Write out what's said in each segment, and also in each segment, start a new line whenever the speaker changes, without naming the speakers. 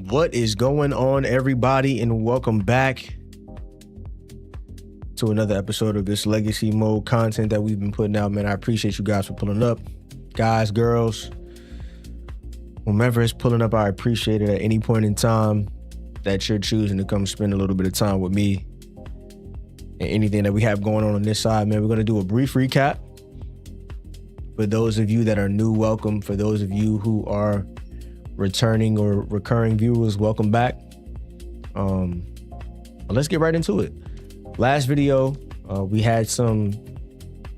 What is going on, everybody, and welcome back to another episode of this legacy mode content that we've been putting out. Man, I appreciate you guys for pulling up. Guys, girls, whomever is pulling up, I appreciate it at any point in time that you're choosing to come spend a little bit of time with me and anything that we have going on this side. Man, we're going to do a brief recap. For those of you that are new, welcome. For those of you who are returning or recurring viewers, welcome back. Let's get right into it. Last video, we had some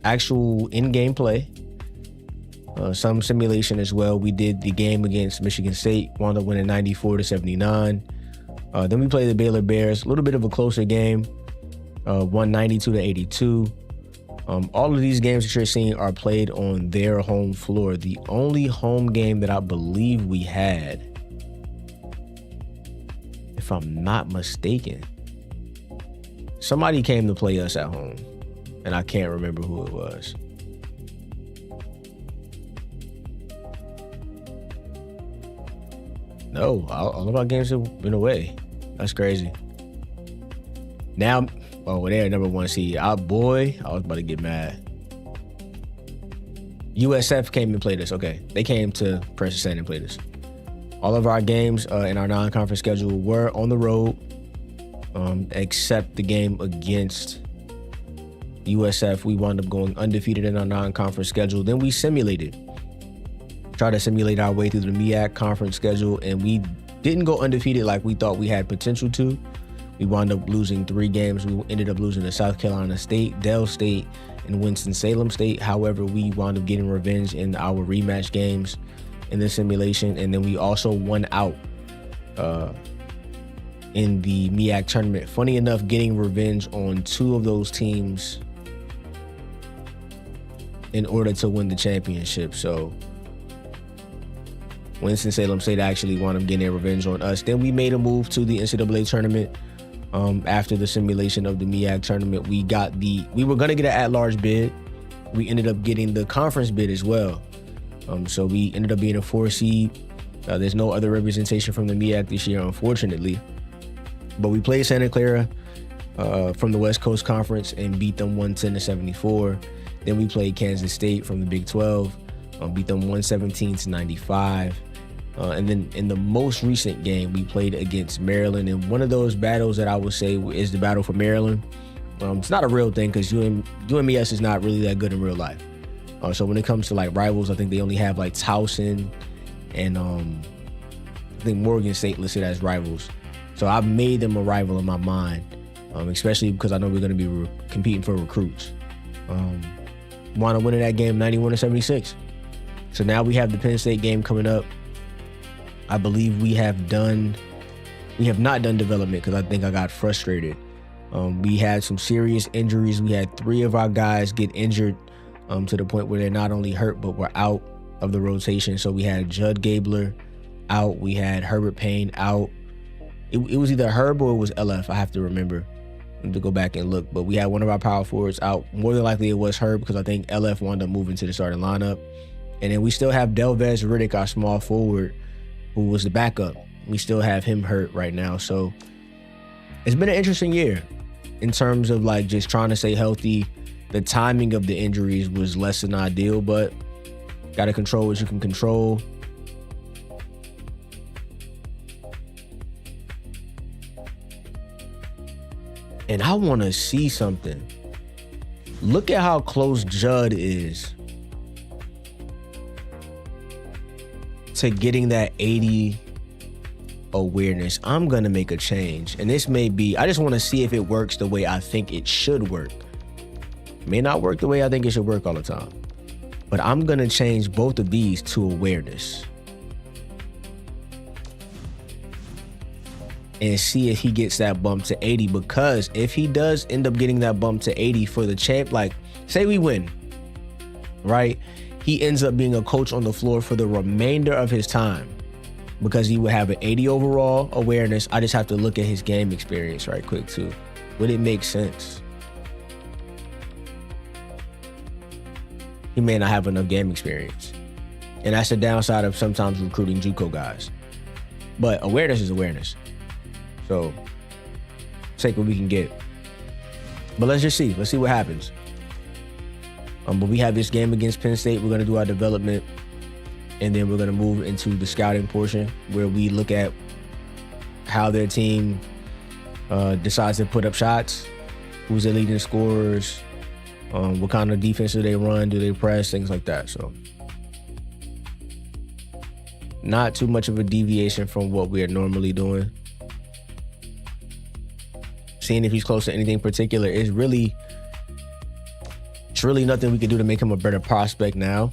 actual in-game play, some simulation as well. We did the game against Michigan State, wound up winning 94-79. Then we played the Baylor Bears, a little bit of a closer game, 192-82. All of these games that you're seeing are played on their home floor. The only home game that I believe we had, if I'm not mistaken, somebody came to play us at home, and I can't remember who it was. No, all of our games have been away. That's crazy. Now, they're number one seed. I was about to get mad. USF came and played us. Okay, they came to Precious Sand and played us. All of our games in our non-conference schedule were on the road, except the game against USF. We wound up going undefeated in our non-conference schedule. Then we tried to simulate our way through the MEAC conference schedule, and we didn't go undefeated like we thought we had potential to. We wound up losing 3 games. We ended up losing to South Carolina State, Dell State, and Winston-Salem State. However, we wound up getting revenge in our rematch games in the simulation. And then we also won out in the MEAC tournament. Funny enough, getting revenge on 2 of those teams in order to win the championship. So Winston-Salem State actually wound up getting their revenge on us. Then we made a move to the NCAA Tournament. After the simulation of the MEAC tournament, we were going to get an at-large bid. We ended up getting the conference bid as well. So we ended up being a 4 seed. There's no other representation from the MEAC this year, unfortunately. But we played Santa Clara from the West Coast Conference and beat them 110-74. Then we played Kansas State from the Big 12, beat them 117-95. And then in the most recent game, we played against Maryland. And one of those battles that I would say is the battle for Maryland. It's not a real thing because UMES is not really that good in real life. So when it comes to like rivals, I think they only have like Towson and I think Morgan State listed as rivals. So I've made them a rival in my mind, especially because I know we're going to be competing for recruits. Wound up winning that game 91-76. So now we have the Penn State game coming up. I believe we have not done development because I think I got frustrated. We had some serious injuries. We had 3 of our guys get injured to the point where they're not only hurt, but were out of the rotation. So we had Judd Gabler out. We had Herbert Payne out. It was either Herb or it was LF. I have to remember to go back and look. But we had one of our power forwards out. More than likely it was Herb because I think LF wound up moving to the starting lineup. And then we still have Delvez Riddick, our small forward, who was the backup. We still have him hurt right now. So it's been an interesting year in terms of like just trying to stay healthy. The timing of the injuries was less than ideal, but got to control what you can control. And I want to see something. Look at how close Judd is to getting that 80 awareness. I'm gonna make a change, and this may be, I just want to see if it works the way I think it should work. It may not work the way I think it should work all the time, but I'm gonna change both of these to awareness and see if he gets that bump to 80. Because if he does end up getting that bump to 80 for the champ, like say we win, right? He ends up being a coach on the floor for the remainder of his time because he would have an 80 overall awareness. I just have to look at his game experience right quick too. Would it make sense? He may not have enough game experience. And that's the downside of sometimes recruiting JUCO guys. But awareness is awareness. So take what we can get. But let's just see. Let's see what happens. But we have this game against Penn State. We're going to do our development. And then we're going to move into the scouting portion where we look at how their team decides to put up shots, who's their leading scorers, what kind of defense do they run, do they press, things like that. So not too much of a deviation from what we are normally doing. Seeing if he's close to anything particular is really, it's really nothing we can do to make him a better prospect now.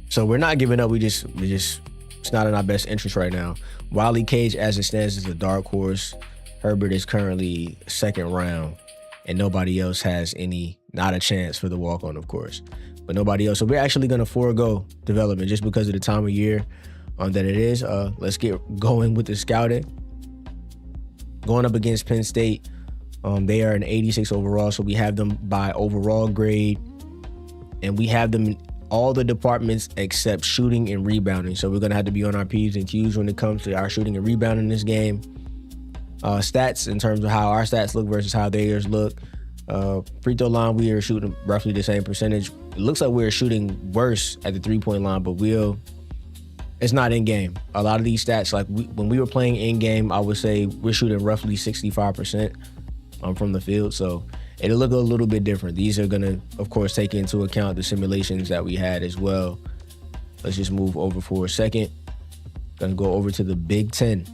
So we're not giving up. We just it's not in our best interest right now. Wiley Cage, as it stands, is a dark horse. Herbert is currently second round, and nobody else has not a chance for the walk-on, of course, but nobody else. So we're actually going to forego development just because of the time of year that it is. Let's get going with the scouting. Going up against Penn State, they are an 86 overall, so we have them by overall grade, and we have them in all the departments except shooting and rebounding. So we're going to have to be on our P's and Q's when it comes to our shooting and rebounding in this game. Stats, in terms of how our stats look versus how theirs look. Free throw line, we are shooting roughly the same percentage. It looks like we're shooting worse at the three-point line, but it's not in-game. A lot of these stats, like when we were playing in-game, I would say we're shooting roughly 65% from the field. So it'll look a little bit different. These are going to, of course, take into account the simulations that we had as well. Let's just move over for a second. Going to go over to the Big Ten.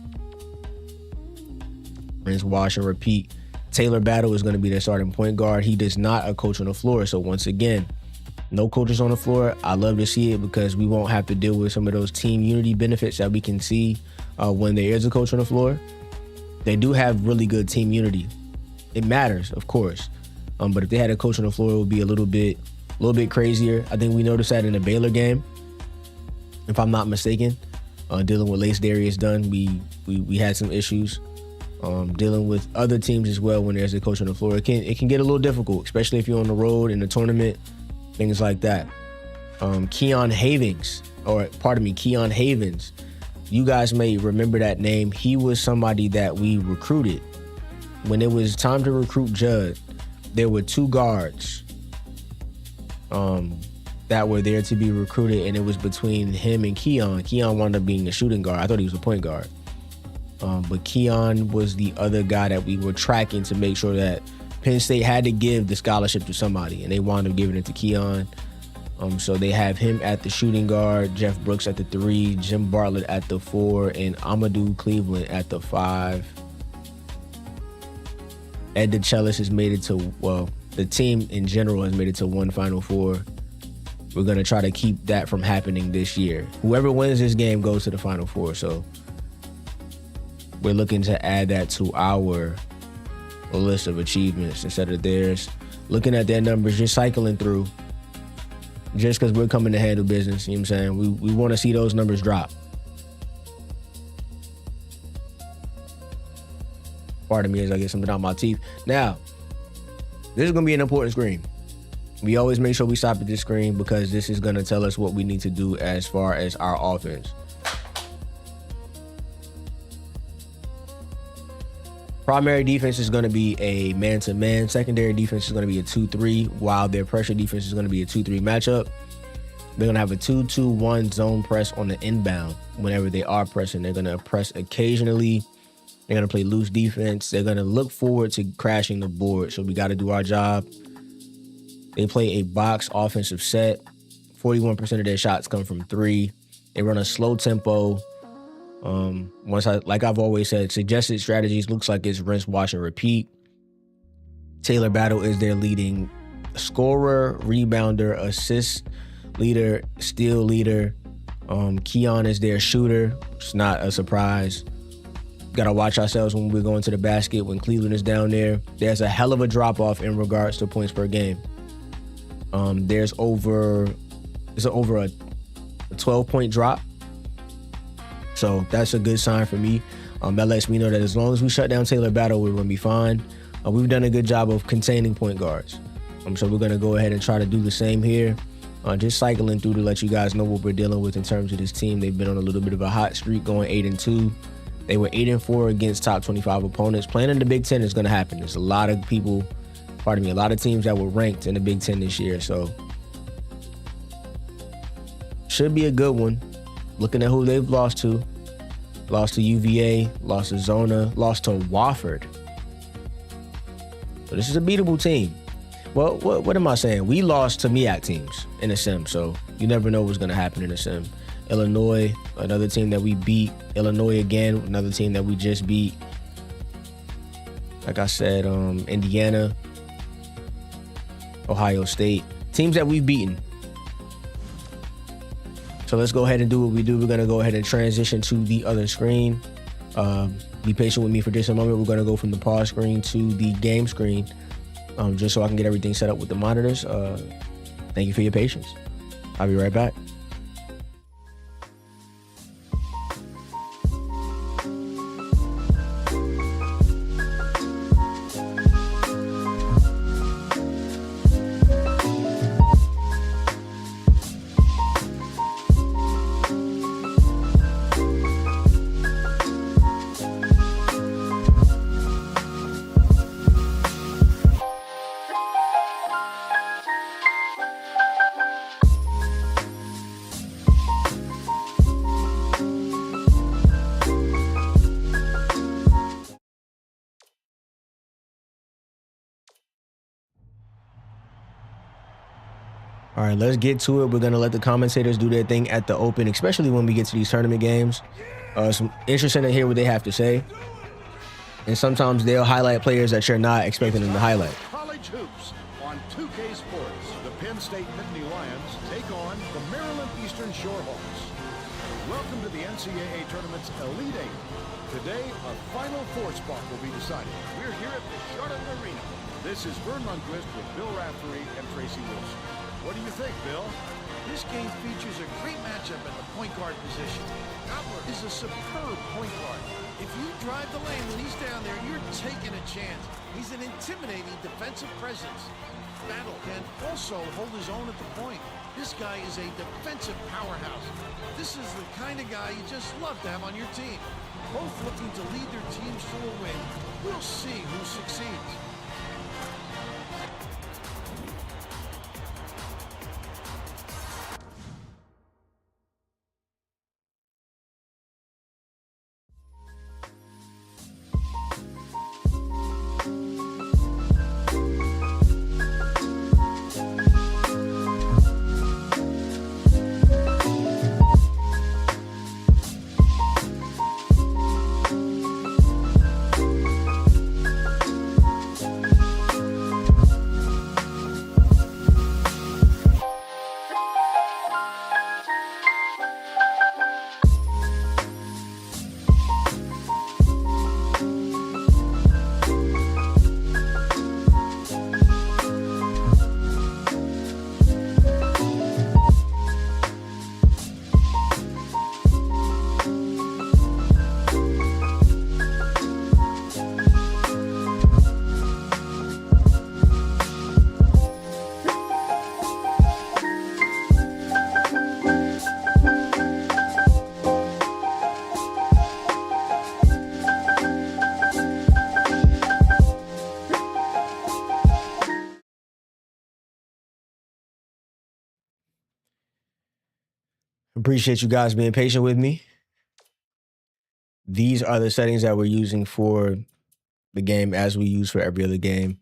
Rinse, wash, and repeat. Taylor Battle is going to be their starting point guard. He does not a coach on the floor. So once again, no coaches on the floor. I love to see it because we won't have to deal with some of those team unity benefits that we can see when there is a coach on the floor. They do have really good team unity. It matters, of course. But if they had a coach on the floor, it would be a little bit crazier. I think we noticed that in the Baylor game, if I'm not mistaken. Dealing with Lace Darius Dunn, we had some issues. Dealing with other teams as well when there's a coach on the floor. It can get a little difficult, especially if you're on the road in the tournament, things like that. Keon Havens. You guys may remember that name. He was somebody that we recruited. When it was time to recruit Judd, there were two guards that were there to be recruited, and it was between him and Keon. Keon wound up being the shooting guard. I thought he was a point guard. But Keon was the other guy that we were tracking to make sure that Penn State had to give the scholarship to somebody, and they wound up giving it to Keon. So they have him at the shooting guard, Jeff Brooks at the 3, Jim Bartlett at the 4, and Amadou Cleveland at the 5. Ed DeChellis has made it to, the team in general has made it to one Final Four. We're going to try to keep that from happening this year. Whoever wins this game goes to the Final Four. So we're looking to add that to our list of achievements instead of theirs. Looking at their numbers, just cycling through. Just because we're coming to handle business, you know what I'm saying? We want to see those numbers drop. Pardon me as I get something out my teeth. Now, this is going to be an important screen. We always make sure we stop at this screen because this is going to tell us what we need to do as far as our offense. Primary defense is going to be a man-to-man. Secondary defense is going to be a 2-3, while their pressure defense is going to be a 2-3 matchup. They're going to have a 2-2-1 zone press on the inbound. Whenever they are pressing, they're going to press occasionally. They're going to play loose defense. They're going to look forward to crashing the board. So we got to do our job. They play a box offensive set. 41% of their shots come from 3. They run a slow tempo. Like I've always said, suggested strategies looks like it's rinse, wash, and repeat. Taylor Battle is their leading scorer, rebounder, assist leader, steal leader. Keon is their shooter. It's not a surprise. Gotta watch ourselves when we're going to the basket. When Cleveland is down there, there's a hell of a drop-off in regards to points per game. There's over a 12-point drop. So that's a good sign for me. That lets me know that as long as we shut down Taylor Battle, we're going to be fine. We've done a good job of containing point guards. So we're going to go ahead and try to do the same here. Just cycling through to let you guys know what we're dealing with in terms of this team. They've been on a little bit of a hot streak, going 8-2. They were 8-4 against top 25 opponents. Playing in the Big Ten is going to happen. There's a lot of people, a lot of teams that were ranked in the Big Ten this year. So should be a good one. Looking at who they've lost to. Lost to UVA, lost to Zona, lost to Wofford. So this is a beatable team. Well, what am I saying? We lost to MEAC teams in a sim, so you never know what's going to happen in a sim. Illinois, another team that we beat. Illinois again, another team that we just beat. Like I said, Indiana, Ohio State. Teams that we've beaten. So let's go ahead and do what we do. We're going to go ahead and transition to the other screen. Be patient with me for just a moment. We're going to go from the pause screen to the game screen, just so I can get everything set up with the monitors. Thank you for your patience. I'll be right back. All right, let's get to it. We're going to let the commentators do their thing at the open, especially when we get to these tournament games. Some interesting to hear what they have to say. And sometimes they'll highlight players that you're not expecting them to highlight.
College hoops on 2K Sports. The Penn State Nittany Lions take on the Maryland Eastern Shorehawks. Welcome to the NCAA Tournament's Elite Eight. Today, a Final Four spot will be decided. We're here at the Charlotte Arena. This is Vern Lundquist with Bill Raftery and Tracy Wilson. What do you think, Bill?
This game features a great matchup at the point guard position. Gobbler is a superb point guard. If you drive the lane when he's down there, you're taking a chance. He's an intimidating defensive presence. Battle can also hold his own at the point. This guy is a defensive powerhouse. This is the kind of guy you just love to have on your team. Both looking to lead their teams to a win. We'll see who succeeds.
Appreciate you guys being patient with me. These are the settings that we're using for the game as we use for every other game.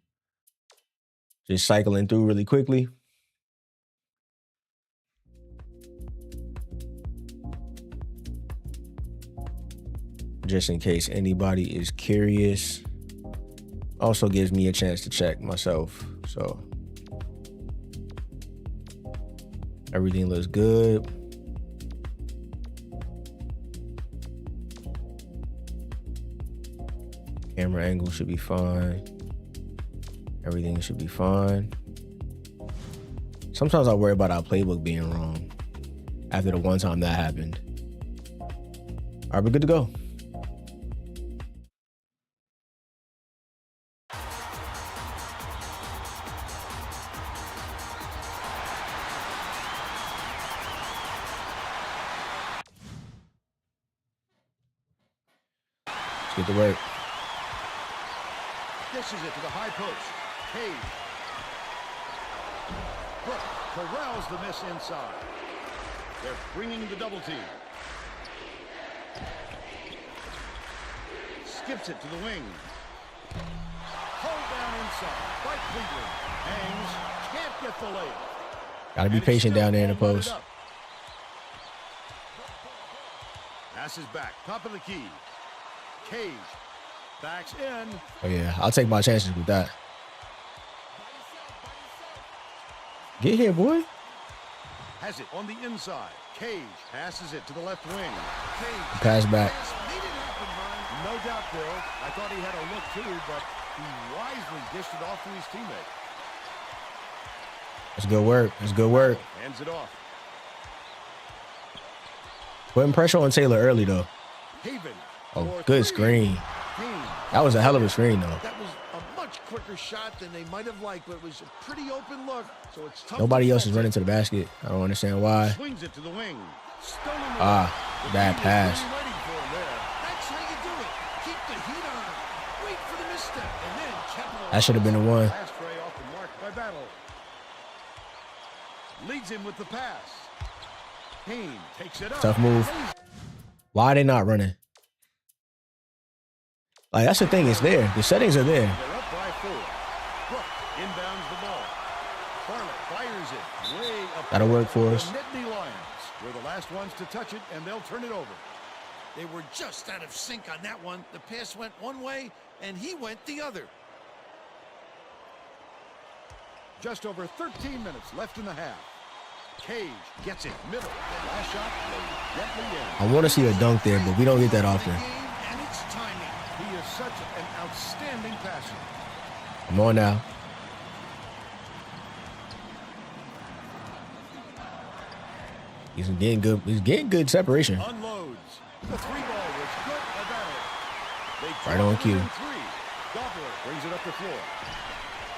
Just cycling through really quickly. Just in case anybody is curious. Also gives me a chance to check myself. So everything looks good. Camera angle should be fine. Everything should be fine. Sometimes I worry about our playbook being wrong after the one time that happened. All right, we're good to go. Get to work.
Dishes it to the high post. Cage. Brooke corrals the miss inside. They're bringing the double team. Skips it to the wing. Hold down inside by Cleveland. Hangs. Can't get the layup.
Got to be patient down there in the post.
Passes back. Top of the key. Cage. Backs in.
Oh, yeah. I'll take my chances with that. Get here, boy.
Has it on the inside. Cage passes it to the left wing. Cage.
Pass back.
No doubt, Bill. I thought he had a look too, but he wisely dished it off to his teammate.
That's good work. That's good work.
Hands it off.
Putting pressure on Taylor early, though.
Haven.
Oh, good screen. That was a hell of a screen, though.
That was a much quicker shot than they might have liked, but it was a pretty open look, so it's tough.
Nobody else is running to the basket. I don't understand why.
Swings it to the wing.
Bad pass.
That's how you do it. Keep the heat on them. Wait for the misstep, and then capitalize.
That should have been the one.
Pass tray off the mark by Battle. Leads him with the pass. Payne takes it up.
Tough move. Why are they not running? Like, that's the thing. It's there. The settings are there.
They're up by 4. Brooke inbounds the ball. Barlett fires it way up.
That'll work for us.
The Nittany Lions were the last ones to touch it, and they'll turn it over.
They were just out of sync on that one. The pass went one way, and he went the other.
Just over 13 minutes left in the half. Cage gets it middle. The last shot laid gently in.
I want to see a dunk there, but we don't get that often.
And it's timing.
He is such an outstanding passer.
Come on now. He's getting good. He's getting good separation.
Unloads. The 3 ball was good by Battle. They
Right on cue.
3. Doppler brings it up the floor.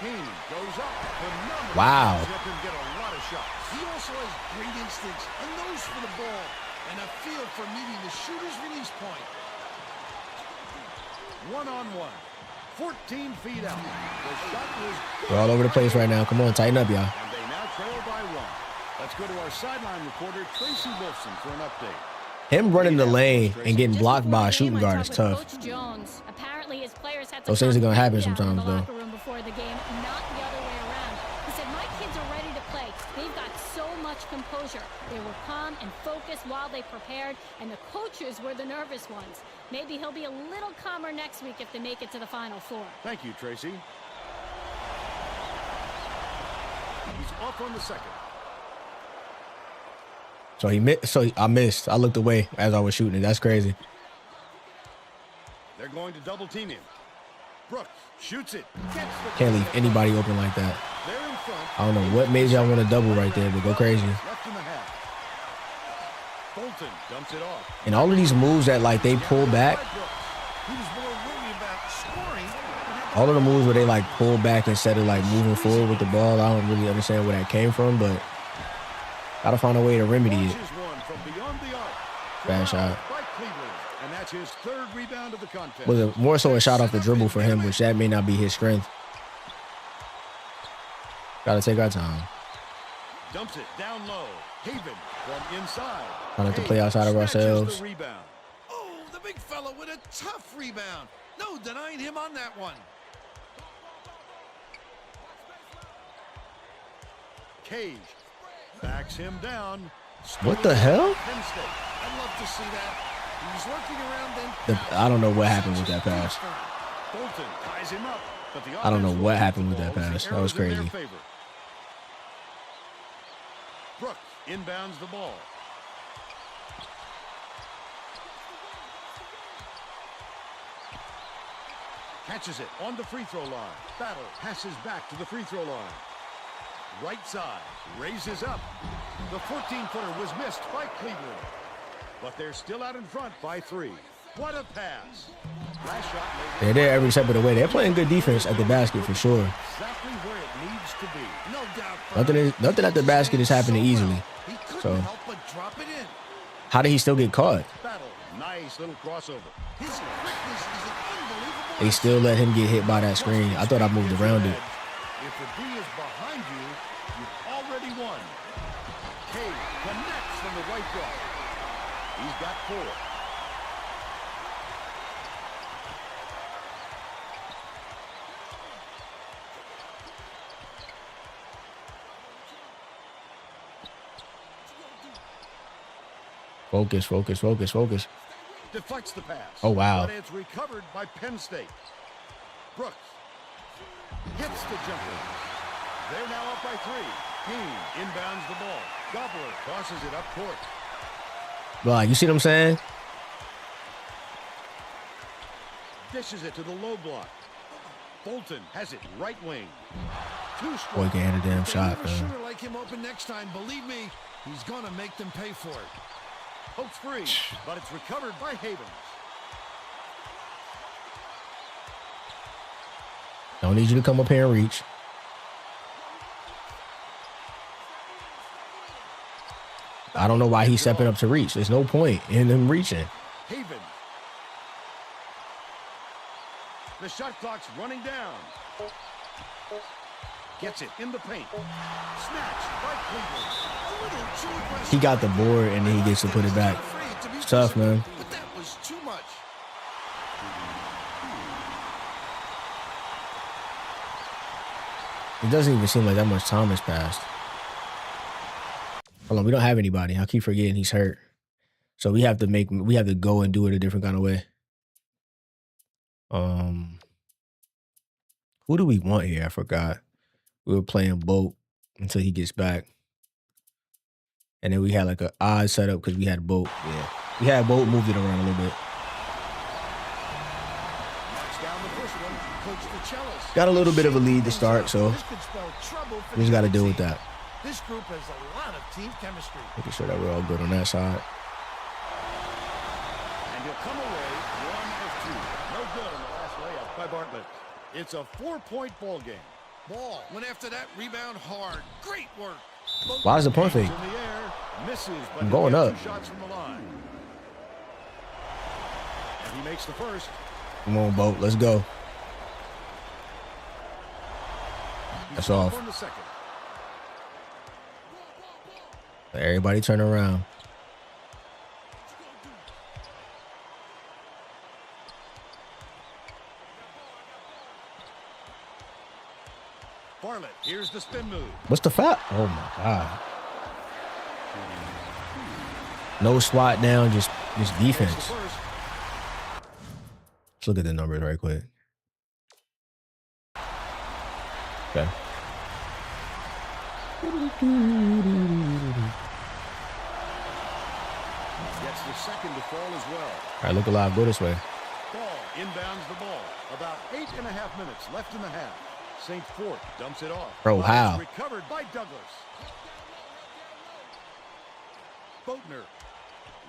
Payne goes up. Phenomenal.
Wow.
Help him get a lot of shots.
He also has great instincts, a nose for the ball, and a feel for meeting the shooter's release point.
1-on-1. 14 feet out. The shot was good.
We're all over the place right now. Come on, tighten up, y'all.
And they now trail by 1. Let's go to our sideline reporter, Tracy Wilson, for an update.
Him running the lane and getting
Just
blocked
before
by a
the game,
shooting
I
guard is
talked with
tough.
Coach Jones. Apparently, his players had to
Those things are gonna
calm
happen
down
sometimes,
in the
though.
locker room before the game, not the other way around. He said, "My kids are ready to play. They've got so much composure. They were calm and focused while they prepared, and the coaches were the nervous ones. Maybe he'll be a little calmer next week if they make it to the Final Four."
Thank you, Tracy. He's off on the second.
So I missed. I looked away as I was shooting it. That's crazy.
They're going to double team him. Brooks shoots it.
Can't leave anybody open like that.
They're in front.
I don't know what made y'all want to double right there, but go crazy.
Left in the half. Bolton dumps it off.
And all of these moves that like they pull back,
He was more worried about scoring.
all of the moves where they like pull back instead of like moving forward with the ball, I don't really understand where that came from, but gotta find a way to remedy it.
Launches one from beyond the arc.
Bad shot.
By Cleveland. And that's his 3rd rebound of the contest.
Was it more so a shot off the dribble for him, which that may not be his strength. Gotta take our time.
Dumps it down low. Haven from inside.
Trying not to play outside of
Snatches
ourselves.
the rebound.
Oh, the big fella with a tough rebound. No denying him on that one.
Cage backs him down.
What the hell?
Penn State.
I'd love to see that. He was working around then.
I don't know what happened with that pass.
Bolton ties him up, but the
I don't know
offense
what
will
happened
keep
with
the
that
ball
pass.
as the
That was
arrows in their
crazy.
favor. Brooks inbounds the ball. Catches it on the free throw line. Battle passes back to the free throw line. Right side, raises up. The 14-footer was missed by Cleveland. But they're still out in front by 3. What a pass. Last shot.
They're there every step of the way. They're playing good defense at the basket for sure.
Exactly where it needs to be.
No doubt.
Nothing at the basket is happening easily.
He couldn't
So-
help but drop it in.
How did he still get caught?
Battle. Nice little crossover.
His quickness is
They still let him get hit by that screen. I thought I moved around it.
If the D is behind you, you've already won. Cade connects from the right block. He's got 4.
Focus, focus, focus, focus.
Deflects the pass.
Oh, wow.
But it's recovered by Penn State. Brooks hits the jumper. They're now up by 3. Keene inbounds the ball. Gobler tosses it up court.
Well, you see what I'm saying?
Dishes it to the low block. Bolton has it right wing.
Boy can hit a damn shot,
If
man.
shooter like him open next time, believe me, he's going to make them pay for it.
Pokes free, but it's recovered by Havens.
Don't need you to come up here and reach. I don't know why he's stepping up to reach. There's no point in him reaching.
Havens. The shot clock's running down. Gets it in the paint. Snatched by Cleveland.
He got the board and then he gets to put it back. It's tough, man.
But that was too much.
It doesn't even seem like that much time has passed. Hold on, we don't have anybody. I keep forgetting he's hurt. So we have to go and do it a different kind of way. Who do we want here? I forgot. We were playing Boat until he gets back. And then we had like an odd setup because we had Boat. Yeah. We had Boat, moved it around a little bit. Got a little bit of a lead to start, so we just got to deal with that.
This group has a lot of team chemistry.
Making sure that we're all good on that side.
And he'll come away 1 of 2. No good on the last layup by Bartlett. It's a 4-point ball game.
Ball went after that rebound hard. Great work.
Why is the pump fake?
In the air, misses, but
I'm going up.
2 shots from the line. And he makes the first.
Come on, Boat. Let's go. That's off.
On the second.
Everybody turn around.
Bartlett, here's the spin move.
What's the foul? Oh my God. No swat down, just defense. Let's look at the numbers right quick. Okay.
Gets the second to fall as well.
All right, look alive. Go this way.
Ball inbounds the ball. About 8.5 minutes left in the half. St. Fort dumps it off.
Bro, how?
Recovered by Douglas. Boatner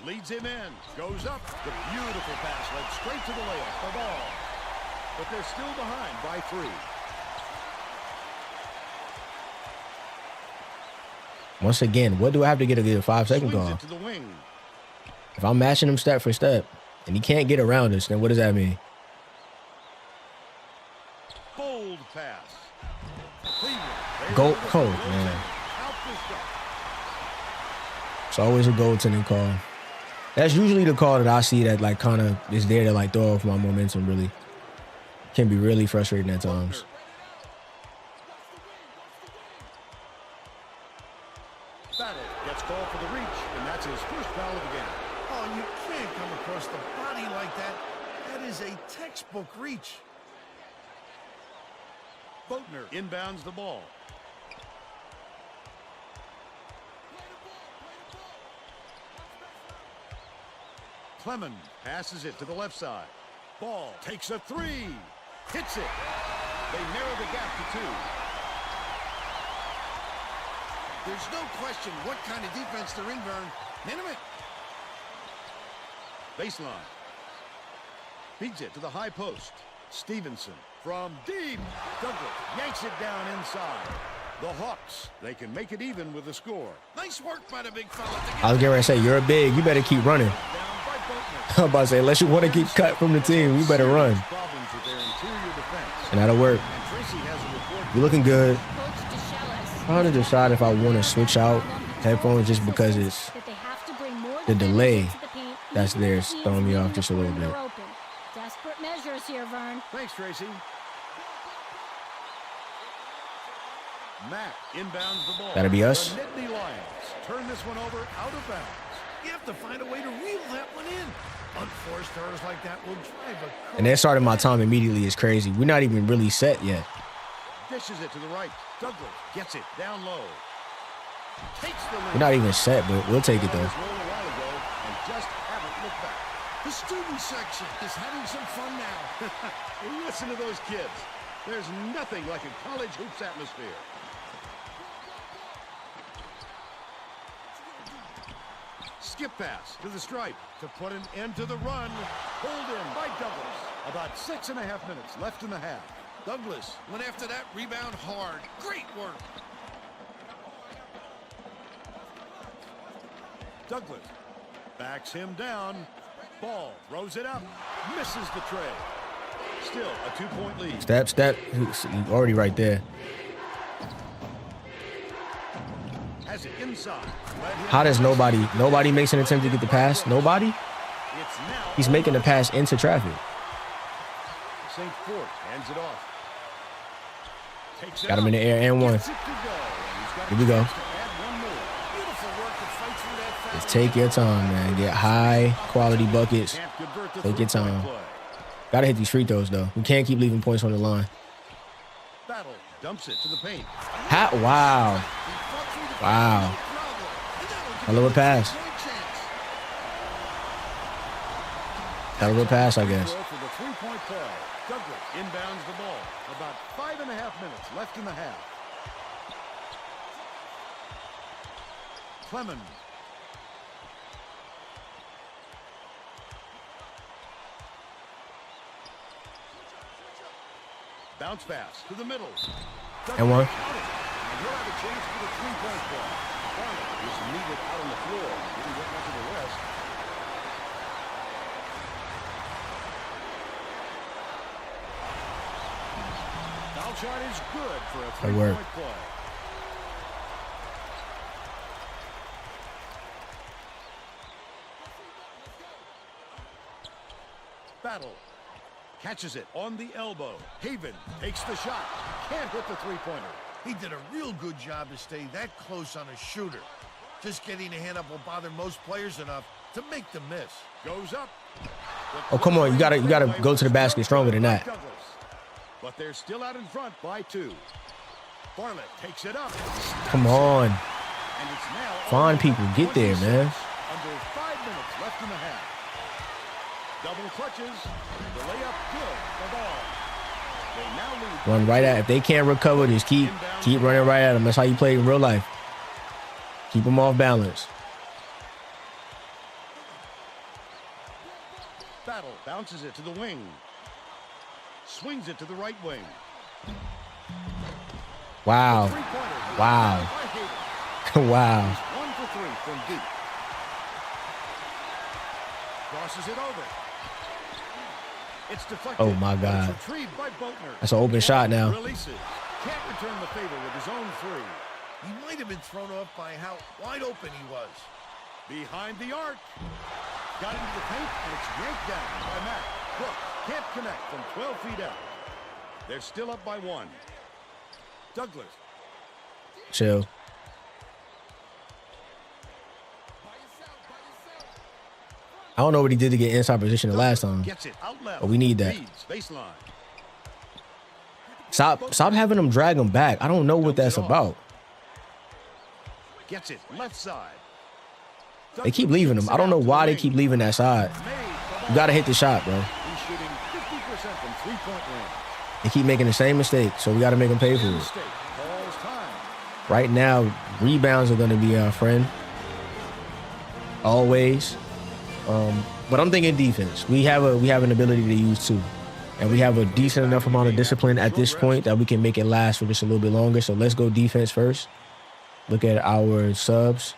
leads him in. Goes up. The beautiful pass led straight to the layup. The ball. But they're still behind by 3.
Once again, what do I have to get a 5-second
Swings
call?
it to the wing.
If I'm matching him step for step and he can't get around us, then what does that mean?
Bold pass.
Go cold, man. It's always a goaltending call. That's usually the call that I see that like kind of is there to like throw off my momentum. Really can be really frustrating at times.
Battle gets called for the reach, and that's his first foul of the game.
Oh, you can't come across the body like that. That is a textbook reach.
Boatner inbounds the ball. Clement passes it to the left side. Ball takes a 3. Hits it. They narrow the gap to 2.
There's no question what kind of defense they're in, Vern. Minimum.
Baseline. Feeds it to the high post. Stevenson from deep. Douglas yanks it down inside. The Hawks, they can make it even with the score.
Nice work by the big fella.
I was getting ready to say, you're a big. You better keep running.
Down by Boatner.
I'm about to say, unless you want to get cut from the team, you better run.
Problems with their
And that'll work. You're looking good. I'm trying to decide if I want to switch out headphones just because it's the delay that's there is throwing me off just a little bit.
Desperate measures here, Vern.
Thanks, Tracy. Matt inbounds the ball.
That'll be us.
The Nittany Lions turn this one over out of bounds.
You have to find a way to reel that one in. Unforced errors like that will drive a...
And they started my time immediately is crazy. We're not even really set yet.
Dishes it to the right. Douglas gets it down low. Takes the lead.
We're not even set, but we'll take it though.
And just haven't looked back.
The student section is having some fun now.
Listen to those kids. There's nothing like a college hoops atmosphere. Skip pass to the stripe to put an end to the run. Pulled in by Douglas. About 6.5 minutes left in the half.
Douglas went after that rebound hard. Great work.
Douglas backs him down. Ball throws it up. Misses the tray. Still a 2-point lead.
Step. He's already right there.
Has it inside.
How does nobody makes an attempt to get the pass? Nobody?
It's now.
He's making the pass into traffic.
St. Fort hands it off. Takes it
Got him in the air and one. Here we go. Just take your time, man. Get high quality buckets. Take your time. Gotta hit these free throws though. We can't keep leaving points on the line.
Battle dumps it to the paint.
Wow. Wow. Hell of a pass. Hell of a pass, I guess.
For the three-point play. Douglas inbounds the ball. About 5.5 minutes left in the half. Clemens. Bounce pass to the middle.
And one.
And he'll have a chance for the three-point play. Barnett is needed out on the floor. Didn't get much of the rest. Foul shot is good for a three-point play. Battle. Catches it on the elbow. Haven takes the shot. Can't hit the three-pointer.
He did a real good job to stay that close on a shooter. Just getting a hand up will bother most players enough to make them miss.
Goes up.
Oh, come on. You gotta go to the basket stronger than that.
But they're still out in front by 2. Bartlett takes it up.
Come on.
And it's now
Find people. Get there, man.
Under 5 minutes left in the half. Double clutches. The layup good. The ball. They now lead.
Run right at. If they can't recover, just keep running right at them. That's how you play in real life. Keep them off balance.
Battle bounces it to the wing. Swings it to the right wing.
Wow. Wow. Wow.
1 for 3 from deep. Crosses it over. It's deflected.
Oh my God.
It's retrieved by Boatner.
That's an open shot now.
Releases. Can't return the favor with his own 3.
He might have been thrown off by how wide open he was.
Behind the arc. Got into the paint, and it's yanked down by Matt. Brooks can't connect from 12 feet out. They're still up by 1. Douglas.
Chill. I don't know what he did to get inside position the last time.
Gets it out left.
But we need that.
Baseline.
Stop having them drag him back. I don't know what that's about.
Gets it left side.
They keep leaving him. I don't know why they keep leaving that side. You got to hit the shot, bro.
He's shooting 50% from three-point range.
They keep making the same mistake, so we got to make them pay for it. Right now, rebounds are going to be our friend. Always. But I'm thinking defense. We have an ability to use 2. And we have a decent enough amount of discipline at this point that we can make it last for just a little bit longer. So let's go defense first. Look at our subs.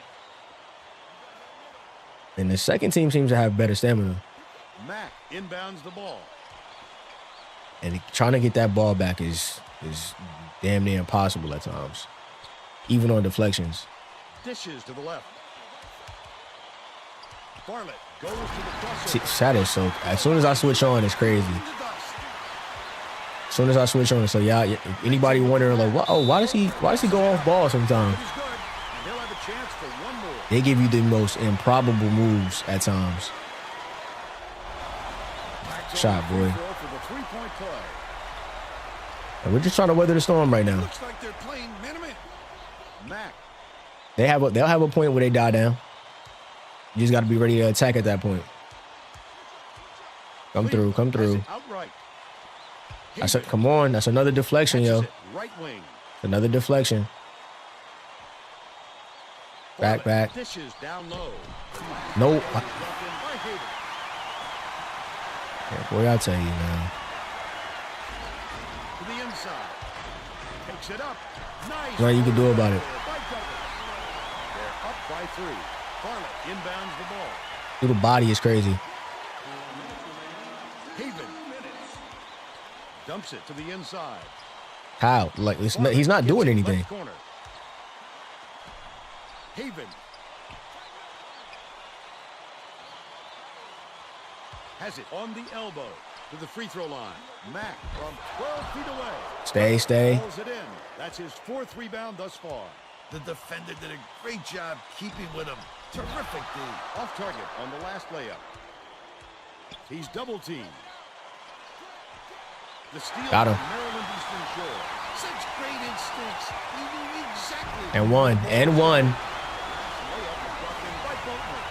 And the second team seems to have better stamina.
Mack inbounds the ball.
And trying to get that ball back is damn near impossible at times, even on deflections.
Dishes to the left. Bartlett goes to the crossover.
That is so. As soon as I switch on, it's crazy. As soon as I switch on, so yeah. Anybody wondering like, why does he go off ball sometimes?
They'll have a chance for one more.
They give you the most improbable moves at times. Shot, boy.
For the three-point play.
And we're just trying to weather the storm right now.
Looks like they're playing man-to-man.
Mac.
They'll have a point where they die down. You just got to be ready to attack at that point. Come through.
Outright.
I said, come on. That's another deflection, yo.
Right wing.
Another deflection. Back.
Dishes down low.
No.
Blocked in by Hayden.
Yeah, boy, I tell you, man.
To the inside. Takes it up. Nice.
Nothing you can do about it.
They're up by 3. Bartlett inbounds the ball.
Little body is crazy.
Haven dumps it to the inside.
How? Like he's not doing anything.
Haven has it on the elbow to the free throw line. Mac from 12 feet away.
Stay.
Pulls it in. That's his 4th rebound thus far.
The defender did a great job keeping with him. Terrific, dude.
Off target on the last layup. He's double teamed. The steal
Got him.
from Maryland Eastern Shore.
Such great instincts. He knew exactly.
And one.
Layup is brought in by Boatman.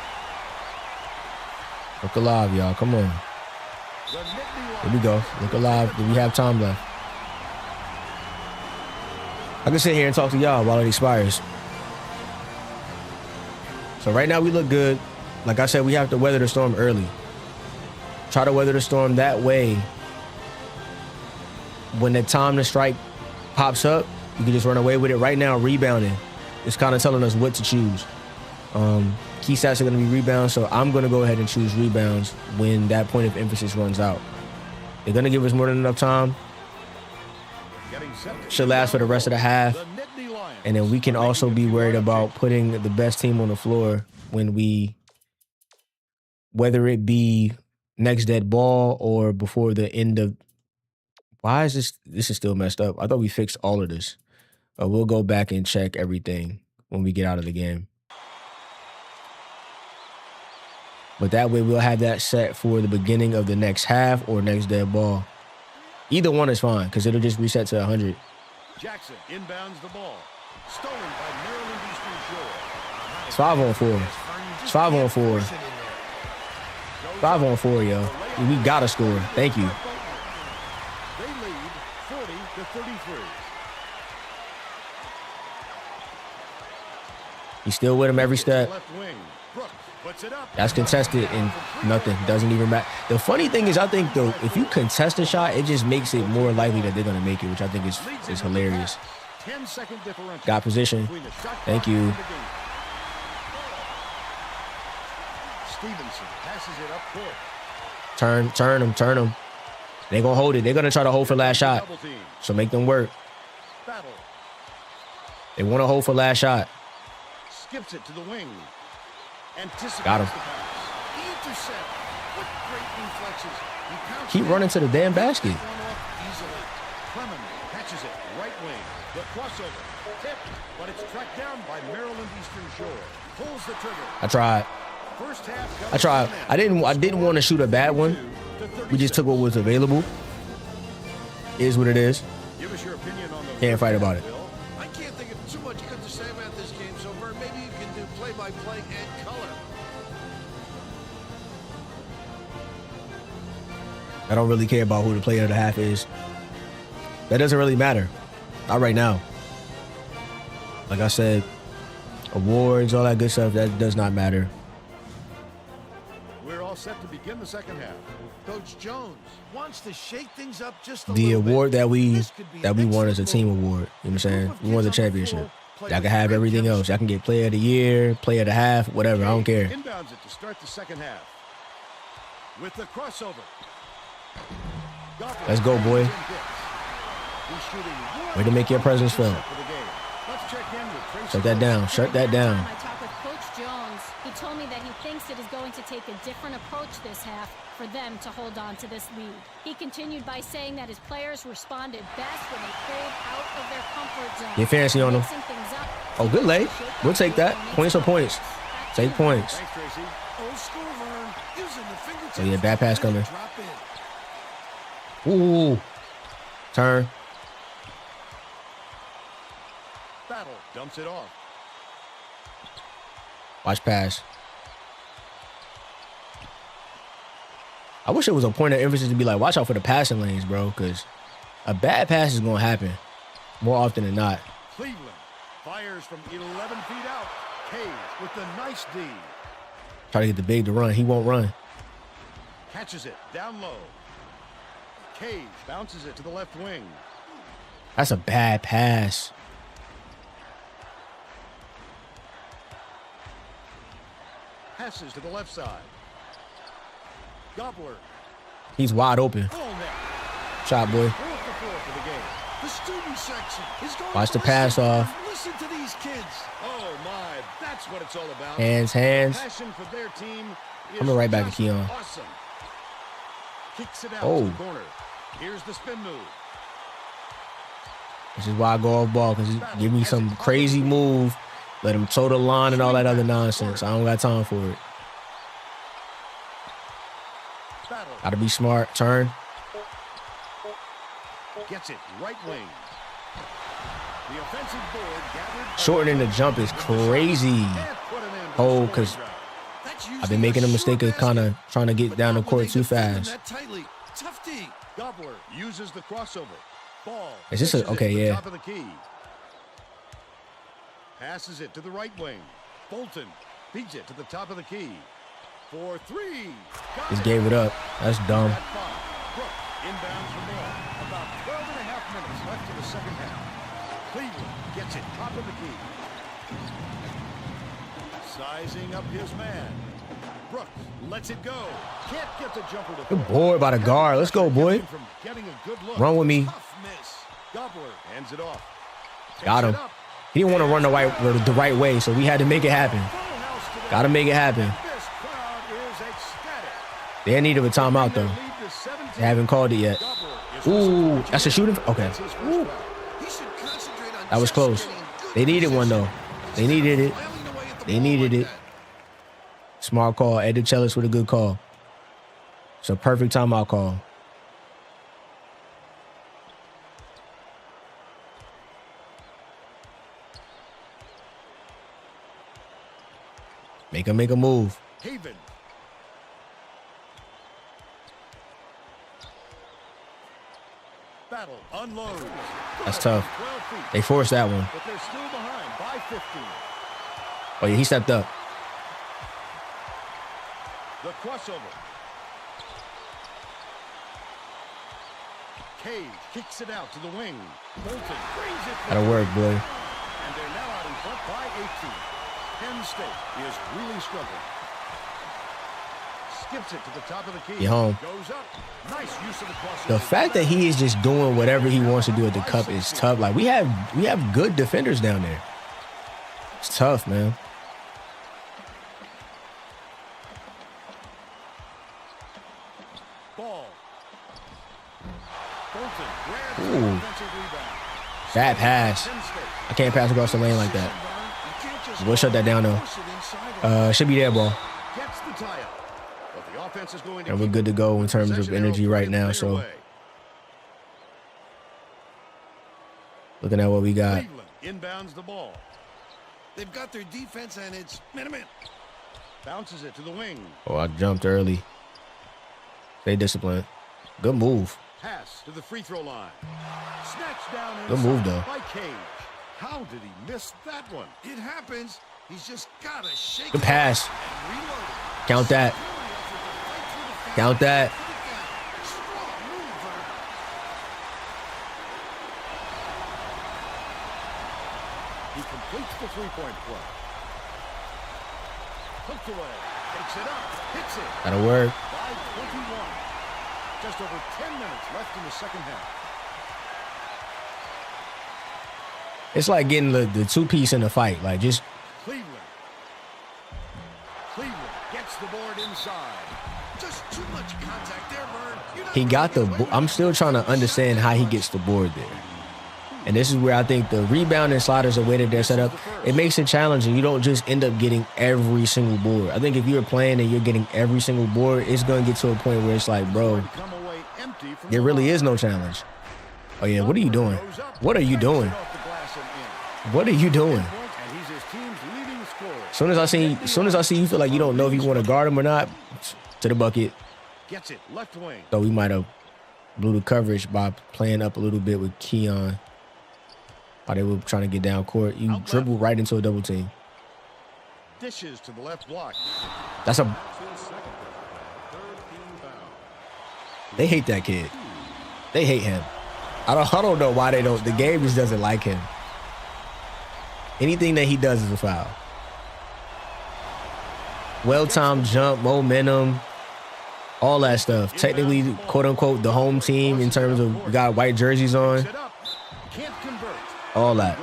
Look alive, y'all. Come on.
The Nittany
Here we go. Look alive. Do we have time left? I can sit here and talk to y'all while it expires. So right now we look good. Like I said, we have to weather the storm early. Try to weather the storm that way. When the time to strike pops up, you can just run away with it. Right now, rebounding is kind of telling us what to choose. Key stats are going to be rebounds, so I'm going to go ahead and choose rebounds when that point of emphasis runs out. They're going to give us more than enough time. Should last for the rest of the half. And then we can also be worried about putting the best team on the floor when whether it be next dead ball or before the end of. Why is this is still messed up? I thought we fixed all of this. We'll go back and check everything when we get out of the game. But that way we'll have that set for the beginning of the next half or next dead ball. Either one is fine because it'll just reset to 100.
Jackson inbounds the ball. Stolen by Maryland Eastern Shore.
It's 5-on-4. It's 5-on-4. 5-on-4, yo. We gotta score. Thank you.
They lead 40-33.
He's still with him every step.
Left wing. Brooks puts it up.
That's contested and nothing. Doesn't even matter. The funny thing is, I think, though, if you contest a shot, it just makes it more likely that they're going to make it, which I think is hilarious.
10-second differential.
Got position. Thank you.
Stevenson passes it up court.
Turn them. They're going to hold it. They're going to try to hold for last shot. So make them work.
Battle.
They want to hold for last shot.
Skips it to the wing. Anticipates
Got him.
the pass.
The intercept. What great reflexes. He pounces
Keep running to the damn basket.
Easily. Clement catches it. Right wing. The crossover. Tipped. But it's tracked down by Maryland Eastern Shore. Pulls the trigger.
I tried.
First half.
I tried. I didn't want to shoot a bad one. We just took what was available. Is what it is.
Give us your opinion on the
Can't fight about it.
I can't think of too much good to say about this game so far. Maybe you can do play-by-play and color.
I don't really care about who the player of the half is. That doesn't really matter. Not right now. Like I said, awards, all that good stuff, that does not matter.
We're all set to begin the second half.
Coach Jones wants to shake things up just a
The
little
award
bit.
that we
This could be an
won as a
excellent
team
goal.
award. You know what I'm saying?
Group of
We won the
kids on the
championship.
floor play
Y'all can
with
have
great
everything else.
chemistry.
Y'all can get player of the year, player of the half, whatever. I don't care.
Inbounds it to start the second half. With the crossover.
Let's go, boy. Way to make your presence felt. Shut that down. Shut that down.
I talked with Coach Jones. He told me that he thinks it is going to take a different approach this half for them to hold on to this lead. He continued by saying that his players responded best when they played out of their comfort zone.
Get fancy on them. Oh, good lay. We'll take that. Points or points. Take points. Oh, yeah, bad pass coming. Ooh. Turn.
Battle dumps it off.
Watch pass. I wish it was a point of emphasis to be like, watch out for the passing lanes, bro, because a bad pass is going to happen more often than not.
Cleveland fires from 11 feet out. Cage with the nice D.
Try to get the big to run. He won't run.
Catches it down low. Cage bounces it to the left wing.
That's a bad pass.
Passes to the left side. Gobbler.
He's wide open. Shot, boy.
The student section is going.
Watch the pass off.
Listen to these kids.
Oh my, that's what it's all about.
Hands, hands.
Passion for their team is
I'm gonna right back to Keon.
awesome. Kicks it out
Oh.
to the corner. Here's the spin move.
This is why I go off ball, because give me some crazy move. Let him toe the line and all that other nonsense. I don't got time for it.
Battle.
Gotta be smart. Turn.
Gets it right wing. The offensive board gathered.
Shortening the jump is crazy. Oh, because I've been making a mistake of kind of trying to get down the court too fast.
Tough D.
Gobbler uses the crossover. Ball.
Is this a okay? Yeah.
Top of the key. Passes it to the right wing. Bolton beats it to the top of the key. For three.
Just gave it up. That's dumb.
Brooke inbounds the ball. About 12 and a half minutes left in the second half. Cleveland gets it top of the key. Sizing up his man. Brooke lets it go. Can't get the jumper to
Good boy by the guard. Let's go, boy. Run with me.
Gobbler hands it off.
Got him. He didn't want to run the right way, so we had to make it happen. Got to make it happen. They needed a timeout, though. They haven't called it yet. Ooh, that's a shooting? Okay. Ooh. That was close. They needed one, though. They needed it. They needed it. Smart call. Ed DeChellis with a good call. It's a perfect timeout call. Make a move.
Haven. Battle unloads.
That's tough. They forced that one.
But they're still behind by 15.
Oh, yeah, he stepped up.
The crossover. Cage kicks it out to the wing. Bolton brings it.
That'll work, boy.
And they're now out in front by 18. Penn State is really struggling. Skips it to the top of the key.
Get home.
Goes up. Nice use of the crossover.
The fact that he is just doing whatever he wants to do at the cup is tough. Like we have good defenders down there. It's tough, man.
Ball. Bolton grabs
Ooh.
the offensive rebound.
Bad pass.
Penn State.
I can't pass across the lane like that. We'll shut that down though. Should be there, ball.
Gets the tie-up. But the offense is going to
And we're
keep
good to go in terms of
possession
energy
arrow
right
pointing
now.
their
So
way.
looking at what we got.
Cleveland inbounds the ball.
They've got their defense, and it's minute.
Bounces it to the wing.
Oh, I jumped early. Stay disciplined. Good move.
Pass to the free throw line. Snatched down
Good move,
inside
though.
by Cage. How did he miss that one?
It happens. He's just got to shake
Good
it
pass.
off and reload it.
Count that. Count that.
Strong move, Vert.
He completes the three-point play. Hooked away. Takes it up. Hits it.
That'll work.
By 21. Just over 10 minutes left in the second half.
It's like getting the two-piece in the fight. Like, just...
Cleveland gets the board inside.
Just too much contact there, Bird.
He got the... I'm still trying to understand how he gets the board there. And this is where I think the rebound and sliders, the way that they're set up, it makes it challenging. You don't just end up getting every single board. I think if you're playing and you're getting every single board, it's going to get to a point where it's like, bro, there really is no challenge. Oh, yeah, what are you doing? What are you doing? What are you doing? As soon as I see you feel like you don't know if you want to guard him or not, to the bucket.
Gets it left wing.
So we might have blew the coverage by playing up a little bit with Keon. While they were trying to get down court. You dribble right into a double team.
Dishes to the left block.
That's a... They hate that kid. They hate him. I don't know why they don't. The game just doesn't like him. Anything that he does is a foul. Well-timed jump, momentum, all that stuff. Technically, quote-unquote, the home team in terms of we got white jerseys on. All that.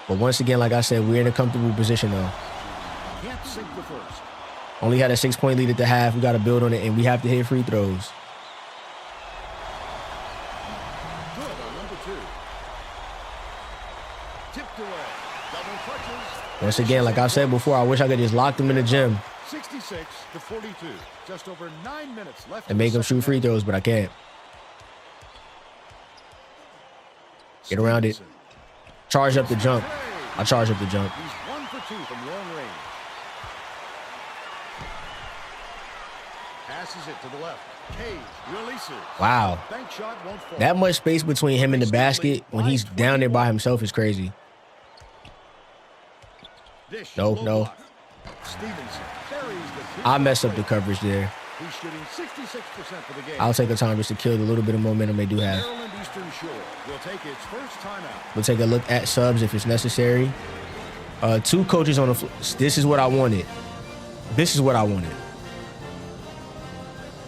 But once again, like I said, we're in a comfortable position now.
Can't sink the first.
Only had a 6-point lead at the half. We got to build on it, and we have to hit free throws.
Good on number 2. Tipped away. Double clutches.
Once again, like I said before, I wish I could just lock them in the gym
66-42. Just over 9 minutes left.
and make them shoot free throws, but I can't. Get around it. Charge up the jump. I charge up the jump.
He's 1 for 2 from long range. Passes it to the left. Cage releases.
Wow.
Bank shot won't fall.
That much space between him and the basket when he's down there by himself is crazy.
Dish,
No,
low
no.
block. Stevenson buries the
I mess up the coverage there.
He's shooting 66% for the game.
I'll take a time just to kill the little bit of momentum they do have.
Maryland Eastern Shore will take its first timeout.
We'll take a look at subs if it's necessary. 2 coaches on the floor. This is what I wanted. This is what I wanted.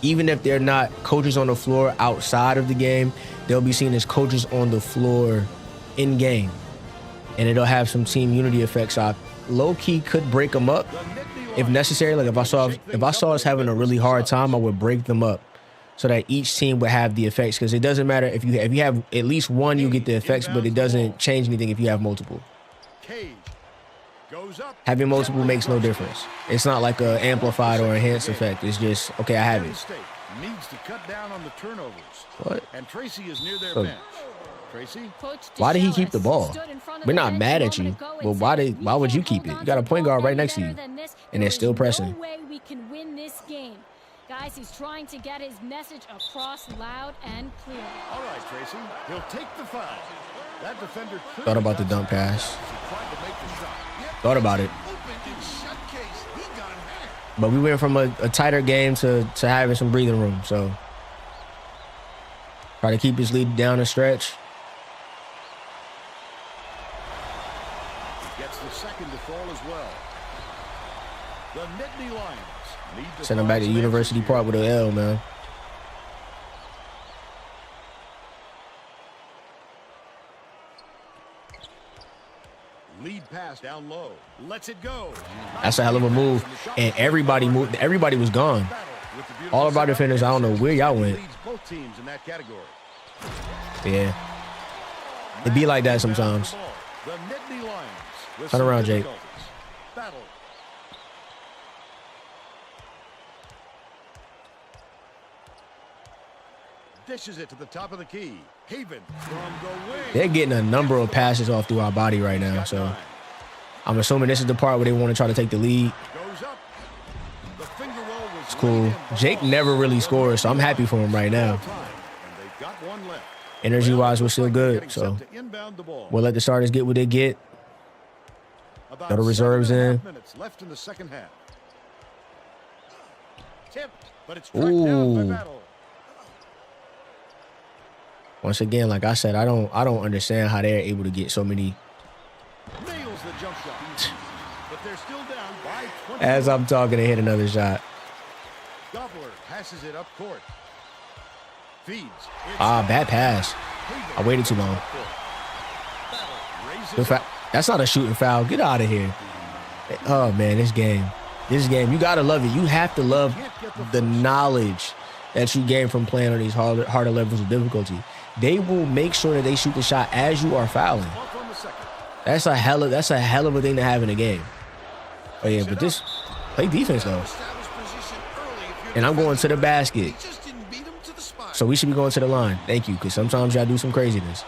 Even if they're not coaches on the floor outside of the game, they'll be seen as coaches on the floor in game. And it'll have some team unity effects. I low-key could break them up if necessary. Like if I saw us having a really hard time, I would break them up so that each team would have the effects. Because it doesn't matter if you have at least one, you get the effects, but it doesn't change anything if you have multiple. Having multiple makes no difference. It's not like a amplified or enhanced effect. It's just, okay, I have
Penn
it.
State needs to cut down on the turnovers.
What?
And Tracy is near their
So-
bench. Tracy?
Why did he keep the ball? We're not mad at you, but why would you keep it? You got a point guard right next to you, and they're still pressing.
No way we can win this game. Guys, he's trying to get his message across loud and clear.
All right, Tracy. He'll take the foul. That defender
Thought about the dunk pass.
tried to make the shot. Yep.
Thought about it.
Open in shut case. He got hacked.
But we went from a tighter game to having some breathing room. So try to keep his lead down the stretch.
He gets the second to fall as well. The Nittany Lions need to
Send him back to
find some
University
answers
Park with an L, man.
here. Lead pass down low. Lets it go.
That's a hell of a move. And everybody moved. Everybody was gone. All of our defenders, I don't know where y'all went.
Leads both teams in that category.
Yeah. It be like that sometimes.
The Nittany Lions with
Turn
some
around, Jake.
difficulties. Battle. Dishes it to the top of the key. Haven from the wing.
They're getting a number of passes off through our body right now. So I'm assuming this is the part where they want to try to take the lead.
Goes up. The finger roll was
It's cool. Jake never really scores, so I'm happy for him right now.
And they've got one left.
Energy-wise, we're still good. So
Set to inbound the ball.
we'll let the starters get what they get.
About
Throw the reserves
7.5
in.
minutes left in the second half. Tipped, but it's tracked down by
Ooh.
Battle.
Once again, like I said, I don't understand how they're able to get so many.
Nails the jump shot. But they're still down by 20.
As I'm talking, they hit another shot.
Gobbler passes it up court. Feeds.
Bad pass. I waited too long. That's not a shooting foul. Get out of here. Oh, man, this game, you got to love it. You have to love the knowledge that you gain from playing on these harder levels of difficulty. They will make sure that they shoot the shot as you are fouling. That's a hell of a thing to have in a game. Oh, yeah, but this play defense, though. And I'm going to the basket. So we should be going to the line. Thank you, because sometimes y'all do some craziness.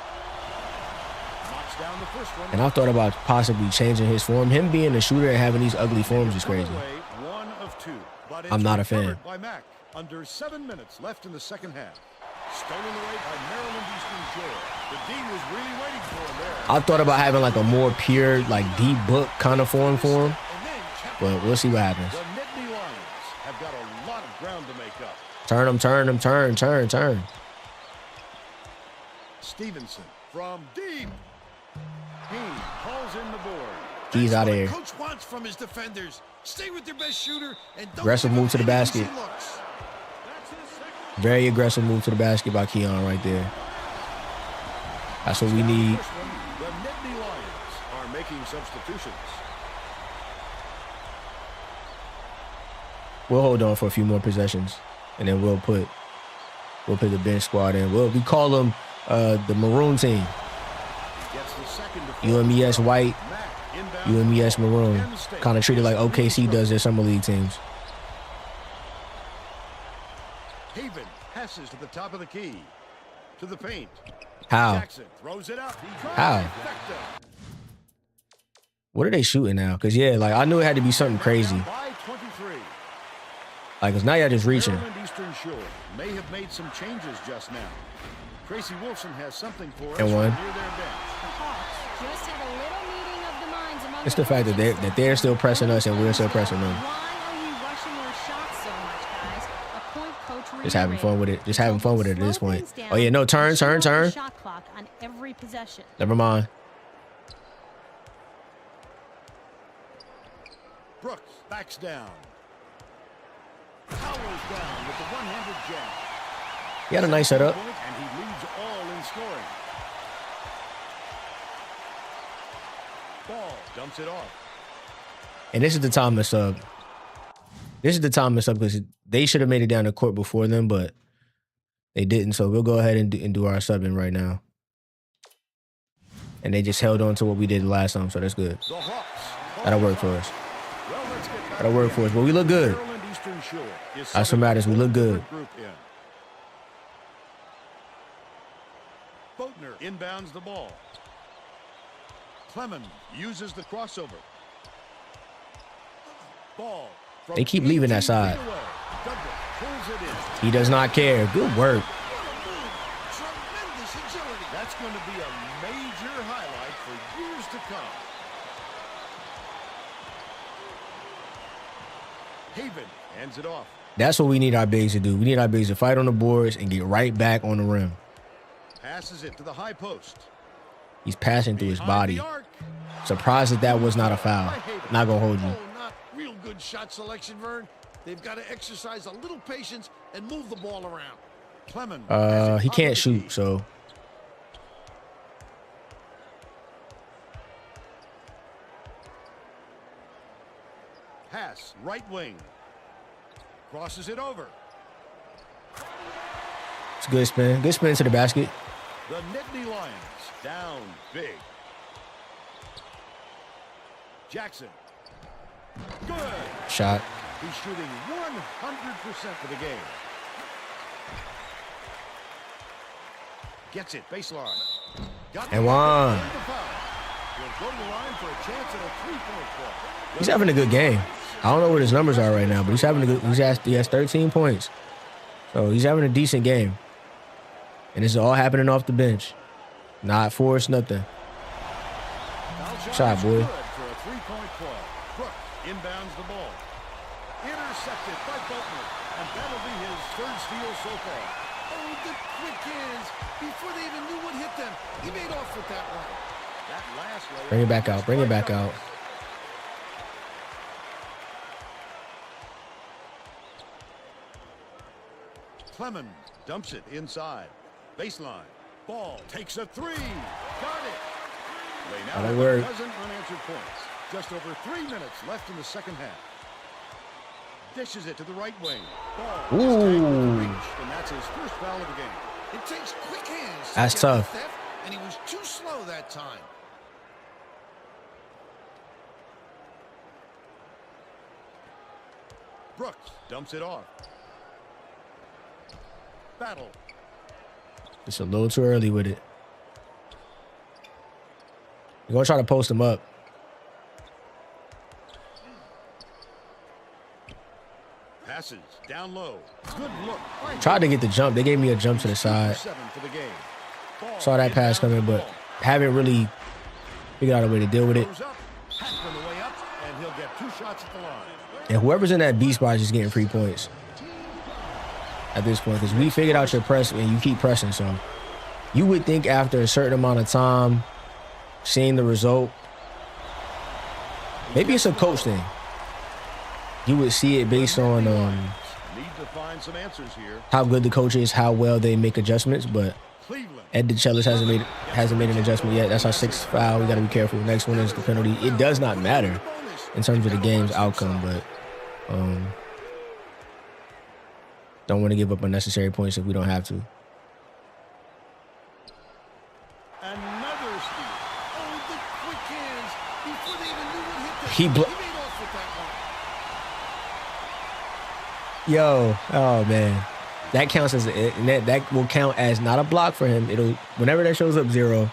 And I've thought about possibly changing his form. Him being a shooter and having these ugly forms is crazy. I'm not a fan.
Under 7 minutes left in the second half. Stolen away by Maryland Eastern Shore. The D was really waiting for him there.
I thought about having like a more pure, like deep book kind of form for him. But we'll see what happens.
The Nittany Lions have got a lot of ground to make up. Turn. Stevenson from deep. He hauls in the board.
He's out of here.
Coach wants from his defenders. Stay with their best shooter and don't
aggressive move to the basket. Very aggressive move to the basket by Keon right there. That's what we need.
The Nittany Lions are making substitutions.
We'll hold on for a few more possessions, and then we'll put the bench squad in. We call them the Maroon team. UMES white, UMES maroon. Kind of treated like OKC does their summer league teams.
Haven passes to the top of the key. To the paint.
How?
Jackson throws it up.
How? What are they shooting now? Because, yeah, like, I knew it had to be something crazy. Like, because now y'all just reaching.
Maryland Eastern Shore may have made some changes just now. Tracy Wilson has something for us
and one.
near their bench.
Just had a little meeting of the minds among
It's the fact that they're still pressing us and we're still pressing them.
Why are you rushing your shots so much, guys? A point coach
Just having fun with it. Just having fun with it at this
Slow
point.
things down
Oh, yeah, no, turn.
Shot clock on every possession.
Never mind.
Brooks backs down. Powers down with the one-handed jab.
He had a nice setup.
And he leads all in scoring. Ball dumps it off.
And this is the time to sub. Because they should have made it down the court before them, but they didn't. So we'll go ahead and do our subbing right now. And they just held on to what we did last time, so that's good. That'll work for us. That'll work for us. But we look good. That's what matters. We look good.
Boatner inbounds the ball. Clemens uses the crossover. Ball.
They keep leaving that side. He does not care. Good work.
Tremendous agility. That's going to be a major highlight for years to come. Haven hands it off.
That's what we need our bigs to do. We need our bigs to fight on the boards and get right back on the rim.
Passes it to the high post.
He's passing through his body. Surprised that was not a foul. Not gonna hold you.
Not real good shot selection, Vern. They've got to exercise a little patience and move the ball around.
Clemens.
He can't shoot, so.
Pass right wing. Crosses it over.
It's a good spin. Good spin to the basket.
The Nittany Lions down big. Jackson. Good.
Shot.
He's shooting 100% for the game. Gets it. Baseline.
And one.
He'll go to the line for a chance at a three-point play.
He's having a good game. I don't know what his numbers are right now, but he's having a good. He has 13 points, so he's having a decent game. And this is all happening off the bench, not forced, nothing. Shot, boy.
For a three-point play. Brooks inbounds the ball. Intercepted by Boatner, and that'll be his third steal so far.
Oh, the quick hands. Before they even knew what hit them, he made off with that one.
That last layup.
Bring it back out. Bring it back out.
Clemens dumps it inside. Baseline. Ball takes a three. Got it. They now have a dozen unanswered points. Just over 3 minutes left in the second half. Dishes it to the right wing. Ball is tangled to reach, and that's his first foul of the game.
It takes quick hands.
That's tough.
And he was too slow that time.
Brooks dumps it off. Battle.
It's a little too early with it. You're going to try to post him up.
Passes down low. Good look.
Tried to get the jump. They gave me a jump to the side. Saw that pass coming, but haven't really figured out a way to deal with it. And whoever's in that B spot is just getting free points at this point, because we figured out your press and you keep pressing. So you would think after a certain amount of time, seeing the result, maybe it's a coach thing. You would see it based on how good the coach is, how well they make adjustments. But Ed DeChellis hasn't made an adjustment yet. That's our 6th foul. We got to be careful. Next one is the penalty. It does not matter in terms of the game's outcome, but don't want to give up unnecessary points if we don't have to.
Another steal. Oh, the quick hands before they even knew what hit them.
He made
off with that one.
Yo, oh man, that counts as that will count as not a block for him. It'll, whenever that shows up 0,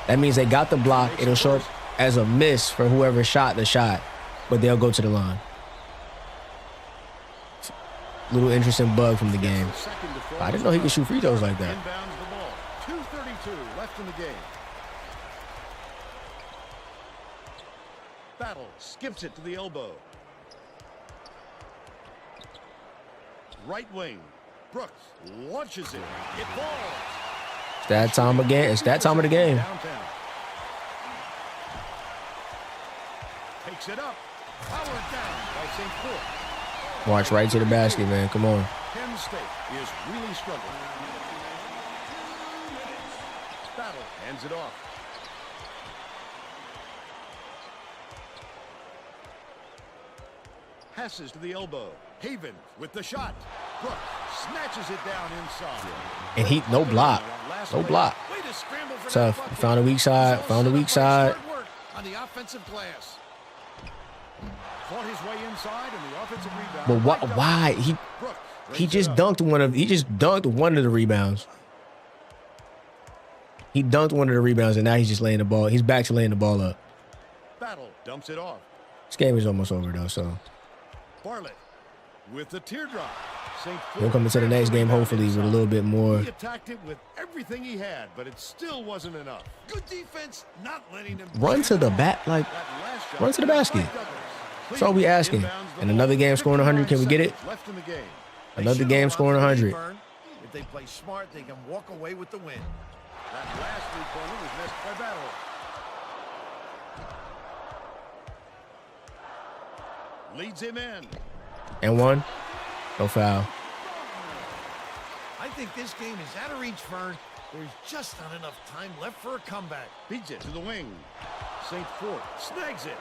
that means they got the block. It'll show up as a miss for whoever shot the shot, but they'll go to the line. Little interesting bug from the game. I didn't know he could shoot free throws like that.
Inbounds the ball. 2:32 left in the game. Battle skips it to the elbow. Right wing. Brooks launches it. It falls.
It's that time again. It's that time of the game.
Downtown. Takes it up. Powered down by St. Paul.
March right to the basket, man. Come on.
Penn State is really struggling. Battle hands it off. Passes to the elbow. Haven with the shot. Brooks snatches it down inside.
And he, no block. No block. Tough. Found a weak side. Found a weak side.
On the offensive glass.
Fought his way inside and the offensive rebound.
But why? He just dunked one of the rebounds. He dunked one of the rebounds, and now he's just laying the ball. He's back to laying the ball up.
Battle dumps it off.
This game is almost over though, so
Bartlett with the teardrop.
we'll come into the next game hopefully with a little bit more.
He attacked it with everything he had, but it still wasn't enough.
Good defense, not letting him
Run to the bat, like run to the basket. That's all we asking. And another game scoring 100. Can we get it?
Left in the game.
Another game scoring 100.
If they play smart, they can walk away with the win.
That last three-pointer was missed by Battle. Leads him in.
And one. No foul.
I think this game is out of reach, Fern. There's just not enough time left for a comeback.
Beats it to the wing. St. Fort snags it.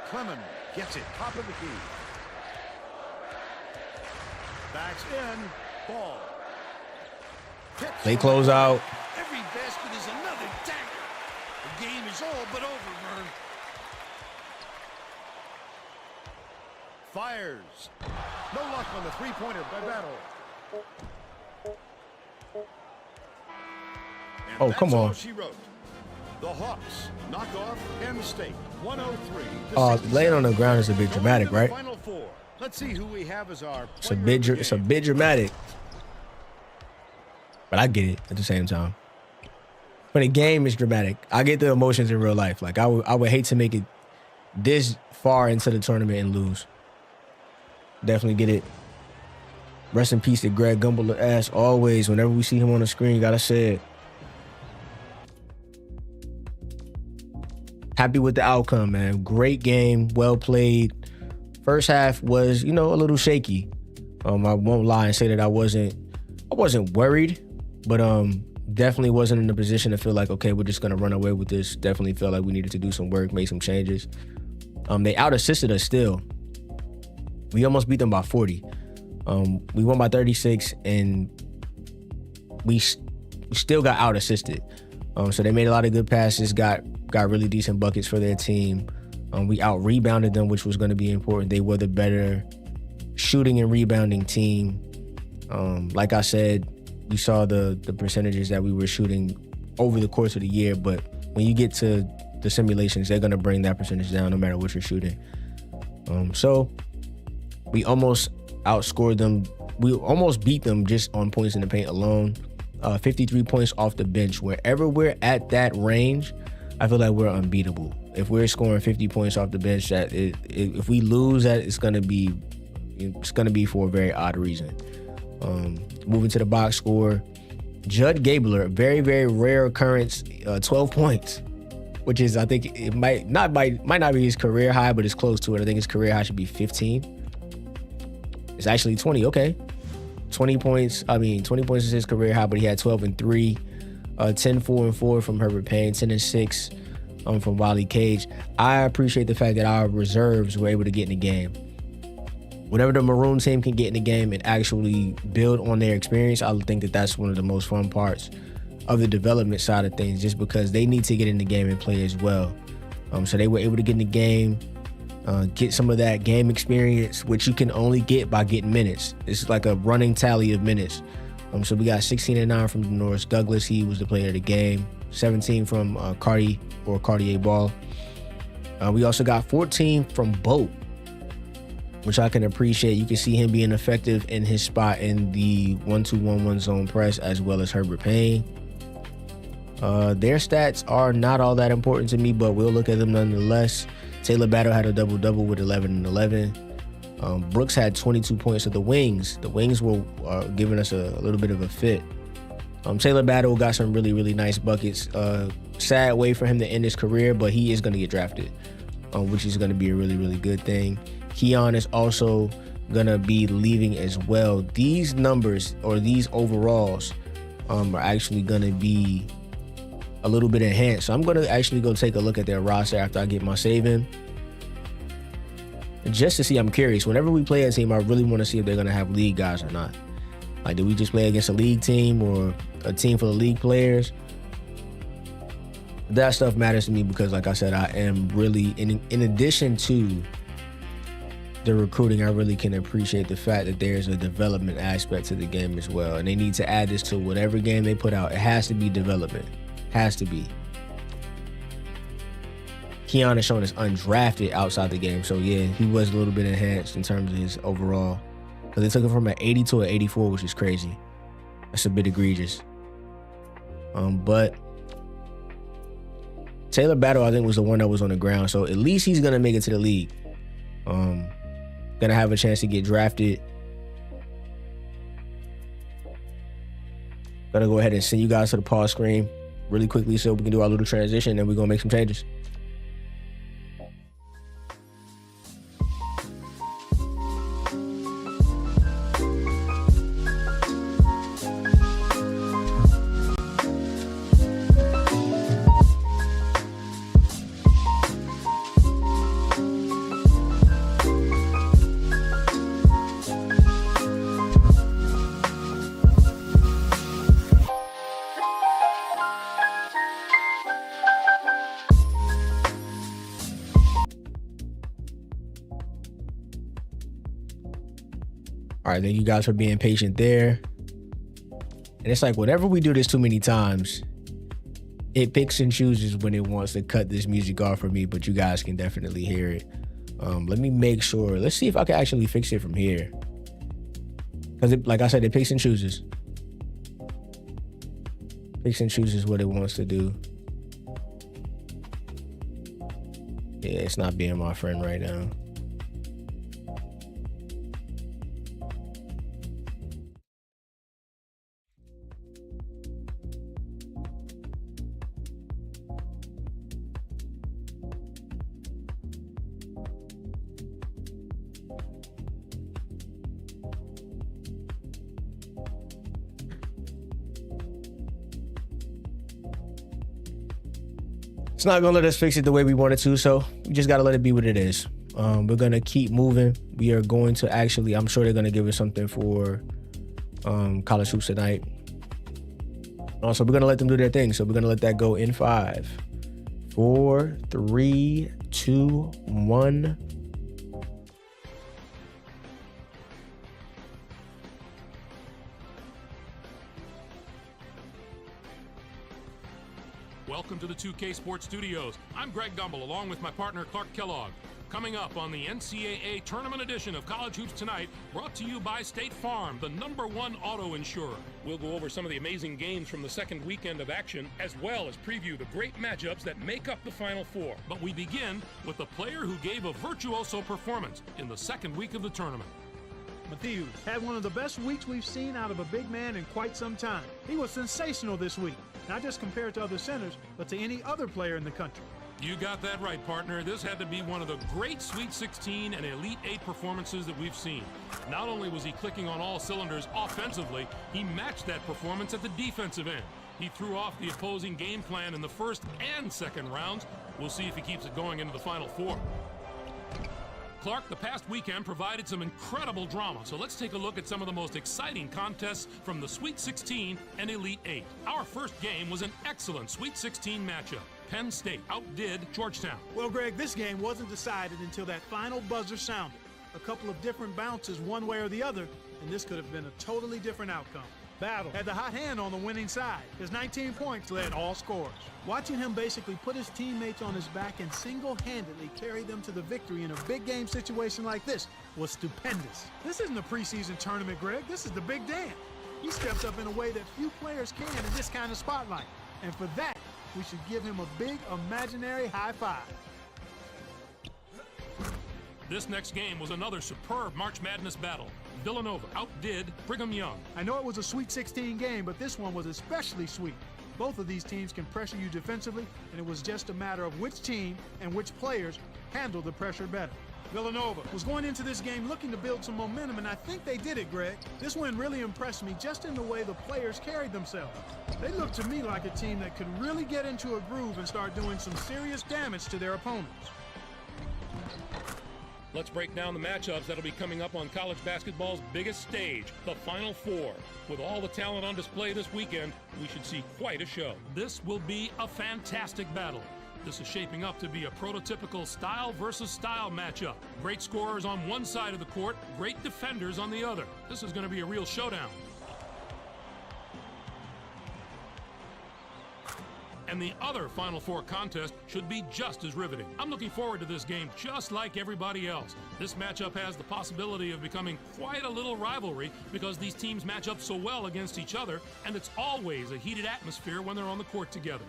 Clemens gets it, top of the key. Backs in, ball.
They close out.
Every basket is another dagger. The game is all but over, Vern.
Fires. No luck on the three-pointer by Battle. And
Oh, come on.
She wrote. The Hawks knock off Penn State 103.
Laying on the ground is a bit dramatic, right?
Final four. Let's see who we have as our
It's a bit dramatic. But I get it at the same time. When a game is dramatic, I get the emotions in real life. Like I would hate to make it this far into the tournament and lose. Definitely get it. Rest in peace to Greg Gumbel, as always. Whenever we see him on the screen, gotta say it. happy with the outcome, man. Great game, well played. First half was, a little shaky. I won't lie and say that I wasn't worried, but definitely wasn't in a position to feel like, okay, we're just gonna run away with this. Definitely felt like we needed to do some work, make some changes. They out-assisted us still. We almost beat them by 40. We won by 36, and we still got out-assisted. So they made a lot of good passes, got really decent buckets for their team. We out-rebounded them, which was going to be important. They were the better shooting and rebounding team. Like I said, we saw the percentages that we were shooting over the course of the year, but when you get to the simulations, they're going to bring that percentage down no matter what you're shooting. So we almost outscored them. We almost beat them just on points in the paint alone. 53 points off the bench. Wherever we're at that range, I feel like we're unbeatable. If we're scoring 50 points off the bench, if we lose that, it's gonna be for a very odd reason. Moving to the box score, Judd Gabler, very, very rare occurrence, 12 points, which is, I think it might not be his career high, but it's close to it. I think his career high should be 15. It's actually 20. Okay. 20 points is his career high, but he had 12 and 3, 10, 4 and 4 from Herbert Payne, 10 and 6 from Wiley Cage. I appreciate the fact that our reserves were able to get in the game. Whenever the Maroon team can get in the game and actually build on their experience, I think that that's one of the most fun parts of the development side of things, just because they need to get in the game and play as well. So they were able to get in the game, get some of that game experience, which you can only get by getting minutes. It's like a running tally of minutes. So we got 16 and 9 from Norris Douglas. He was the player of the game. 17 from Cartier Ball. We also got 14 from Boat, which I can appreciate. You can see him being effective in his spot in the 1-2-1-1 zone press, as well as Herbert Payne. Their stats are not all that important to me, but we'll look at them nonetheless. Taylor Battle had a double-double with 11 and 11. Brooks had 22 points. So the wings were giving us a little bit of a fit. Taylor Battle got some really, really nice buckets. Sad way for him to end his career, but he is going to get drafted, which is going to be a really, really good thing. Keon is also going to be leaving as well. These numbers, or these overalls, are actually going to be a little bit enhanced. So I'm going to actually go take a look at their roster after I get my save in, just to see. I'm curious. Whenever we play a team, I really want to see if they're going to have league guys or not. Like, do we just play against a league team or a team full of league players? That stuff matters to me because, like I said, I am really, in addition to the recruiting, I really can appreciate the fact that there's a development aspect to the game as well. And they need to add this to whatever game they put out. It has to be development. Has to be. Keon is showing us undrafted outside the game. So, yeah, he was a little bit enhanced in terms of his overall. Because they took him from an 80 to an 84, which is crazy. That's a bit egregious. But Taylor Battle, I think, was the one that was on the ground. So at least he's going to make it to the league. Going to have a chance to get drafted. Going to go ahead and send you guys to the pause screen really quickly so we can do our little transition, and we're going to make some changes. All right, thank you guys for being patient there. And it's like, whenever we do this too many times, it picks and chooses when it wants to cut this music off for me, but you guys can definitely hear it. Let me make sure. Let's see if I can actually fix it from here. Because, like I said, it picks and chooses. Picks and chooses what it wants to do. Yeah, it's not being my friend right now. it's not gonna let us fix it the way we wanted to, so we just gotta let it be what it is. We're gonna keep moving. We are going to actually, I'm sure they're gonna give us something for college hoops tonight. Also, we're gonna let them do their thing. So we're gonna let that go in 5, 4, 3, 2, 1.
Welcome to the 2K Sports Studios. I'm Greg Gumbel, along with my partner Clark Kellogg. Coming up on the NCAA Tournament edition of College Hoops Tonight, brought to you by State Farm, the #1 auto insurer. We'll go over some of the amazing games from the second weekend of action, as well as preview the great matchups that make up the Final Four. But we begin with the player who gave a virtuoso performance in the second week of the tournament.
Matthews had one of the best weeks we've seen out of a big man in quite some time. He was sensational this week, not just compared to other centers, but to any other player in the country.
You got that right, partner. This had to be one of the great Sweet 16 and Elite 8 performances that we've seen. Not only was he clicking on all cylinders offensively, he matched that performance at the defensive end. He threw off the opposing game plan in the first and second rounds. We'll see if he keeps it going into the Final Four. Clark, the past weekend provided some incredible drama, so let's take a look at some of the most exciting contests from the Sweet 16 and Elite 8. Our first game was an excellent Sweet 16 matchup. Penn State outdid Georgetown.
Well, Greg, this game wasn't decided until that final buzzer sounded. A couple of different bounces one way or the other, and this could have been a totally different outcome. Battle had the hot hand on the winning side. His 19 points led all scorers. Watching him basically put his teammates on his back and single-handedly carry them to the victory in a big game situation like this was stupendous. This isn't a preseason tournament, Greg. This is the big dance. He stepped up in a way that few players can in this kind of spotlight. And for that, we should give him a big imaginary high five.
This next game was another superb March Madness battle. Villanova outdid Brigham Young.
I know it was a Sweet 16 game, but this one was especially sweet. Both of these teams can pressure you defensively, and it was just a matter of which team and which players handled the pressure better. Villanova was going into this game looking to build some momentum, and I think they did it, Greg. This win really impressed me just in the way the players carried themselves. They looked to me like a team that could really get into a groove and start doing some serious damage to their opponents.
Let's break down the matchups that'll be coming up on college basketball's biggest stage, the Final Four. With all the talent on display this weekend, we should see quite a show. This will be a fantastic battle. This is shaping up to be a prototypical style versus style matchup. Great scorers on one side of the court, great defenders on the other. This is going to be a real showdown. And the other Final Four contest should be just as riveting. I'm looking forward to this game just like everybody else. This matchup has the possibility of becoming quite a little rivalry because these teams match up so well against each other, and it's always a heated atmosphere when they're on the court together.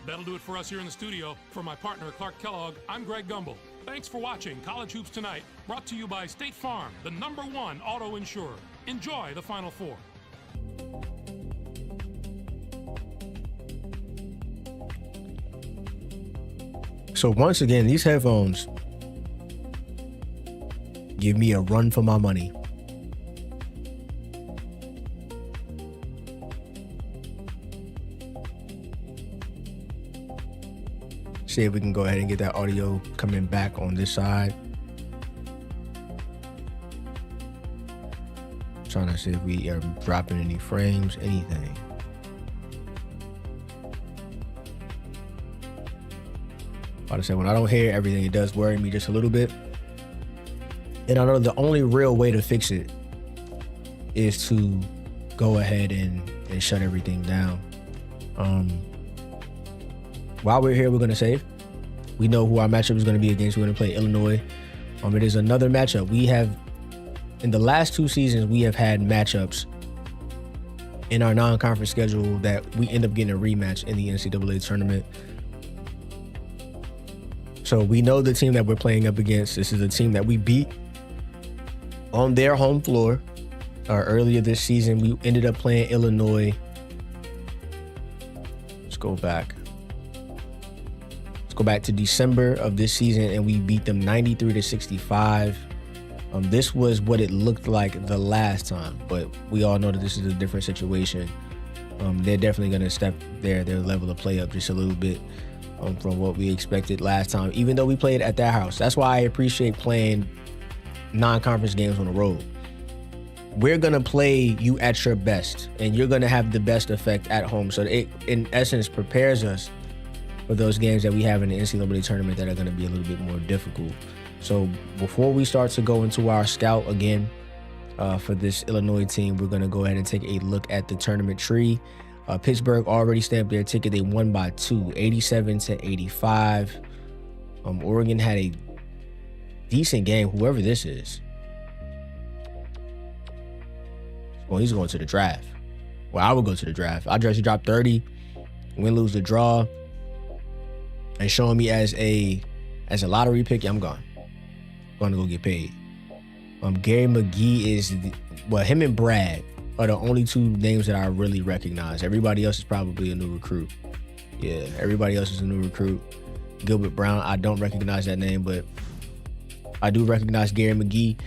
That'll do it for us here in the studio. For my partner, Clark Kellogg, I'm Greg Gumbel. Thanks for watching College Hoops Tonight, brought to you by State Farm, the #1 auto insurer. Enjoy the Final Four.
So once again, these headphones give me a run for my money. See if we can go ahead and get that audio coming back on this side. Trying to see if we are dropping any frames, anything. Like I said, when I don't hear everything, it does worry me just a little bit. And I know the only real way to fix it is to go ahead and shut everything down. While we're here, we're going to save. We know who our matchup is going to be against. We're going to play Illinois. It is another matchup. We have, in the last 2 seasons, we have had matchups in our non-conference schedule that we end up getting a rematch in the NCAA tournament. So we know the team that we're playing up against. This is a team that we beat on their home floor earlier this season. We ended up playing Illinois. Let's go back. Go back to December of this season, and we beat them 93-65. This was what it looked like the last time, but we all know that this is a different situation. they're definitely going to step their level of play up just a little bit from what we expected last time, even though we played at their house. That's why I appreciate playing non-conference games on the road. We're going to play you at your best, and you're going to have the best effect at home. So it, in essence, prepares us for those games that we have in the NCAA tournament that are going to be a little bit more difficult. So before we start to go into our scout again for this Illinois team, we're going to go ahead and take a look at the tournament tree. Pittsburgh already stamped their ticket. They won by 2, 87-85. Oregon had a decent game, whoever this is. Well, he's going to the draft. Well, I would go to the draft. I'd just drop 30, win, lose, the draw, and showing me as a lottery pick, I'm gone. Going to go get paid. Gary McGee is, him and Brad are the only two names that I really recognize. Everybody else is probably a new recruit. Yeah, everybody else is a new recruit. Gilbert Brown, I don't recognize that name, but I do recognize Gary McGee.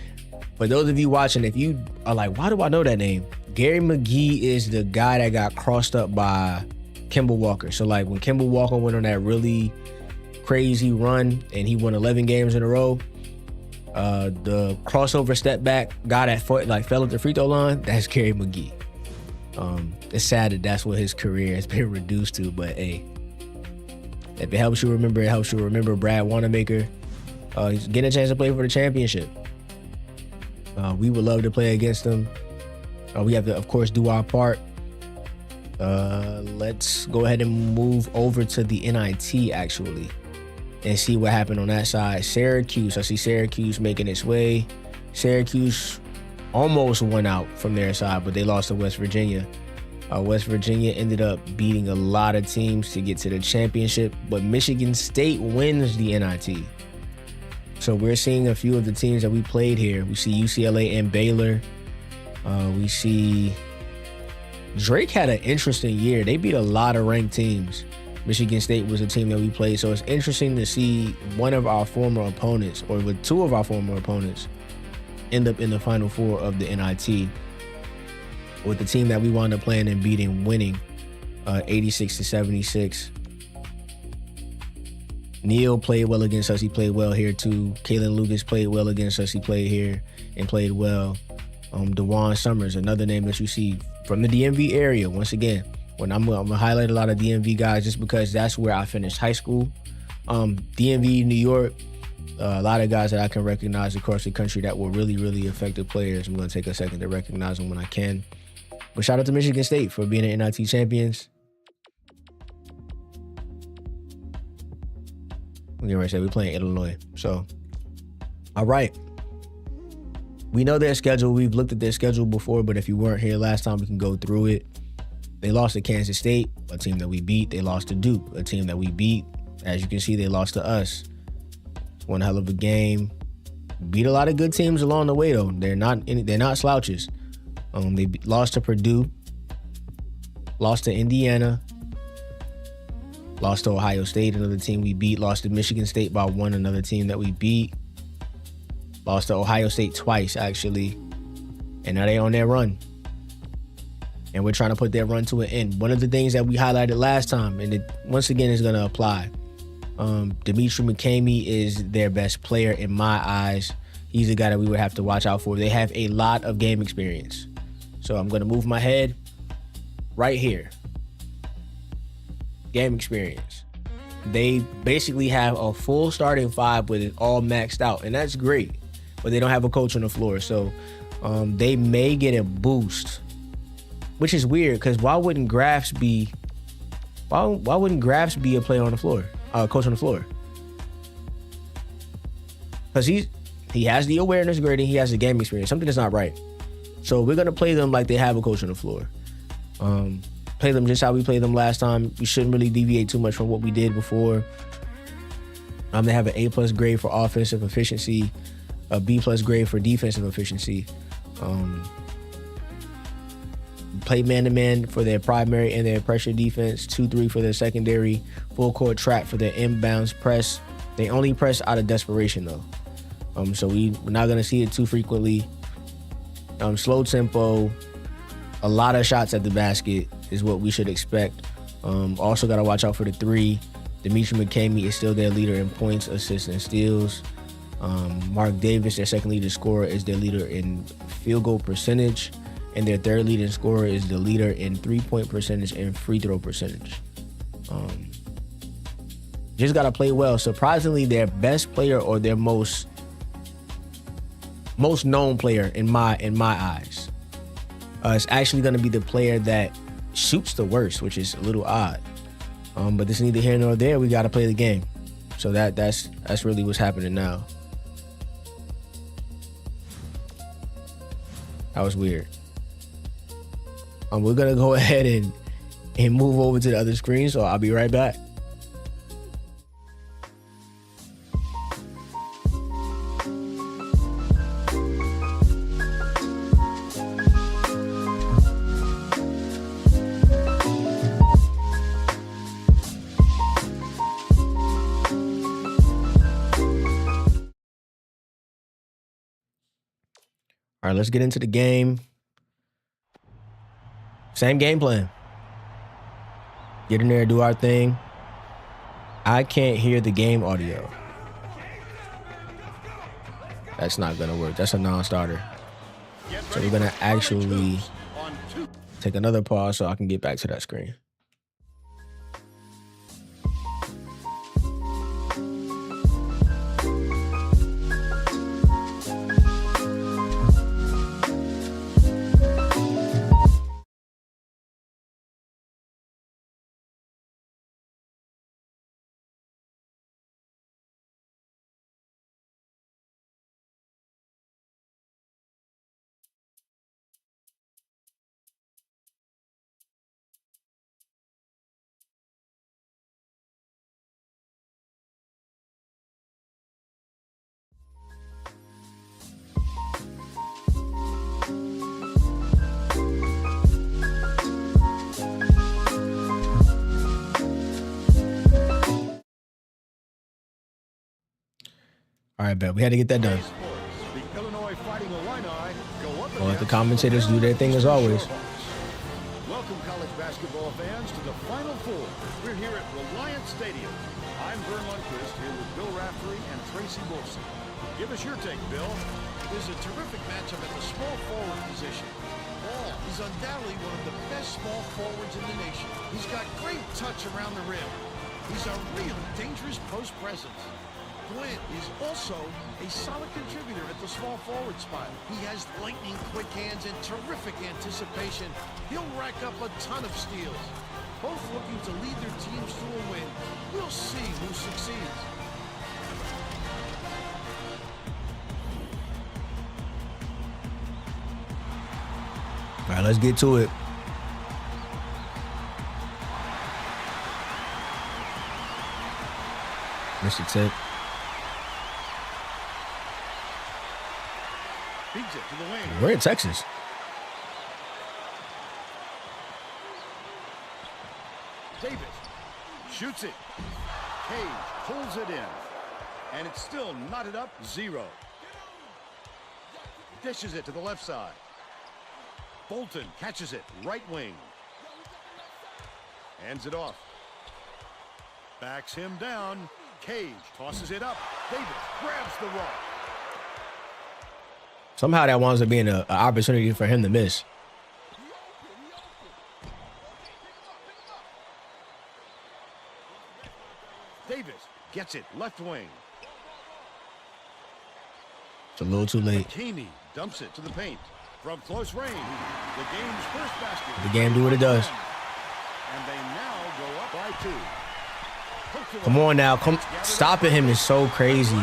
For those of you watching, if you are like, why do I know that name? Gary McGee is the guy that got crossed up by Kemba Walker. So like when Kemba Walker went on that really crazy run and he won 11 games in a row, the crossover step back guy that fell at the free throw line, that's Gary McGee. It's sad that that's what his career has been reduced to, but hey, if it helps you remember, it helps you remember Brad Wanamaker. He's getting a chance to play for the championship. We would love to play against them. We have to, of course, do our part. Let's go ahead and move over to the NIT, actually, and see what happened on that side. Syracuse, I see Syracuse making its way. Syracuse almost won out from their side, but they lost to West Virginia. West Virginia ended up beating a lot of teams to get to the championship, but Michigan State wins the NIT. So we're seeing a few of the teams that we played here. We see UCLA and Baylor. We see Drake had an interesting year. They beat a lot of ranked teams. Michigan State was a team that we played. So it's interesting to see one of our former opponents, or with two of our former opponents, end up in the Final Four of the NIT with the team that we wound up playing and beating, winning 86-76. Neil played well against us. He played well here too. Kalen Lucas played well against us. He played here and played well. DeJuan Summers, another name that you see from the DMV area. Once again, when I'm gonna highlight a lot of DMV guys just because that's where I finished high school. DMV, New York, a lot of guys that I can recognize across the country that were really, really effective players. I'm gonna take a second to recognize them when I can. But shout out to Michigan State for being an NIT champions. We're playing Illinois. So, all right. We know their schedule. We've looked at their schedule before, but if you weren't here last time, we can go through it. They lost to Kansas State, a team that we beat. They lost to Duke, a team that we beat. As you can see, they lost to us. It's one hell of a game. Beat a lot of good teams along the way, though. They're not slouches. They lost to Purdue, lost to Indiana, lost to Ohio State, another team we beat. Lost to Michigan State by 1, another team that we beat. Lost to Ohio State twice, actually. And now they're on their run. And we're trying to put their run to an end. One of the things that we highlighted last time, and it once again is going to apply. Dimitri McCamey is their best player in my eyes. He's the guy that we would have to watch out for. They have a lot of game experience. So I'm going to move my head right here. Game experience. They basically have a full starting 5 with it all maxed out, and that's great. But they don't have a coach on the floor, so they may get a boost, which is weird because why wouldn't Grafs be a player on the floor, coach on the floor? Because he has the awareness grading, he has the game experience. Something is not right. So we're gonna play them like they have a coach on the floor. Play them just how we played them last time. We shouldn't really deviate too much from what we did before. They have an A+ grade for offensive efficiency, a B+ grade for defensive efficiency. Play man-to-man for their primary and their pressure defense, 2-3 for their secondary, full court trap for their inbounds press. They only press out of desperation though. So we're not gonna see it too frequently. Slow tempo, A lot of shots at the basket is what we should expect. Also got to watch out for the three. Dimitri McCamey is still their leader in points, assists, and steals. Mark Davis, their second leading scorer, is their leader in field goal percentage. And their third leading scorer is the leader in three-point percentage and free throw percentage. Just got to play well. Surprisingly, their best player or their most known player in my eyes is actually going to be the player that shoots the worst, which is a little odd. But this is neither here nor there. We got to play the game. So that's really what's happening now. That was weird. We're going to go ahead and move over to the other screen, so I'll be right back. All right, let's get into the game. Same game plan. Get in there, do our thing. I can't hear the game audio. That's not going to work. That's a non-starter. So we're going to actually take another pause so I can get back to that screen. All right, bet. We had to get that done. We'll let the commentators do their thing as always.
Welcome, college basketball fans, to the Final Four. We're here at Reliant Stadium. I'm Vern Lundquist here with Bill Raftery and Tracy Wilson. Give us your take, Bill.
There's a terrific matchup at the small forward position. Ball is undoubtedly one of the best small forwards in the nation. He's got great touch around the rim. He's a really dangerous post presence. Glenn is also a solid contributor at the small forward spot. He has lightning quick hands and terrific anticipation. He'll rack up a ton of steals. Both looking to lead their teams to a win. We'll see who succeeds.
All right, let's get to it. Mr. Tip.
Feeds it to the wing.
We're in Texas.
Davis shoots it. Cage pulls it in. And it's still knotted up 0. Dishes it to the left side. Bolton catches it, right wing. Hands it off. Backs him down. Cage tosses it up. Davis grabs the rock.
Somehow that winds up being an opportunity for him to miss.
Davis gets it, left wing.
It's a little too late.
McKinney dumps it to the paint. From close range, the game's first basket.
The game do what it does.
And they now go up by 2.
Come on now. Stopping him is so crazy.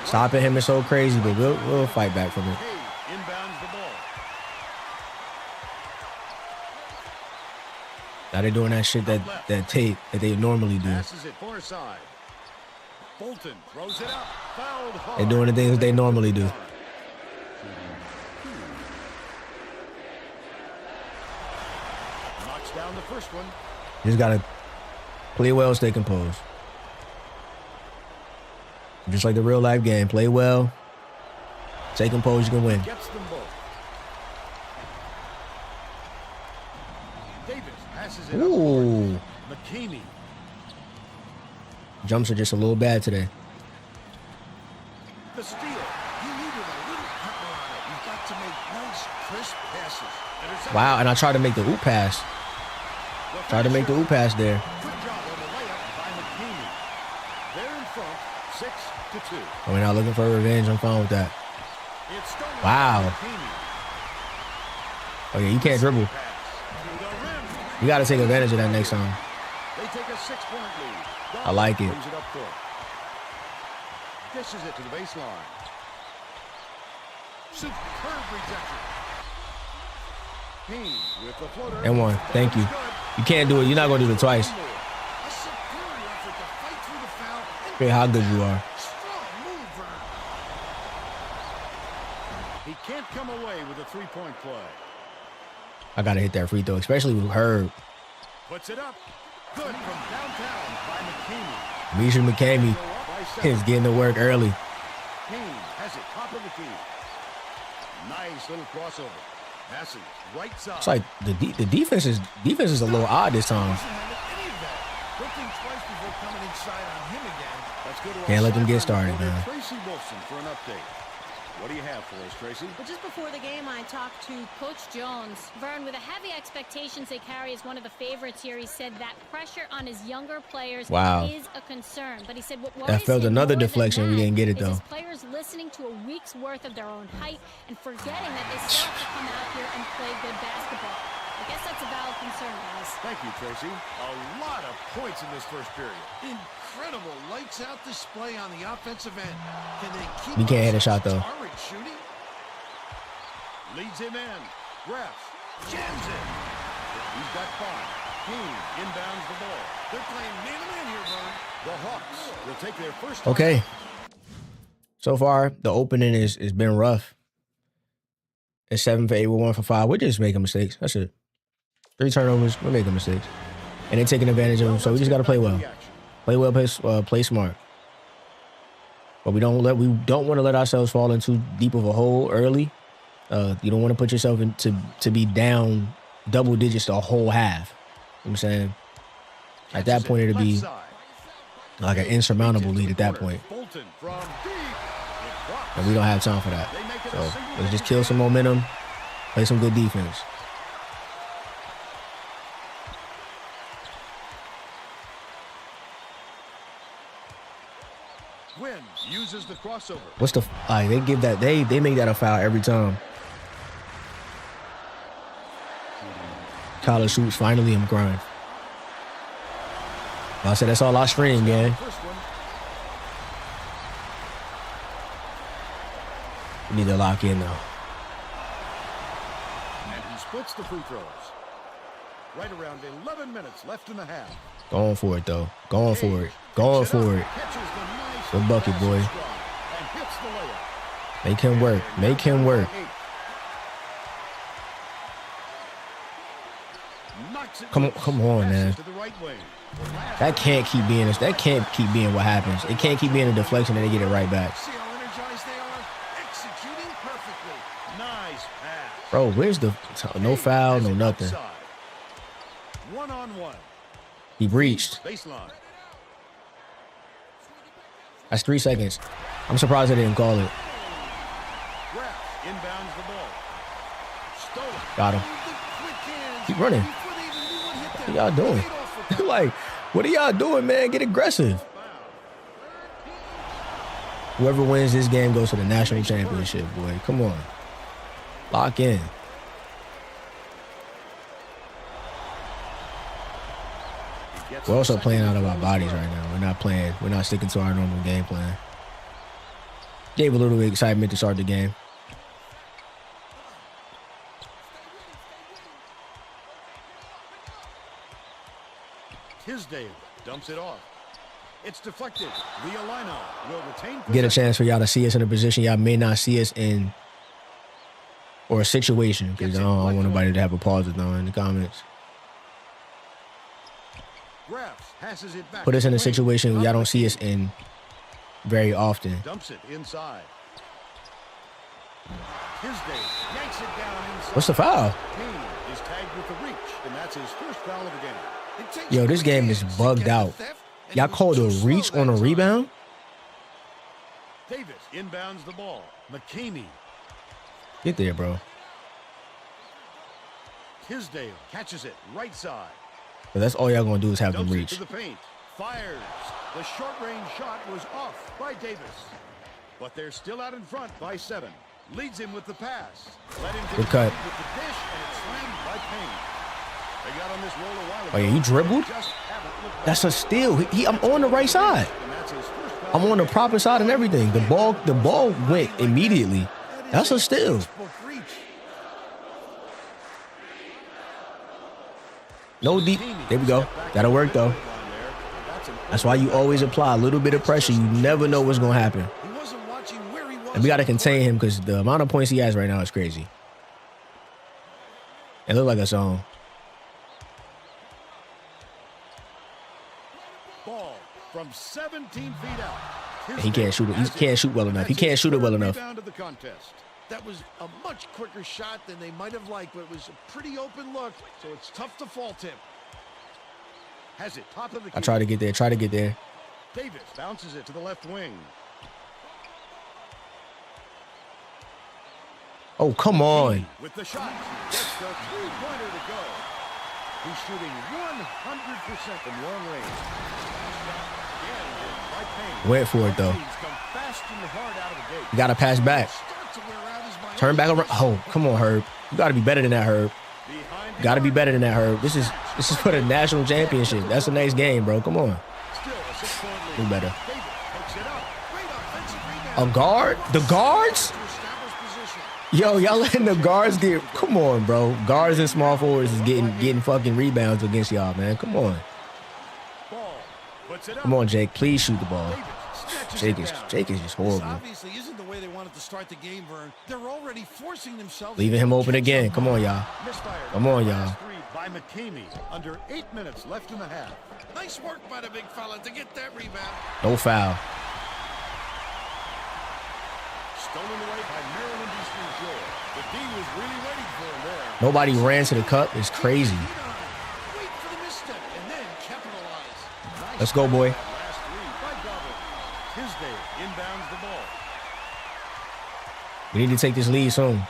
Stopping him is so crazy, but we'll fight back from it.
Inbounds the ball.
Now they're doing that shit that they normally do.
Passes it far side. Bolton throws it up. Fouled hard.
They're doing the things they normally do.
Knocks down the first one.
You just gotta play well, stay composed. Just like the real life game. Play well, stay composed, you can win.
Gets them both. Passes it
Ooh.
up McKamey.
Jumps are just a little bad today.
The steal. He needed a little pepper on it. You've got to make nice, crisp passes.
Wow, and I tried to make the oop pass. Tried to make the oop pass there.
Good job on the layup by McKamey. They're in front, 6-2.
Oh, we're not looking for revenge. I'm fine with that.
It's stolen
Wow.
by McKamey.
Oh, yeah, you can't dribble.
Pass to the rim.
You got to take advantage of that next time.
They take a 6-point lead.
I like it.
Brings it up court. Dishes it to the baseline. Superb rejection. Haynes with the floater.
And one. Thank you. You can't do it. You're not going to do it twice.
A superior effort to fight through the foul. And
Hey, how good you are.
strong move, Vern.
He can't come away with a 3-point play.
I got to hit that free throw, especially with Herb.
Puts it up. Good from downtown by McKamey.
Misha McKamey
By seven.
is getting to work early.
Haynes has it top of the key. Nice little crossover. Passes right side.
It's like the defense is a little odd this time.
Doesn't have any of that. Don't think twice before coming inside on him again.
Let's go to our
Can't let them get
sideline
started,
reporter,
man.
Tracy Wilson for an update. What do you have for us, Tracy?
But just before the game, I talked to Coach Jones. Vern, with the heavy expectations they carry as one of the favorites here, he said that pressure on his younger players
Wow.
is a concern. But he said what
That
worries
felt
him
another
more than
deflection. We
that
didn't get it,
is his
though.
players listening to a week's worth of their own hype and forgetting that they still have to come out here and play good basketball. I guess that's a valid concern, guys.
Thank you, Tracy. A lot of points in this first period.
Incredible lights out display on the offensive end. Can they keep
We can't
up
hit a shot,
such
though.
torrid shooting?
Leads him in. Graf jams it. He's got 5. Haynes inbounds the ball.
They're playing man-to-man here, Vern.
The Hawks will take their first.
Okay. So far, the opening is been rough. It's 7 for 8 with 1 for 5. We're just making mistakes. That's it. 3 turnovers. We're making mistakes, and they're taking advantage of them. So we just got to play well. Play well. Play smart. But we don't want to let ourselves fall into deep of a hole early. You don't want to put yourself to be down double digits the whole half. You know what I'm saying? At that point, it'll be like an insurmountable lead at that point. And we don't have time for that. So let's just kill some momentum, play some good defense.
Wins uses the crossover.
What's the they give that they make that a foul every time. College shoots finally in grind. I said that's all I stream, man.
First one.
We need to lock in though.
And he splits the free throws. Right around 11 minutes left in the half.
Going for it though. Going for it. Going for it. Good bucket, boy.
And hits the layup.
Make him work. Make him work. Come on, man. That can't keep being this. That can't keep being what happens. It can't keep being a deflection and they get it right back.
See how energized they are? Executing perfectly.
Nice pass.
Bro, where's the no foul, no nothing.
One-on-one.
He breached.
Baseline.
That's 3 seconds. I'm surprised they didn't call it.
Graf inbounds the ball. Stolen.
Got him. Keep running. What y'all doing? Like, what are y'all doing, man? Get aggressive. Whoever wins this game goes to the national championship, boy. Come on. Lock in. We're also playing out of our bodies right now. We're not sticking to our normal game plan. Gave a little bit of excitement to start the game.
Tisdale dumps it off. It's deflected. The Illini will retain possession.
Get a chance for y'all to see us in a position y'all may not see us in, or a situation, because I don't want nobody to have a pause though in the comments.
Graf passes it back.
Put us in a situation y'all don't see us in very often.
Dumps it inside. Tisdale yanks it down inside.
What's the foul?
Kane is tagged with the reach, and that's his first foul of the game.
Yo, this game is bugged out. Y'all called a reach on a rebound?
Davis inbounds the ball. McKamey.
Get there, bro.
Tisdale catches it right side.
But that's all y'all gonna do is have them
Dumps it
reach.
to the paint. Fires. The short-range shot was off by Davis. But they're still out in front by 7. Leads him with the pass. Let him
Good cut.
with the dish, and it's slammed by Payne. They got on this roll a while ago.
Oh yeah, he dribbled?
Just haven't looked back.
That's a steal. I'm on the right side.
And that's his first foul.
I'm on the proper side and everything. The ball went immediately. That's a steal. No deep. There we go. That'll work though. That's why you always apply a little bit of pressure. You never know what's gonna happen.
He wasn't watching where he was.
And we gotta contain him because the amount of points he has right now is crazy. It looked like a song.
Ball from 17 feet out.
He can't shoot it. He can't shoot well enough. He can't shoot it well enough.
Rebound of the contest.
That was a much quicker shot than they might have liked, but it was a pretty open look, so it's tough to fault him.
Has it top of the key.
I try to get there. Try to get there.
Davis bounces it to the left wing.
Oh, come on.
With the shot, gets the three-pointer to go. He's shooting 100% from long range. Again, by Payne.
Went for it though.
He's come fast and hard out of the gate.
You gotta pass back.
Start to wear out his mind.
Turn back around. Oh, come on, Herb. You gotta be better than that, Herb.
Behind
You gotta be better than that, Herb. This is for the national championship. That's a nice game, bro. Come on.
Still a 6-point lead.
Do better.
Davis picks it up.
Great offensive rebound.
A guard? The guards?
To establish position.
Yo, y'all letting the guards get. Come on, bro. Guards and small forwards is getting fucking rebounds against y'all, man. Come on.
Ball. Puts it up.
Come on, Jake. Please shoot the ball.
Davis snatches
Jake
it
is
down.
Jake is just horrible.
Obviously isn't the way they wanted to start the game, Vern. They're already forcing themselves.
Leaving him open again. Come on, y'all.
Misfired.
Come on, y'all.
Last three by McKamey. Under 8 minutes left in the half.
Nice work by the big fella to get that rebound.
No foul.
Stolen away by Maryland Eastern Shore. The D was really waiting for him there.
Nobody ran to the cup. It's crazy.
Wait for the misstep and then capitalize.
Nice
Let's go, boy.
last three by Goblin. Tisdale inbounds the ball.
We need to take this lead soon.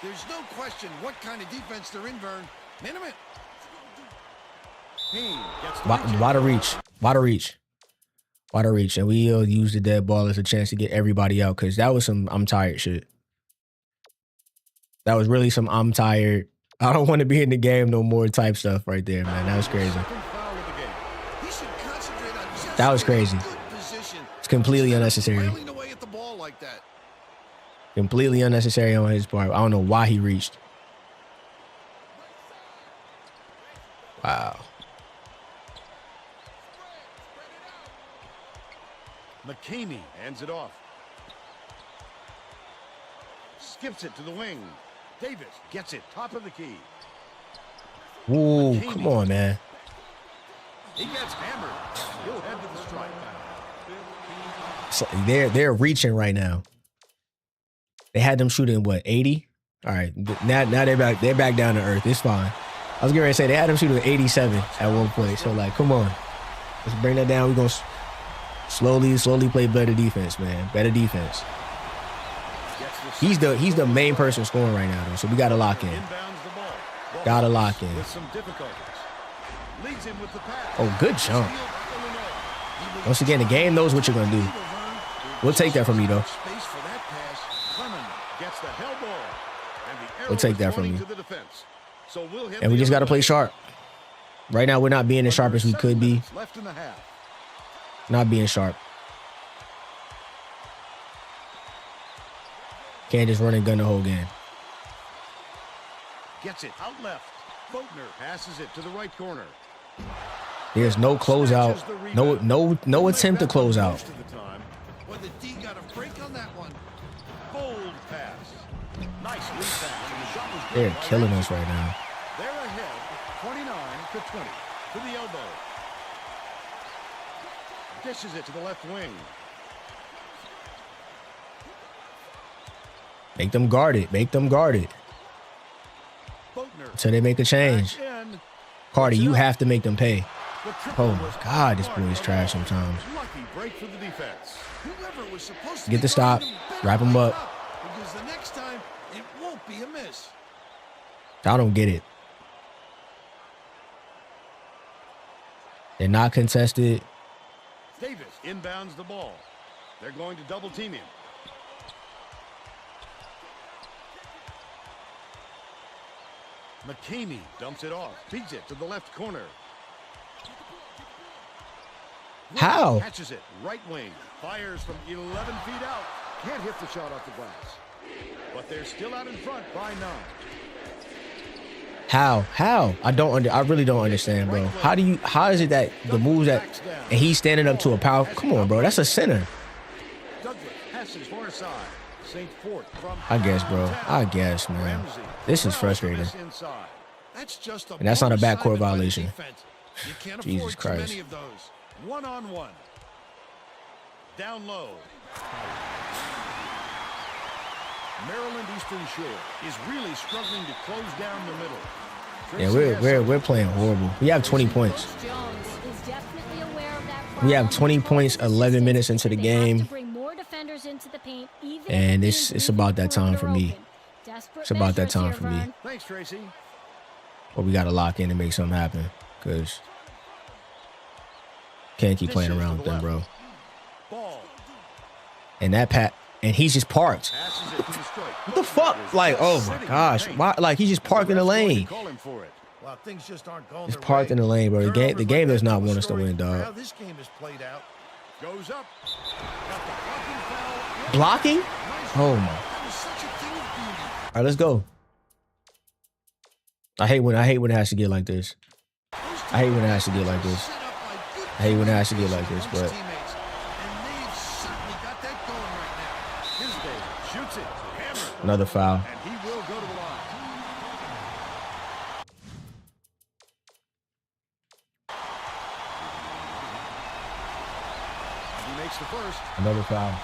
There's no question what kind of defense they're in, Vern. Minute.
Payne gets the
Why the reach? Why the reach? Why the reach? And we use the dead ball as a chance to get everybody out because that was some I'm tired shit. That was really some I'm tired. I don't want to be in the game no more type stuff right there, man. That was crazy.
second foul of the game.
He should concentrate on just
That was crazy.
good position.
It's completely unnecessary.
Railing away at the ball like that.
Completely unnecessary on his part. I don't know why he reached. Wow.
McKamey hands it off. Skips it to the wing. Davis gets it top of the key.
Ooh, come on, man.
He gets hammered. He'll head to the strike.
So they're reaching right now. They had them shooting what 80. All right, now they're back down to earth. It's fine. I was getting ready to say they had them shooting 87 at one point. So like, come on, let's bring that down. We're gonna slowly play better defense, man. Better defense. He's the main person scoring right now, though. So we gotta lock in.
Inbounds the ball.
Gotta lock in.
With some difficulties. Leads him with the pass.
Oh, good jump. Once again, the game knows what you're gonna do. We'll take that from you, though.
Space for that pass.
Clement gets the hell ball. And the arrow
We'll take
is
that from
pointing
you.
to the defense. So we'll hit
And we
the
just
other
gotta play
way.
sharp. Right now, we're not being as sharp as we
Under
could
7
be.
minutes left in the half.
Not being sharp. Can't just run and gun the whole game.
Gets it out left. Faulkner passes it to the right corner.
There's no closeout. No attempt to close out.
Most of the time.
Well, the D got a break on that one.
Bold pass. Nice lead pass. And the shot was good.
They're killing us right now.
They're ahead 29-20 to the elbow. Dishes it to the left wing.
Make them guard it. Make them guard it. Until they make a change. Cardi, you have to make them pay. Oh my God, this boy is trash sometimes. Get the stop. Wrap him up.
Because the next time, it won't be a miss.
I don't get it. They're not contested.
Davis inbounds the ball. They're going to double team him. McCamey dumps it off. Beats it to the left corner.
How?
Catches it. Right wing. Fires from 11 feet out. Can't hit the shot off the glass. But they're still out in front by 9.
How? I really don't understand, bro. How is it that the moves that, and he's standing up to a power, come on, bro, that's a center.
Douglas passes far side. St. Fort from
I guess, man. This is frustrating.
That's just a
And that's not a
bonus
backcourt
assignment by the
violation.
defense. You can't
Jesus
afford too many
Christ.
of those.
One-on-one. Down low. Maryland Eastern Shore is really struggling to close down the middle.
Yeah, we're playing horrible. We have 20 points.
Coach Jones is definitely aware of that
We have
problem.
20 points, 11 minutes into the
They have
game.
to bring more defenders into the paint, even if
And
it
it's
means
about that
leaving
time for me.
perimeter open. Desperate
It's about that
measures
time
here,
for me.
Vern.
Thanks, Tracy.
But we got to lock in and make something happen. Because can't keep playing around with them, bro.
Ball.
And and he's just parked.
Passes it to the strike.
What the fuck? Like, oh my gosh. Why? Like, he's just parked in the lane.
Call him for it.
Well, things just aren't going
He's
their
parked
way.
in the lane, bro. The
Turnovers
game
like
does
that
not
tell a
want us to
story
win,
for
dog.
How this game is played out.
Goes up. Got the blocking foul.
Blocking? Oh my.
That was such a thing of beauty.
All right, let's go. I hate when it has to get like this. I hate when it has to get like this.
Set up by good
I hate when it has to get like this,
amongst
but
teammates. And they've certainly got that going right now.
Tisdale shoots it. Hammer.
another foul.
And he will go to the line. He makes the first.
Another foul.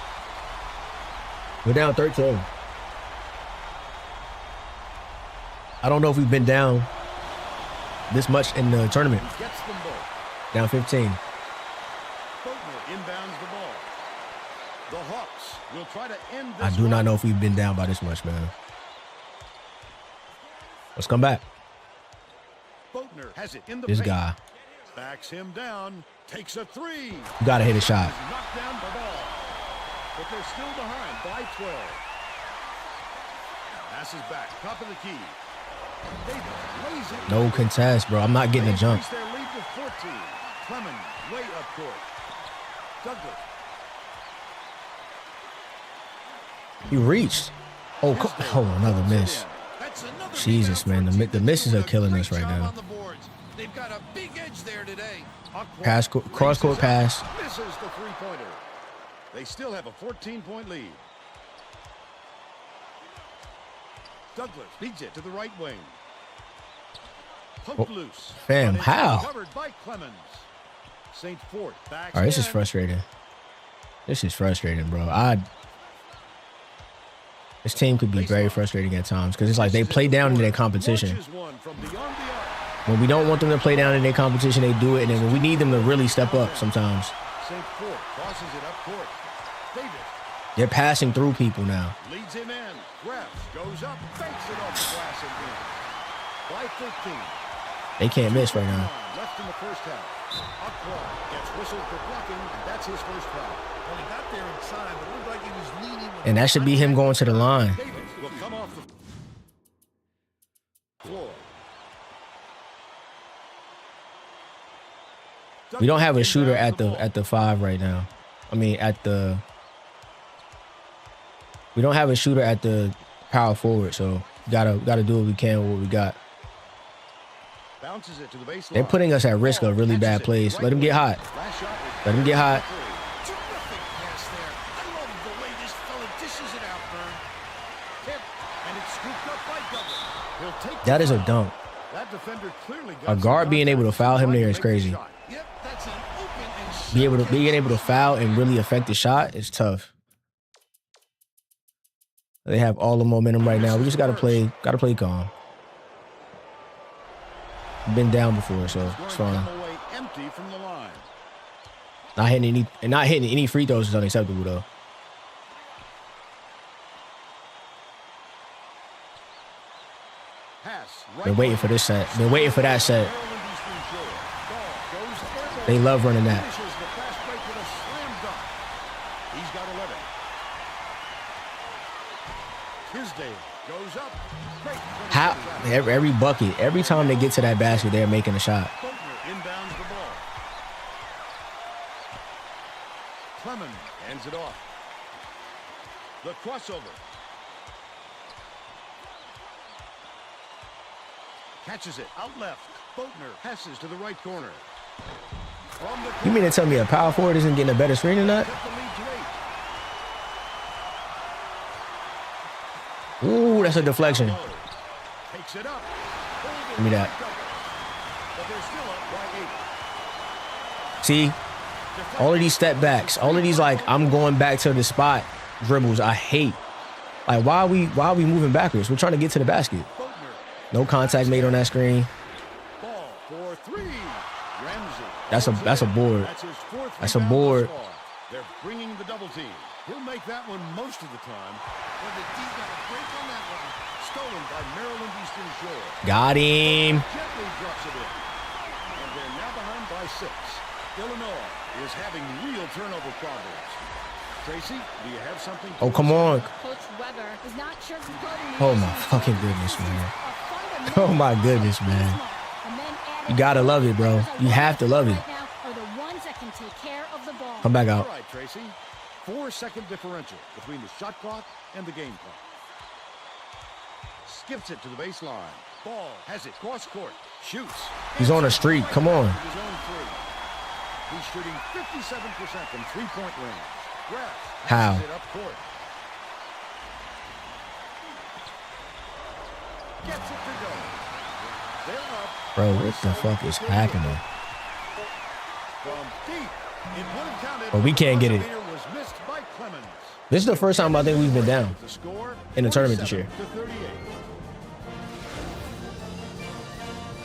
We're down 13. I don't know if we've been down this much in the tournament.
He gets them both.
Down 15.
Faulkner inbounds the ball. The Hawks will try to end this.
I do not
run.
know if we've been down by this much, man. Let's come back.
Faulkner has it in the
This
paint.
guy.
Backs him down. Takes a three.
You got to hit a shot.
Knocked down the ball. But they're still behind by 12. Passes back. Top of the key. Davis lays it.
No contest, bro. I'm not getting a jump.
Increase their lead to 14. Clemens way up court. Douglas.
He reached. Oh, another miss.
That's another
Jesus,
rebound
man.
for a
The
team
misses
that's
are killing
doing a
us
great
right
job
now.
on the boards. They've got a big edge there today.
Cross court pass.
Misses the three-pointer. They still have a 14-point lead. Douglas beats it to the right wing. Poked loose.
Fam,
But it's
how?
covered by Clemens. St. Fort backs
All right, this is
in.
frustrating. This is frustrating, bro. This team could be very frustrating at times because it's like they play down in their competition.
Launches one from beyond the arc.
When we don't want them to play down in their competition, they do it. And then when we need them to really step up sometimes,
St. Fort crosses it up court. Davis
they're passing through people now.
leads him in. Grabs, goes up, fakes it off the glass and in. By 13.
They can't miss right now.
Left in the first half. Aqua gets whistled for blocking, and that's his first foul.
Well, he got there in time. It looked like he was leaning. with
And that should be him going to the line.
Davis will come off the floor.
We don't have a shooter at the 5 right now. I mean, we don't have a shooter at the power forward, so gotta do what we can with what we got.
Bounces it to the baseline.
They're putting us at risk of really bad plays. Let them get hot.
Last shot is
Let them get hot.
Terrific pass there. I love the way this fella dishes it out, Vern.
Tip, and it's scooped up by Douglas. He'll take
That
the
is a
foul.
dunk.
That defender clearly got
A
some
guard being able to
contact,
foul him
trying
there
to
is
make the
crazy.
shot.
Yep, that's an open and shot.
Being able to foul and really affect the shot is tough. They have all the momentum right now. We just gotta play calm. Been down before, so it's fine.
Empty from the line.
Not hitting any free throws is unacceptable though. Been waiting for this set. Been waiting for that set. They love running that.
He's got 11. Tisdale goes up.
How every bucket, every time they get to that basket, they're making a shot.
Inbounds the ball. Clemens hands it off. The crossover. Catches it out left. Boatner passes to the right corner.
You mean to tell me a power forward isn't getting a better screen than that? Ooh, that's a deflection.
Takes it up.
Give me that.
But they're still up by 8.
See, all of these step backs, all of these like I'm going back to the spot dribbles. I hate. Like why are we moving backwards? We're trying to get to the basket. No contact made on that screen.
Ball for 3. Ramsey.
That's a board.
That's his 4th.
That's a board.
They're bringing the double team. He'll make that one most of the time. But the D got a break on that one. Stolen by Maryland Eastern Shore.
Got him.
Gently drops it in. And they're now behind by 6. Illinois is having real turnover problems. Tracy, do you have something?
Oh, come on.
Coach Weber is not sugarcoating.
Oh, my fucking goodness, man. Oh, my goodness, man. You got to love it, bro. You have to love it. Come back out.
All right, Tracy. 4-second differential between the shot clock and the game clock. Skips it to the baseline. Ball has it. Cross court. Shoots.
He's on a streak. Come on.
His own 3. He's shooting 57% from three-point range.
How?
It up court. Gets it to go. They're up.
Bro, what the fuck is happening?
From deep. It would have counted.
But we can't get it.
Was missed by Clemens.
This is the first time I think we've been down
The score
in the tournament this year.
47-38.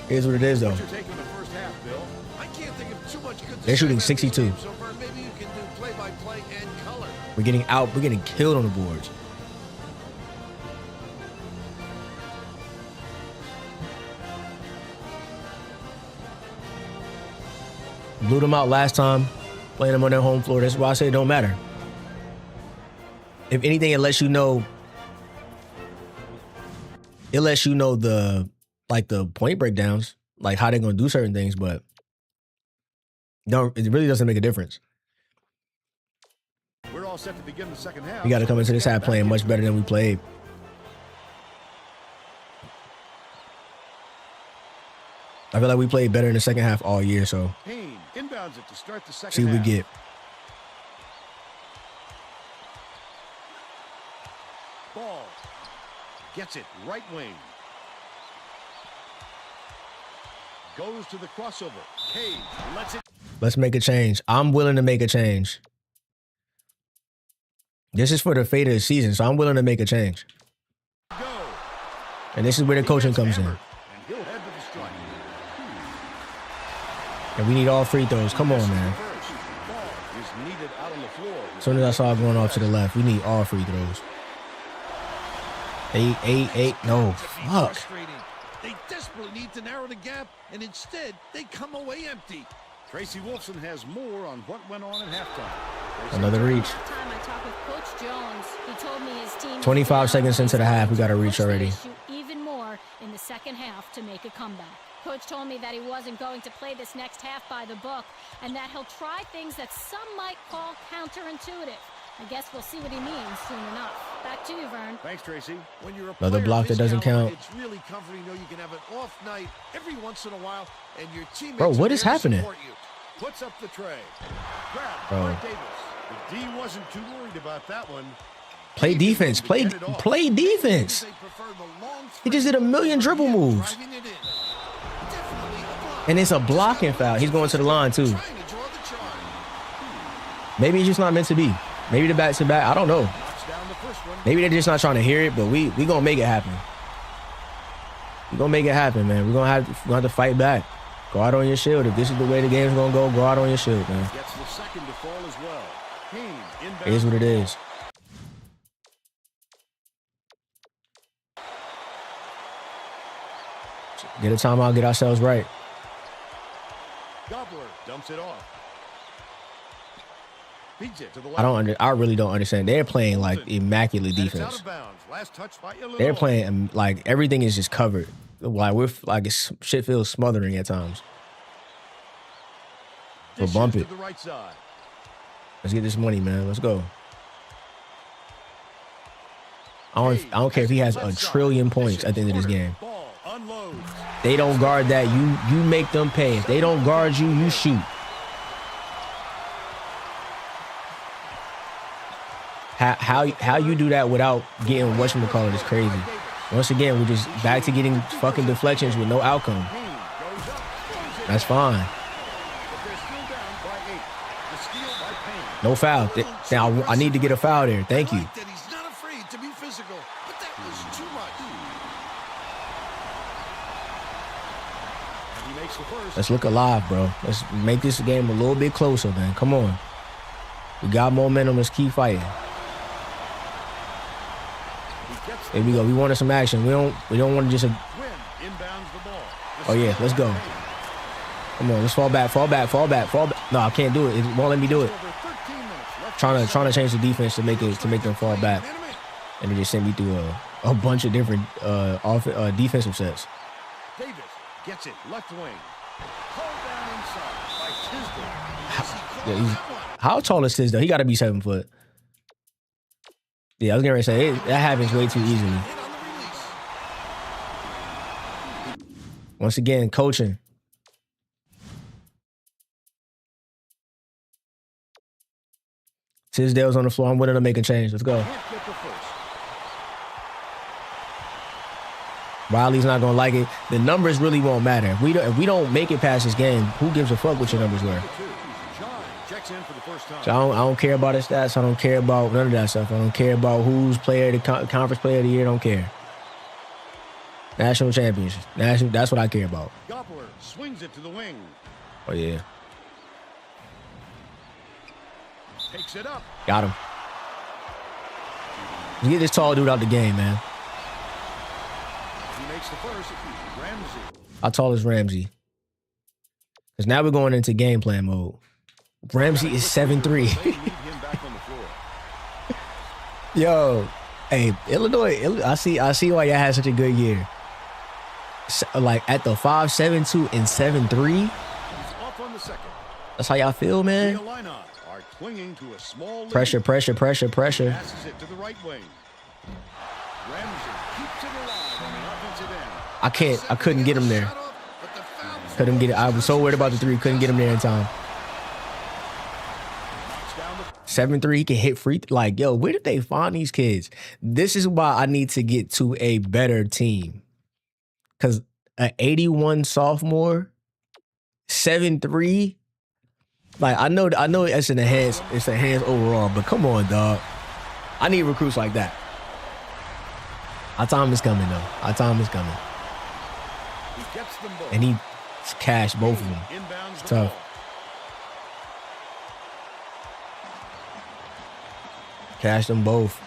Here's what it is, though.
You're taking the first half, Bill.
I can't think of too much good.
They're shooting 62.
So far, maybe you can do play-by-play and color.
We're getting out. We're getting killed on the boards. Blew them out last time, playing them on their home floor. That's why I say it don't matter. If anything, it lets you know. It lets you know the point breakdowns, like how they're gonna do certain things, but it really doesn't make a difference.
We're all set to begin the second half.
We got to come into this half playing much better than we played. I feel like we played better in the second half all year, so
Payne inbounds it to start the second
see what we
half.
get.
Ball. Gets it. Right wing. Goes to the crossover. Cage lets it.
Let's make a change. I'm willing to make a change. This is for the fate of the season, so I'm willing to make a change.
Go.
And this is where the coaching comes in.
And he'll head to the strike.
And we need all free throws. Come on, man.
Ball is needed out on the floor.
As soon as I saw it going off to the left, we need all free throws. 8. No, fuck.
They desperately need to narrow the gap, and instead, they come away empty.
Tracy Wolfson has more on what went on at halftime.
Another reach.
Time I talked with Coach Jones. He told me his team
25 seconds into the half, we got a reach already.
Shoot even more in the second half to make a comeback. Coach told me that he wasn't going to play this next half by the book, and that he'll try things that some might call counterintuitive. I guess we'll see what he means soon enough. Back to you, Vern.
Thanks, Tracy.
When you're a
Another
player
block
of
that
this
doesn't
caliber,
count.
It's really comforting to know you can have an off night every once in a while, and your teammates
Bro, what
are
is
there to
happening?
support you.
Puts up the tray. Grab
Bro.
by Davis. The D wasn't too worried about that one.
Play defense. Play defense.
They prefer the long
He just did a million dribble moves.
driving it in. Definitely a block.
And it's a blocking foul. He's going to the line, too.
Trying to draw the charge.
Maybe it's just not meant to be. Maybe the back-to-back. I don't know.
Knocks down the first one.
Maybe they're just not trying to hear it, but we gonna make it happen. We gonna make it happen, man. We're gonna have to fight back. Go out on your shield. If this is the way the game's gonna go out on your shield, man.
Gets the second to fall as well. Haynes
It is what it is. Get a timeout, get ourselves right.
Gobbler dumps it off. Feeds it to the
I really don't understand. They're playing like immaculate defense.
Last touch by Illinois.
They're playing like everything is just covered. Like shit feels smothering at times. We'll bump it.
To the right side.
Let's get this money, man. Let's go. I don't care if he has 1 trillion points at the end of this game.
Ball unloads.
They don't guard that. You make them pay. If they don't guard you, you shoot. How you do that without getting whatchamacallit is crazy. Once again, we're just back to getting fucking deflections with no outcome. That's fine. No foul. Now I need to get a foul there. Thank you.
That he's not afraid to be physical, but that was too much.
He makes the first.
Let's look alive, bro. Let's make this game a little bit closer, man. Come on. We got momentum. Let's keep fighting. There we go. We wanted some action. We don't want to just. Oh yeah, let's go. Come on, let's fall back. No, I can't do it. It won't let me do it. Trying to change the defense to make them fall back, and it just sent me through a bunch of different defensive sets.
Davis gets it left wing. Hold down inside by Tisdale.
How tall is Tisdale? He got to be 7 foot. Yeah, I was gonna say that happens way too easily. Once again, coaching. Tisdale's on the floor. I'm willing to make a change. Let's go. Riley's not gonna like it. The numbers really won't matter. If we don't make it past this game, who gives a fuck what your numbers were? So I don't care about his stats. I don't care about none of that stuff. I don't care about who's the conference player of the year. I don't care. National championships. That's what I care about.
Gobbler swings it to the wing.
Oh yeah.
Takes it up.
Got him. Let's get this tall dude out the game, man.
He makes the first. Ramsey.
How tall is Ramsey? Because now we're going into game plan mode. Ramsey is 7'3". Yo, hey, Illinois, I see why y'all had such a good year. Like at the 5'7" and 7'3". That's how y'all feel, man. Pressure.
Passes it to the right wing. Ramsey keeps it alive on the offensive end.
I couldn't get him there. Couldn't get it. I was so worried about the three. Couldn't get him there in time. 7'3", he can hit free. Like, yo, where did they find these kids? This is why I need to get to a better team. Because an 81 sophomore, 7'3", like I know it's an enhanced overall, but come on, dog. I need recruits like that. Our time is coming, though. Our time is coming. And he cashed both of them. It's tough. Cash them both.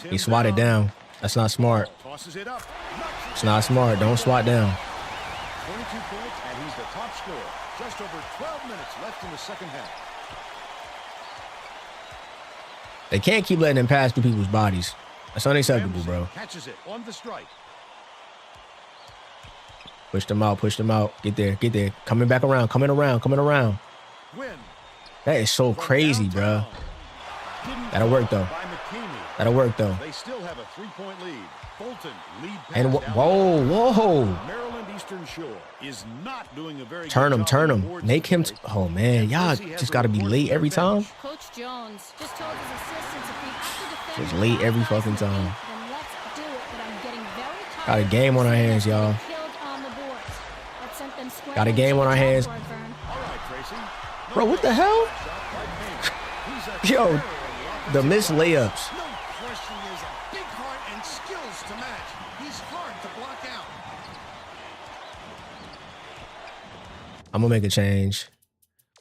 He swatted down. That's not smart. It's not smart. Don't swat down.
22 points, and he's the top scorer. Just over 12 minutes left in the second half.
They can't keep letting him pass through people's bodies. That's unacceptable, bro.
Catches it on the strike.
Push them out. Get there. Coming around. That is so crazy, bro. That'll work, though.
They still have a 3-point lead. Bolton lead pass
And whoa.
Maryland Eastern Shore is not doing a very
Turn
good
him.
job
Make him. Oh, man. Y'all just got to be late every time.
Coach Jones just told his assistants if we have to defend
Just late every fucking time.
then let's do it, but I'm getting very tired.
Got a game on our hands, y'all.
Killed on the boards. That sent them squarely
Got a game on our hands.
to the backboard, Vern.
All right, Tracy.
Bro, what the hell? Yo, the missed layups.
No question, there's a big heart and skills to match. He's hard to block out.
I'm gonna make a change.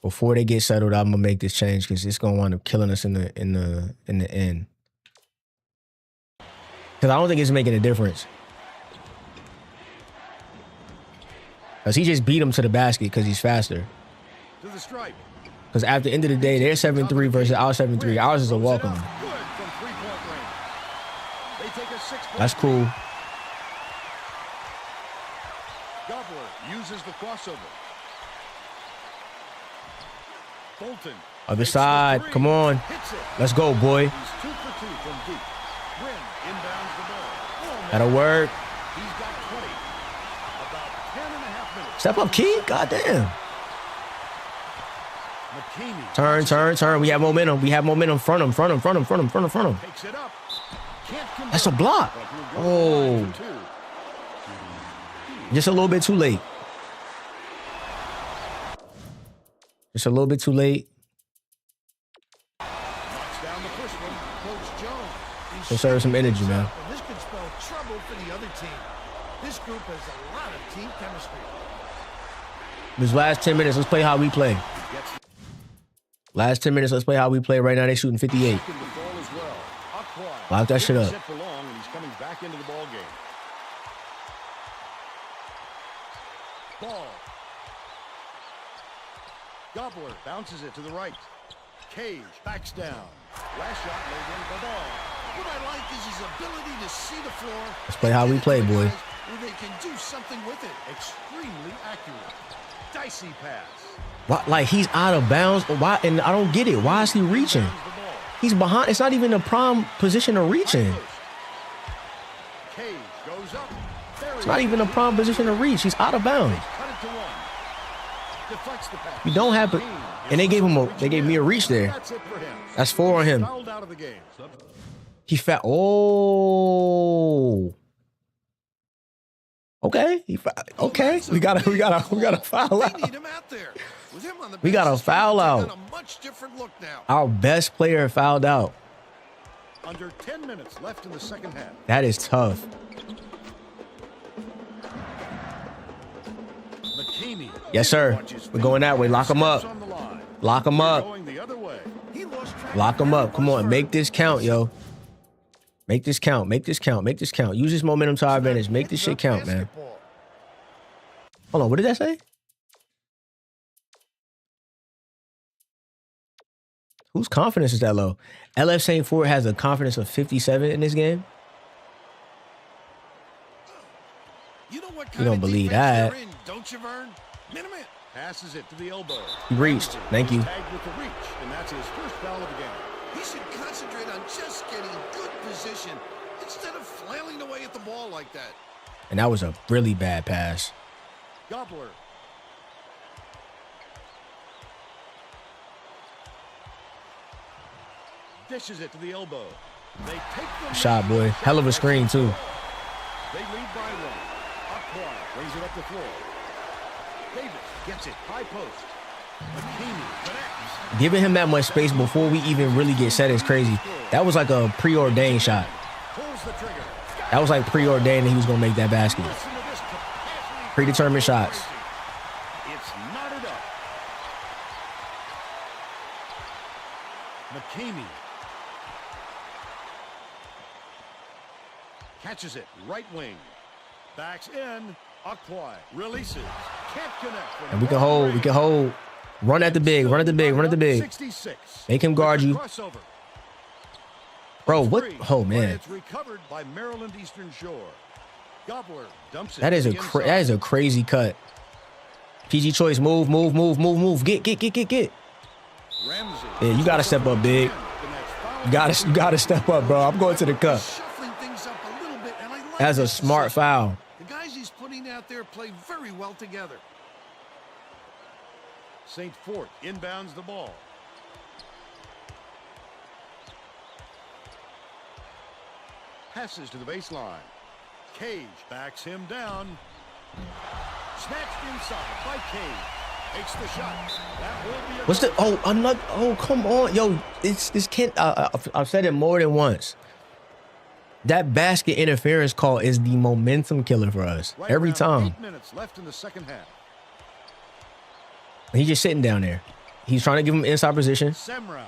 Before they get settled, I'm gonna make this change because it's gonna wind up killing us in the end. Because I don't think it's making a difference. Because he just beat him to the basket because he's faster.
To the stripe.
Because at the end of the day, they're 7-3 versus our 7-3. Ours is a welcome.
Good from three-point range. They take a 6-point.
That's cool.
Gobbler uses the crossover. Bolton.
Other side. Come on.
Hits it.
Let's go, boy.
He's 2 for 2 from deep. Win inbounds the ball. Oh,
That'll work.
he's got 20. About 10.5 minutes.
Step up, Key. Goddamn.
McKinney
Turn. We have momentum. Front him.
takes it up. Can't convert.
That's a block.
But he'll go
Oh.
for 2.
Just a little bit too late. Just a little bit too late.
Knocks down the first one.
Coach Jones. he's
Conserve some energy,
shaking
man.
himself, and this could spell trouble for the other team. This group has a lot of team chemistry.
These last 10 minutes, let's play how we play. Last 10 minutes, let's play how we play. Right now, they're shooting 58.
The ball as well. Aquai.
Lock that shit up.
Set for long, and he's coming back into the ball game. Ball. Gobbler bounces it to the right. Cage backs down. Last shot laid in the ball.
What I like is his ability to see the floor.
Let's play how we play, boy.
Where they can do something with it.
Extremely accurate. Dicey pass.
Why, like, he's out of bounds. Why? And I don't get it. Why is he reaching?
Bounds the ball.
He's behind. It's not even a prime position to reach in.
Cage goes up. There
It's not even a prime position to reach. He's out of bounds.
Cut it to one. Deflects the pass.
You don't have to. And they gave me a reach there.
That's it for him.
That's 4 on him.
Fouled out of the game.
He Oh. Okay. Okay. We got a foul
They
out.
need him out there. With him on the
We got a
bench,
foul
they've
out.
got a much different look now.
Our best player fouled out.
Under 10 minutes left in the second half.
That is tough.
McKinney.
Yes, sir.
Watches
We're going that way. Lock him up.
steps on the line.
Lock him up.
Going the other way.
He lost track
Lock
of
him
where
up.
he
Come
was
on. Make
first.
this count, yo. Make this count. Use this momentum to our advantage. Make this shit count, man.
Basketball.
Hold on. What did that say? Whose confidence is that low? LF St. Ford has a confidence of 57 in this game.
You know what
You
kind
don't
of
believe
defense
that.
they're in, don't you, Vern? Minute.
Passes it to the elbow.
He reached. Thank you.
Tagged with the reach, and that's his first foul of the game.
He should concentrate on just getting good position instead of flailing away at the ball like that.
And that was a really bad pass.
Gobbler. Dishes it to the elbow. They take the
Shot, boy. Hell of a screen, too.
They lead by one. Aquai brings it up the floor. Davis gets it. High post. McKinney connects.
Giving him that much space before we even really get set is crazy. That was like a preordained shot.
Pulls the trigger.
That was like preordained that he was going to make that basket.
Listen to this capacity.
Predetermined shots.
It's knotted up. McKinney. Catches it. Right wing. Backs in. Aquai releases. Can't connect. from
And we can hold. Run at the big.
66.
Make him guard you.
Crossover.
Bro, what?
Three,
Oh,
but
man.
It's recovered by Maryland Eastern Shore. Gobbler dumps it.
That is
to
a
the
that is a
inside.
crazy cut. PG Choice, move. Get.
Ramsey.
Yeah, you got to step up, big. You got to step up, bro. I'm going to the cup.
Shuffling things up a little bit, and I like
That's a
that
smart
decision.
foul.
The guys he's putting out there play very well together.
St. Fort inbounds the ball. Passes to the baseline. Cage backs him down. Snatched inside by Cage. Takes the shot. That will be a
What's the? Oh, another. Oh, come on, yo. This can't. I've said it more than once. That basket interference call is the momentum killer for us
right
every
around
time.
8 minutes left in the second half.
He's just sitting down there. He's trying to give him inside position.
Semrau.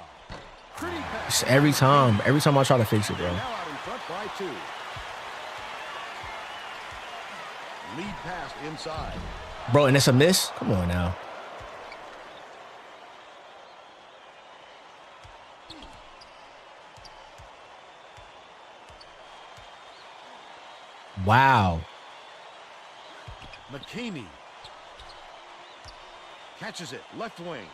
Pretty pass.
It's every time I try to fix it, bro.
Now out in front by 2. Lead pass inside.
Bro, and it's a miss. Come on now. Wow.
McKamey catches it, left wing.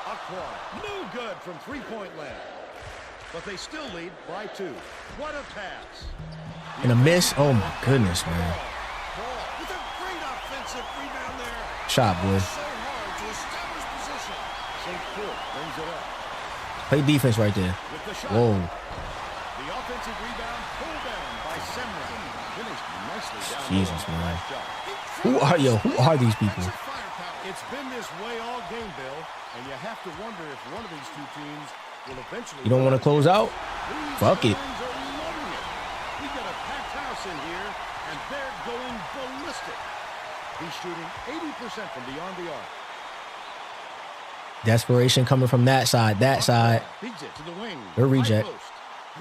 Aqua, no good from three-point land. But they still lead by 2. What a pass.
And a miss. Oh my goodness, man.
Ball with a great offensive rebound there.
Shot, boy.
So hard to establish position.
St. Fort brings it up.
Play defense right there.
With the shot.
Whoa.
The offensive rebound pulled down by Semrau. Finished nicely down.
Jesus,
low.
man.
Nice shot.
Who are these people?
It's been this way all game, Bill, and you have to wonder if one of these two teams will eventually.
You don't want to close out? Fuck it.
We got a packed house in here, and they're going ballistic. He's shooting 80% from beyond the arc.
Desperation coming from that side. That side.
Beats it to the wing.
They're reject.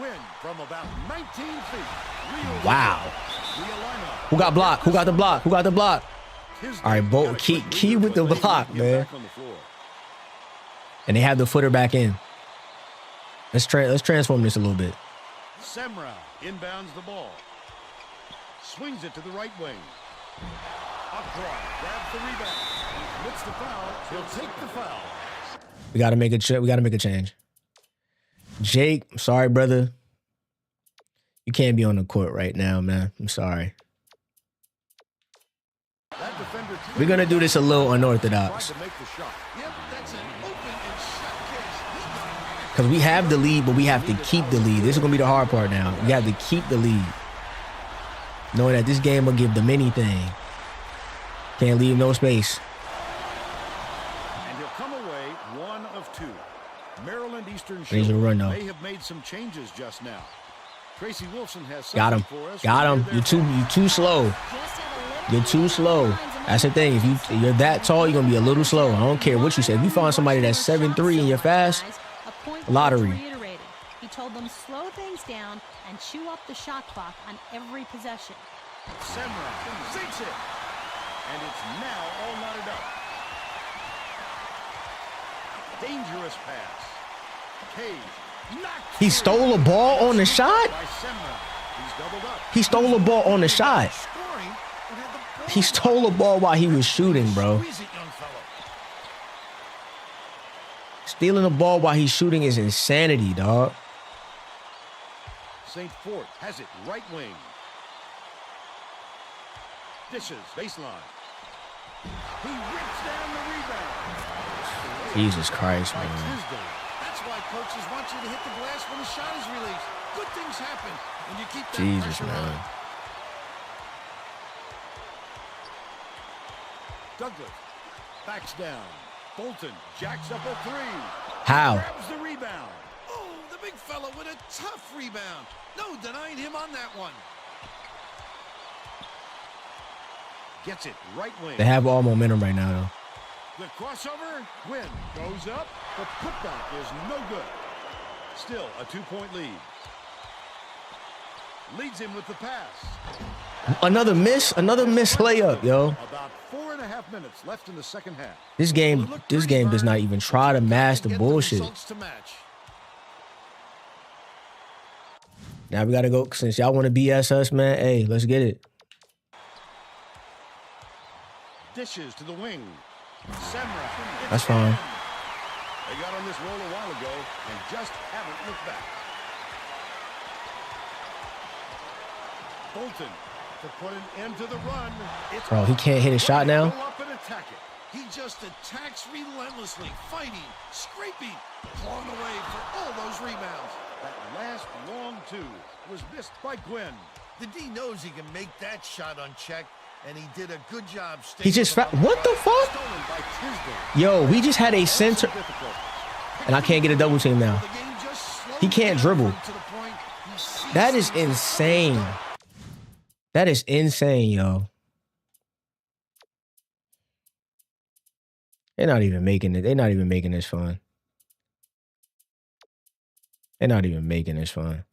Win from about 19 feet.
Wow. Who got blocked? Who got the block? Who got the block? All right, Bolt, key with the block, man. And they have the footer back in. Let's transform this a little bit.
Semrau inbounds the ball. Swings it to the right wing. Aqua grabs the rebound. He commits the foul. He'll take the foul.
We gotta make a change. Jake, I'm sorry, brother. You can't be on the court right now, man. I'm sorry. We're gonna do this a little unorthodox. Because we have the lead, but we have to keep the lead. This is gonna be the hard part now. We have to keep the lead. Knowing that this game will give them anything. Can't leave no space.
And he'll come away 1 of 2. Maryland Eastern
Needs a run, though.
may have made some changes just now. Tracy Wilson has
Got him.
for us.
Got him. You're too slow. You're too slow. That's the thing. If you're that tall, you're gonna be a little slow. I don't care what you say. If you find somebody that's 7'3" and you're fast, lottery.
He told them slow things down and chew up the shot clock on every possession.
Semrau sinks it. And it's now all knotted up. Dangerous pass. Cage.
He stole a ball on the shot?
By Semrau. He's doubled up.
He stole a ball on the shot.
Scoring, but had the ball.
He stole a ball while he was shooting, bro.
Squeeze it, young fellow.
Stealing a ball while he's shooting is insanity, dog.
St. Fort has it right wing. Dishes baseline. He rips down the rebound.
Jesus Christ,
By
man.
Tisdale.
That's why coaches want you to hit the glass when the shot is released. Good things happen when you keep that
Jesus,
pressure
man.
on.
Douglas backs down. Bolton jacks up a 3.
How?
Grabs the rebound.
Oh, the big fella with a tough rebound. No denying him on that one.
Gets it right wing.
They have all momentum right now, though.
The crossover. Gwynn goes up. The putback is no good. Still a 2-point lead. Leads him with the pass.
Another miss layup, yo.
About 4.5 minutes left in the second half.
This game does not even try to match the bullshit. Now we gotta go. Since y'all want to BS us, man, hey, let's get it.
Dishes to the wing. Semrau.
That's fine.
They got on this roll a while ago and just haven't looked back. Bolton to put an end to the run. It's
Bro, he can't hit a shot now.
Go up and attack it.
He just attacks relentlessly, fighting, scraping, clawing away for all those rebounds.
That last long 2 was missed by Gwynn.
The D knows he can make that shot unchecked, And he did a good job.
He just what the fuck? Yo, we just had a center, and I can't get a double team now. He can't dribble. That is insane. That is insane, yo. They're not even making it. They're not even making this fun. They're not even making this fun.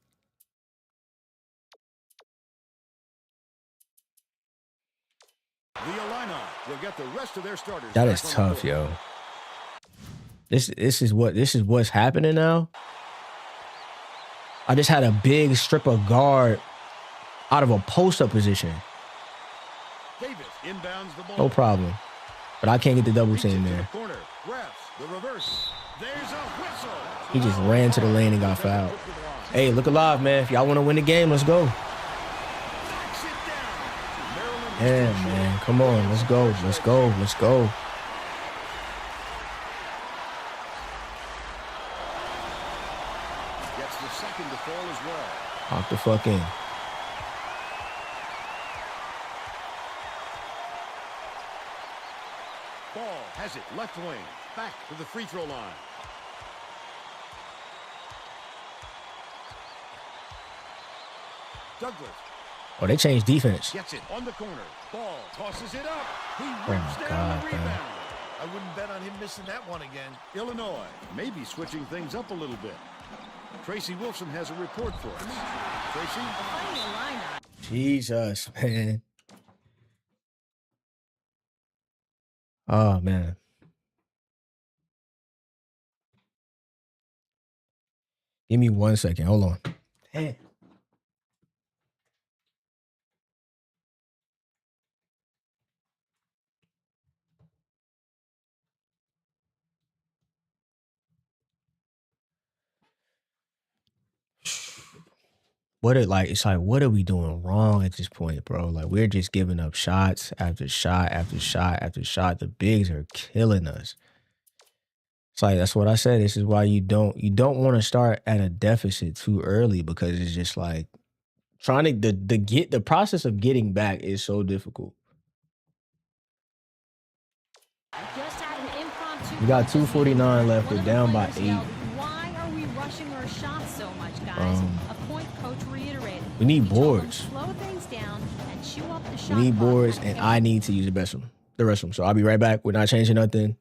The Illini will get the rest of their starters.
That is tough, yo. This is what's happening now. I just had a big strip of guard out of a post-up position.
Davis inbounds the ball.
No problem. But I can't get the double team there.
Corner. Refs, the reverse. There's a whistle.
He just ran to the lane and got fouled. Hey, look alive, man. If y'all want to win the game, let's go. Yeah, man. Come on. Let's go. Let's go. Let's go.
Gets the second to fall as well.
Lock the fuck in.
Ball has it left wing. Back to the free throw line. Douglas.
Oh, they changed defense.
Gets it on the corner. Ball tosses it up. He
Oh,
rips
my
down
God,
the
man.
rebound.
I wouldn't bet on him missing that one again.
Illinois may be switching things up a little bit. Tracy Wilson has a report for us. Tracy?
Jesus, man. Oh, man. Give me 1 second. Hold on. Damn. It's like, what are we doing wrong at this point, bro? Like, we're just giving up shots after shot after shot after shot. The bigs are killing us. It's like, that's what I said. This is why you don't want to start at a deficit too early, because it's just like trying to the process of getting back is so difficult. We got 2:49 left. We're down by 8.
Why are we rushing our shots so much, guys? A point coach reiterated.
We need
He told them
boards.
to slow things down and chew up the
We
shot
need
clock.
boards, and I need to use the restroom. So I'll be right back. We're not changing nothing.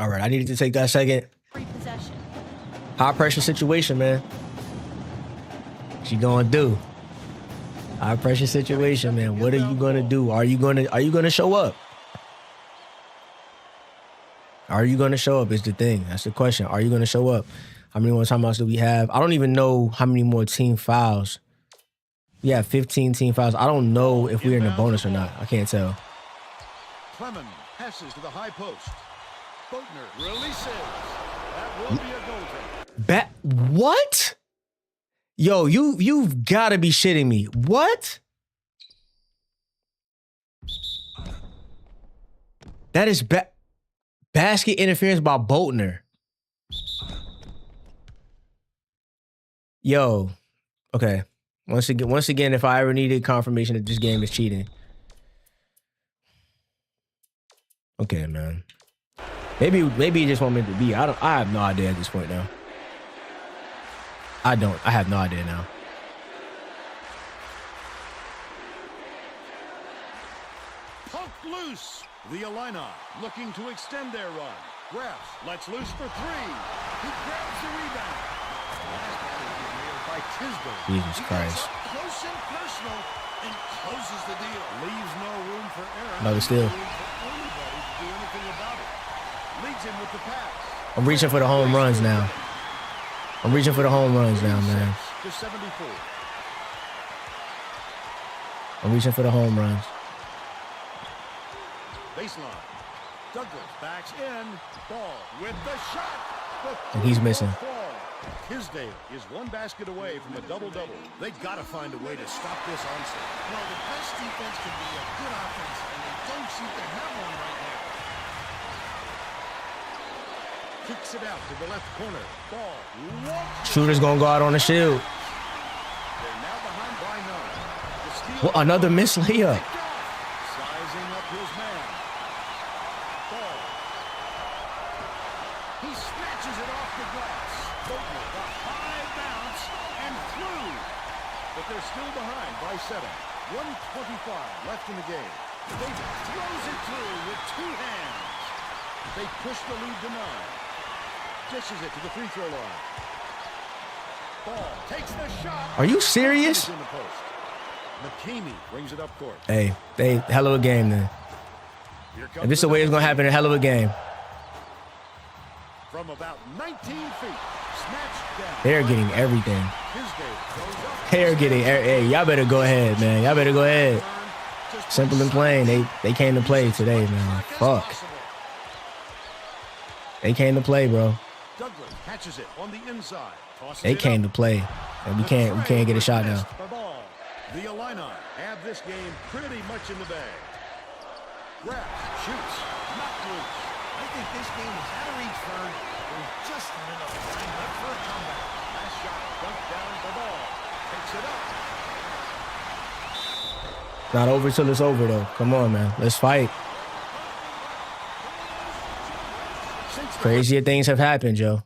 All right, I needed to take that second.
Free possession.
High pressure situation, man. What you gonna do? High pressure situation, man. What are you gonna do? Are you gonna show up? Are you going to show up is the thing. That's the question. Are you going to show up? How many more timeouts do we have? I don't even know how many more team fouls. We have 15 team fouls. I don't know if we're in the bonus or not. I can't tell.
Clemens passes to the high post. Boatner releases. That will be a goal.
What? Yo, you've got to be shitting me. What? That is basket interference by Boatner. Yo, okay. Once again, if I ever needed confirmation that this game is cheating. Okay, man. Maybe you just want me to be. I have no idea at this point now. I have no idea now.
Poked loose. The Illini looking to extend their run. Grabs, lets loose for three. He grabs the rebound. By Tisdale.
Jesus Christ.
Close and personal and closes the deal.
Leaves no room for error.
Another steal.
Anybody to do anything about it. Leads him with the pass.
I'm reaching for the home runs now. I'm reaching for the home runs now, man.
To 74.
I'm reaching for the home runs.
Baseline. Douglas backs in. Ball with the shot.
And he's missing.
Tisdale is one basket away from a double-double. They got to find a way to stop this onset.
Well, the best defense can be a good offense, and they don't seem to have one right now.
Kicks it out to the left corner. Ball.
Shooter's gonna go out on the shield.
They're now behind by 9. The steal.
Well, another missed layup.
Sizing up his man. Ball. He snatches it off the glass. Boatner, the high bounce and through. But they're still behind by 7. 1:25 left in the game. Davis throws it through with 2 hands. They push the lead to 9. Dishes it to the free throw line. Ball takes the shot.
Are you serious?
In the post. McKamey brings it up court.
Hey, hell of a game then.
Here comes
If this is the way it's gonna happen, a hell of a game.
From about 19 feet, snatched down.
They're getting everything.
Tisdale goes up.
They're getting. Hey, y'all better go ahead, man. Y'all better go ahead. Simple and plain. They came to play today, man. Fuck. They came to play, bro.
Douglas catches it on the inside.
They came to play, and we can't get a shot now.
The Illini have this game pretty much in the bag. Grabs, shoots, not loose.
I think this game is out of reach, Vern. There's just not enough time left for a comeback.
Last shot, dunked down the ball. Picks it up.
Not over till it's over, though. Come on, man. Let's fight. Crazier things have happened, Joe.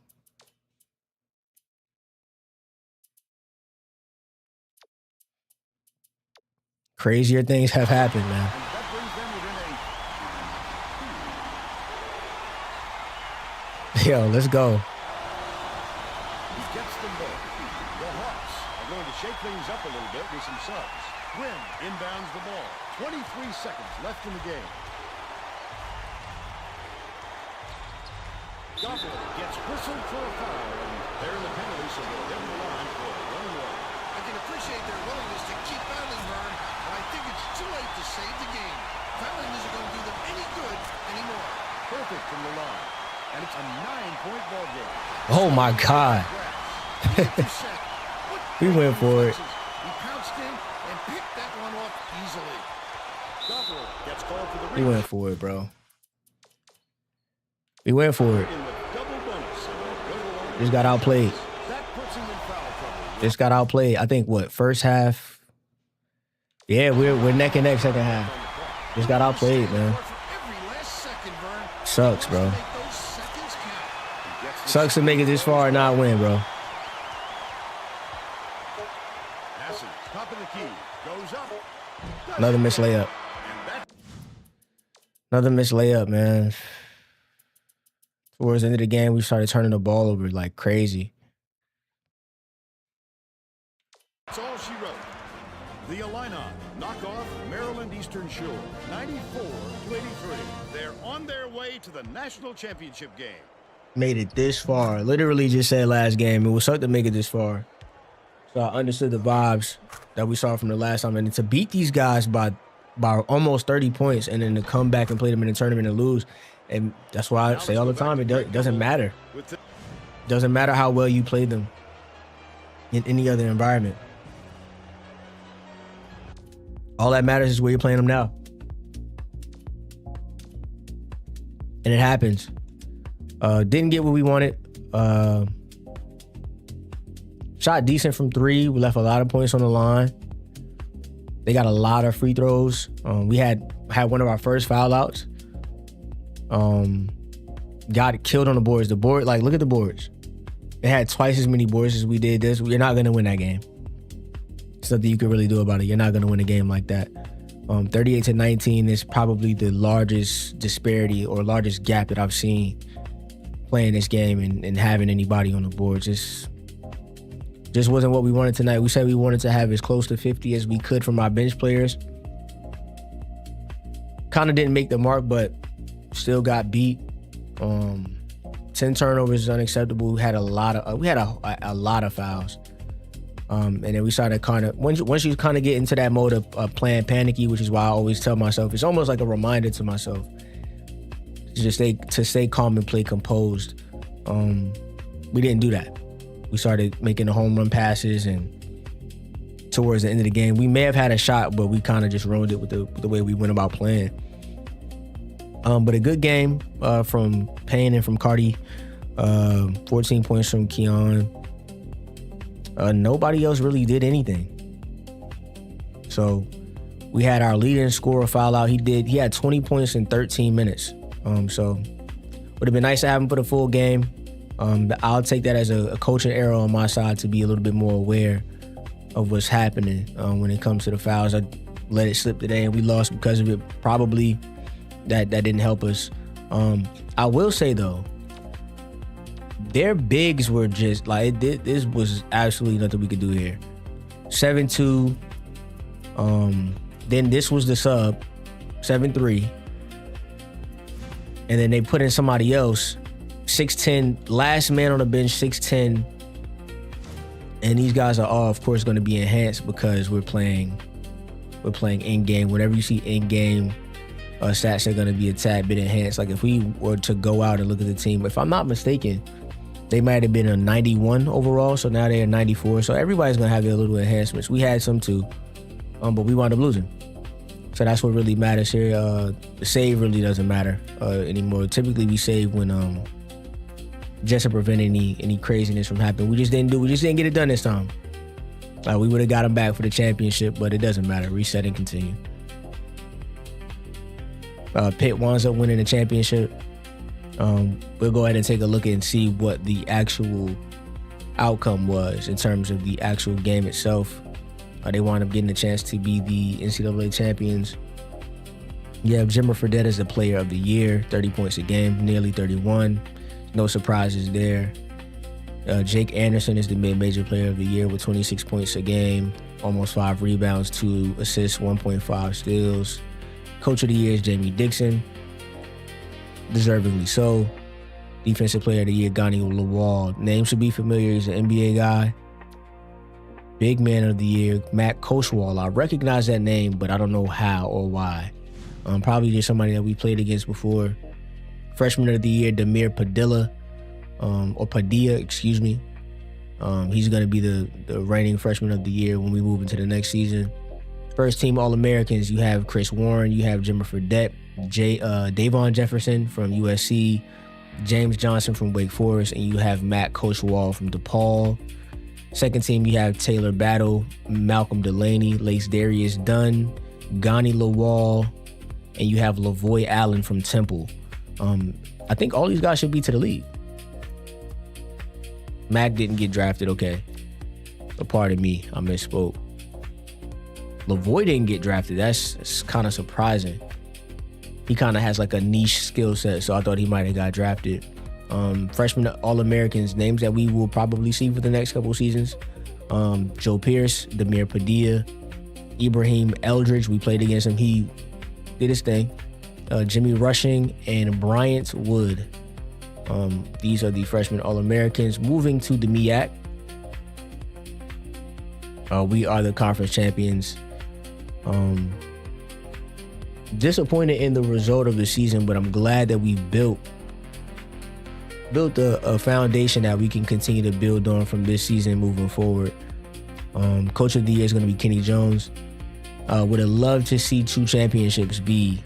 Crazier things have happened, man.
That brings them within 8.
Yo, let's go.
He gets them both. The Hawks are going to shake things up a little bit with some subs. Quinn inbounds the ball. 23 seconds left in the game. Gobble gets whistled for a foul, and they're in the penalty, so they'll hit the line for a 1-1.
I can appreciate their willingness to keep fouling, Vern, but I think it's too late to save the game. Fouling isn't going to do them any good anymore.
Perfect from the line, and it's a 9-point ball game.
Oh my God. We went for it.
He pounced in and picked that one off easily.
Gobble gets called for the
We
rebound.
went for it, bro. We went for it.
In the double bonus.
Just got outplayed.
That puts him in foul trouble.
Just got outplayed. I think what, first half? Yeah, we're neck and neck second half. Just got outplayed, man.
Every last second, Vern.
Sucks, bro.
Make those seconds count.
Sucks to make it this far and not win, bro.
Passing, top of the key, goes up.
Another missed layup.
And that
Another missed layup, man. Towards the end of the game, we started turning the ball over like crazy.
That's all she wrote. The Illini knock off off Maryland Eastern Shore, 94-83. They're on their way to the national championship game.
Made it this far. Literally just said last game. It was sucked to make it this far. So I understood the vibes that we saw from the last time. And to beat these guys by almost 30 points and then to come back and play them in the tournament and lose. And that's why I say all the time, it doesn't matter. Doesn't matter how well you played them in any other environment. All that matters is where you're playing them now. And it happens. Didn't get what we wanted. Shot decent from 3. We left a lot of points on the line. They got a lot of free throws. We had one of our first foul outs. Got killed on the boards. The board, like, look at the boards. It had twice as many boards as we did this. You're not going to win that game. There's nothing you can really do about it. You're not going to win a game like that. 38-19 is probably the largest disparity or largest gap that I've seen playing this game and having anybody on the board. Just wasn't what we wanted tonight. We said we wanted to have as close to 50 as we could from our bench players. Kind of didn't make the mark, but still got beat. 10 turnovers is unacceptable. We had a lot of fouls. And then we started kind of, once you kind of get into that mode of playing panicky, which is why I always tell myself, it's almost like a reminder to myself to stay calm and play composed. We didn't do that. We started making the home run passes, and towards the end of the game, we may have had a shot, but we kind of just ruined it with the way we went about playing. But a good game from Payne and from Cardi. 14 points from Keon. Nobody else really did anything. So we had our leading scorer foul out. He had 20 points in 13 minutes. So would have been nice to have him for the full game. I'll take that as a coaching error on my side to be a little bit more aware of what's happening when it comes to the fouls. I let it slip today and we lost because of it. Probably that didn't help us. I will say though, their bigs were just like, this was absolutely nothing we could do here. 7-2. Then this was the sub, 7-3. And then they put in somebody else, 6'10", last man on the bench, 6'10". And these guys are all, of course, going to be enhanced because we're playing in-game. Whenever you see in-game stats are going to be a tad bit enhanced. Like if we were to go out and look at the team, if I'm not mistaken, they might have been a 91 overall, so now they're 94. So everybody's going to have their little enhancements. We had some too, but we wound up losing. So that's what really matters here. The save really doesn't matter anymore. Typically we save when just to prevent any craziness from happening. We just didn't get it done this time. We would have got them back for the championship, but it doesn't matter. Reset and continue. Pitt winds up winning the championship. We'll go ahead and take a look and see what the actual outcome was in terms of the actual game itself. They wound up getting a chance to be the NCAA champions. You have Jimmer Fredette as the player of the year, 30 points a game, nearly 31. No surprises there. Jake Anderson is the mid-major player of the year with 26 points a game, almost 5 rebounds, 2 assists, 1.5 steals. Coach of the year is Jamie Dixon, deservingly so. Defensive player of the year, Gani Lawal. Name should be familiar. He's an NBA guy. Big man of the year, Matt Kochwal. I recognize that name, but I don't know how or why. Probably just somebody that we played against before. Freshman of the year, Demir Padilla, or Padilla, excuse me. He's going to be the reigning freshman of the year when we move into the next season. First team All-Americans, you have Chris Warren, you have Jimmer Fredette, Davon Jefferson from USC, James Johnson from Wake Forest, and you have Matt Kochwal from DePaul. Second team, you have Taylor Battle, Malcolm Delaney, Lace Darius Dunn, Gani Lawal, and you have Lavoy Allen from Temple. I think all these guys should be to the league. Mac didn't get drafted, okay. But pardon me, I misspoke. Lavoy didn't get drafted. That's kind of surprising. He kind of has like a niche skill set, so I thought he might have got drafted. Freshman All-Americans, names that we will probably see for the next couple seasons. Joe Pierce, Demir Padilla, Ibrahim Eldridge, we played against him. He did his thing. Jimmy Rushing and Bryant Wood. These are the freshman All-Americans. Moving to the MEAC. We are the conference champions. Disappointed in the result of the season, but I'm glad that we built a foundation that we can continue to build on from this season moving forward. Coach of the year is going to be Kenny Jones. Would have loved to see 2 championships be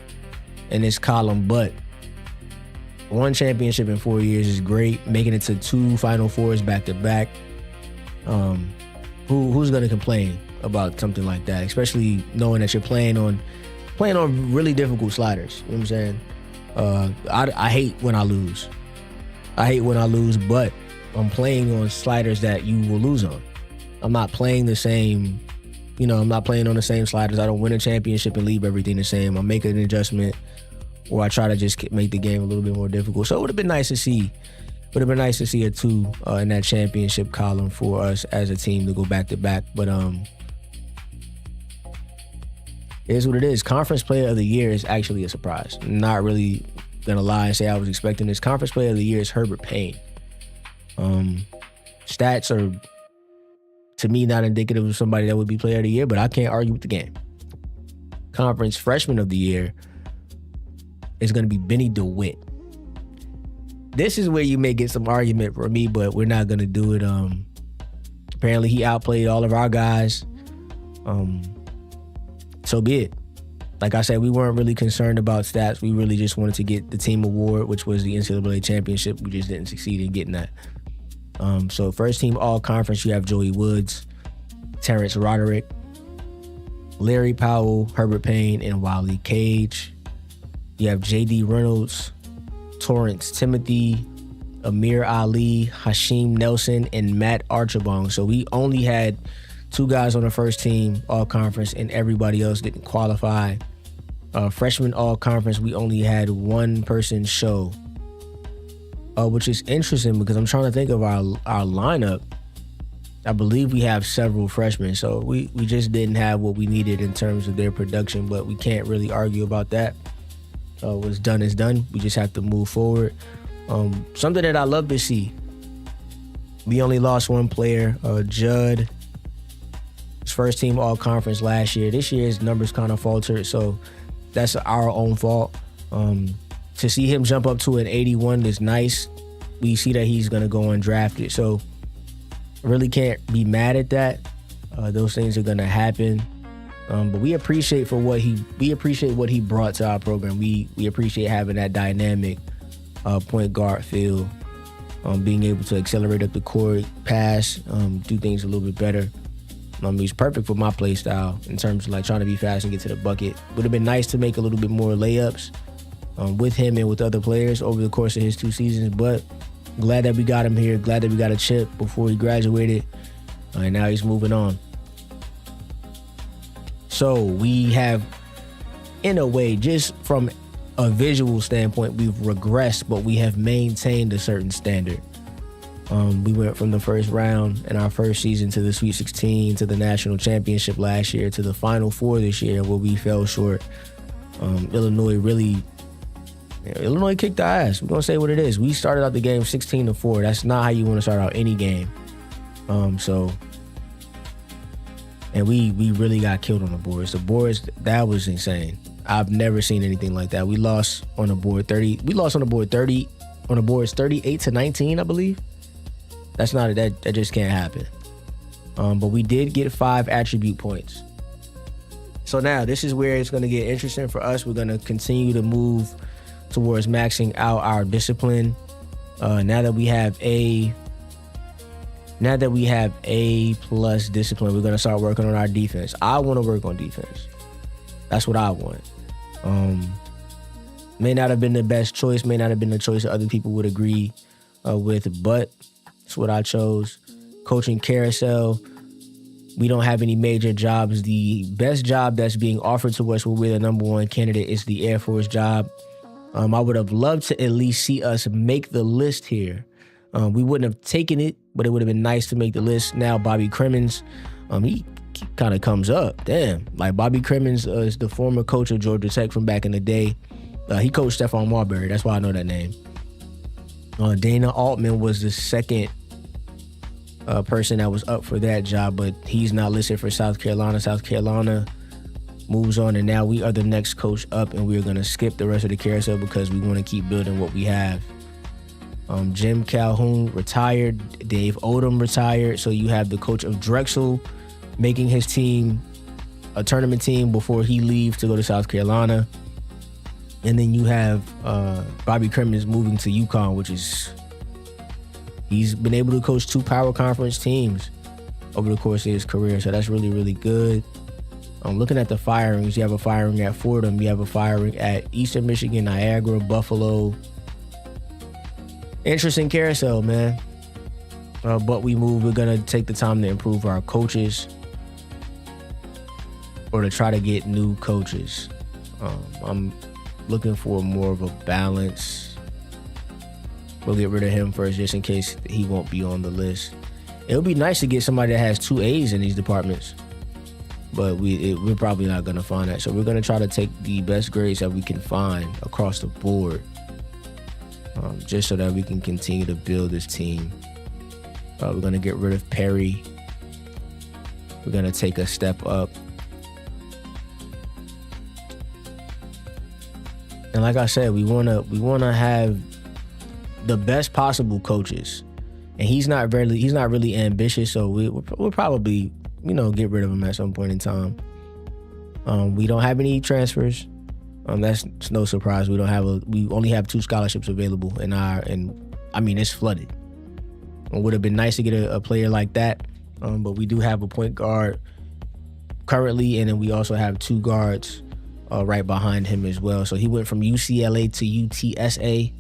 in this column, but 1 championship in 4 years is great. Making it to 2 Final Fours back to back. Who's going to complain about something like that, especially knowing that you're playing on really difficult sliders? You know what I'm saying? I hate when I lose. But I'm playing on sliders that you will lose on. I'm not playing the same, I'm not playing on the same sliders. I don't win a championship and leave everything the same. I'm making an adjustment, or I try to just make the game a little bit more difficult. So it would have been nice to see a 2 in that championship column for us as a team to go back to back. But it is what it is. Conference Player of the Year is actually a surprise. I'm not really gonna lie and say I was expecting this. Conference Player of the Year is Herbert Payne. Stats are, to me, not indicative of somebody that would be Player of the Year, but I can't argue with the game. Conference Freshman of the Year is gonna be Benny DeWitt. This is where you may get some argument for me, but we're not gonna do it. Apparently he outplayed all of our guys. So be it. Like I said, we weren't really concerned about stats. We really just wanted to get the team award, which was the NCAA championship. We just didn't succeed in getting that. So first team all conference, you have Joey Woods, Terrence Roderick, Larry Powell, Herbert Payne, and Wiley Cage. You have J.D. Reynolds, Torrance Timothy, Amir Ali, Hashim Nelson, and Matt Archibong. So we only had 2 guys on the first team all conference, and everybody else didn't qualify. Freshman all conference, we only had 1 person show, which is interesting because I'm trying to think of our lineup. I believe we have several freshmen, so we just didn't have what we needed in terms of their production, but we can't really argue about that. What's done is done. We just have to move forward. Something that I love to see. We only lost 1 player, Judd. His first team all conference last year. This year his numbers kind of faltered, so that's our own fault. To see him jump up to an 81 is nice. We see that he's gonna go undrafted, so really can't be mad at that. Those things are gonna happen. But we appreciate what he brought to our program. We appreciate having that dynamic point guard feel, being able to accelerate up the court, pass, do things a little bit better. He's perfect for my play style in terms of like trying to be fast and get to the bucket. Would have been nice to make a little bit more layups with him and with other players over the course of his 2 seasons, but glad that we got him here. Glad that we got a chip before he graduated, and now he's moving on. So we have, in a way, just from a visual standpoint, we've regressed, but we have maintained a certain standard. We went from the first round in our first season to the Sweet 16, to the national championship last year, to the Final Four this year, where we fell short. Illinois kicked our ass. We're going to say what it is. We started out the game 16-4. That's not how you want to start out any game. And we really got killed on the boards. The boards, that was insane. I've never seen anything like that. We lost on the board 30. We lost on the board 30. On the boards 38-19, I believe. That's not that just can't happen. But we did get 5 attribute points. So now this is where it's going to get interesting for us. We're going to continue to move towards maxing out our discipline. Now that we have A plus discipline, we're going to start working on our defense. I want to work on defense. That's what I want. May not have been the best choice, may not have been the choice that other people would agree with, but it's what I chose. Coaching Carousel. We don't have any major jobs. The best job that's being offered to us where we're the number 1 candidate is the Air Force job. I would have loved to at least see us make the list here. We wouldn't have taken it, but it would have been nice to make the list. Now Bobby Crimmins, he kind of comes up. Damn, like Bobby Crimmins is the former coach of Georgia Tech from back in the day. He coached Stephon Marbury. That's why I know that name. Dana Altman was the second person that was up for that job, but he's not listed for South Carolina. South Carolina moves on, and now we are the next coach up, and we're going to skip the rest of the carousel because we want to keep building what we have. Jim Calhoun retired. Dave Odom retired. So you have the coach of Drexel making his team a tournament team before he leaves to go to South Carolina. And then you have Bobby Crimmins moving to UConn, which is, he's been able to coach 2 power conference teams over the course of his career. So that's really, really good. Looking at the firings, you have a firing at Fordham. You have a firing at Eastern Michigan, Niagara, Buffalo. Interesting carousel, man. But we move. We're going to take the time to improve our coaches or to try to get new coaches. I'm looking for more of a balance. We'll get rid of him first just in case he won't be on the list. It would be nice to get somebody that has 2 A's in these departments, but we're probably not going to find that. So we're going to try to take the best grades that we can find across the board, just so that we can continue to build this team. We're going to get rid of Perry. We're going to take a step up. And like I said, we want to have the best possible coaches. And he's not really ambitious, so we'll probably, get rid of him at some point in time. We don't have any transfers. That's no surprise. We only have 2 scholarships available and it's flooded. It would have been nice to get a player like that, but we do have a point guard currently, and then we also have 2 guards right behind him as well. So he went from UCLA to UTSA.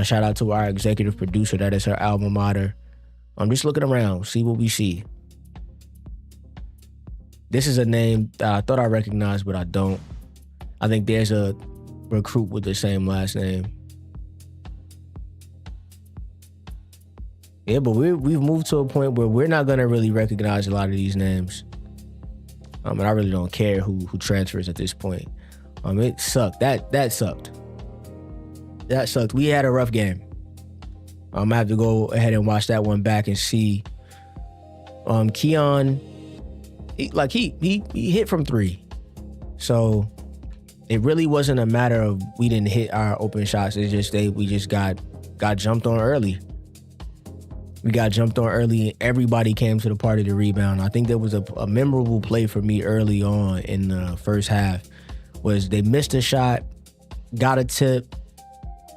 Shout out to our executive producer. That is her alma mater. I'm just looking around, see what we see. This is a name that I thought I recognized, but I don't. I think there's a recruit with the same last name. Yeah, but we've moved to a point where we're not going to really recognize a lot of these names. And I really don't care who transfers at this point. It sucked. That sucked. That sucked. We had a rough game. I'm going to have to go ahead and watch that one back and see. Keon, he hit from 3. So it really wasn't a matter of we didn't hit our open shots. It's just we just got jumped on early. We got jumped on early and everybody came to the party to rebound. I think there was a memorable play for me early on in the first half was they missed a shot, got a tip,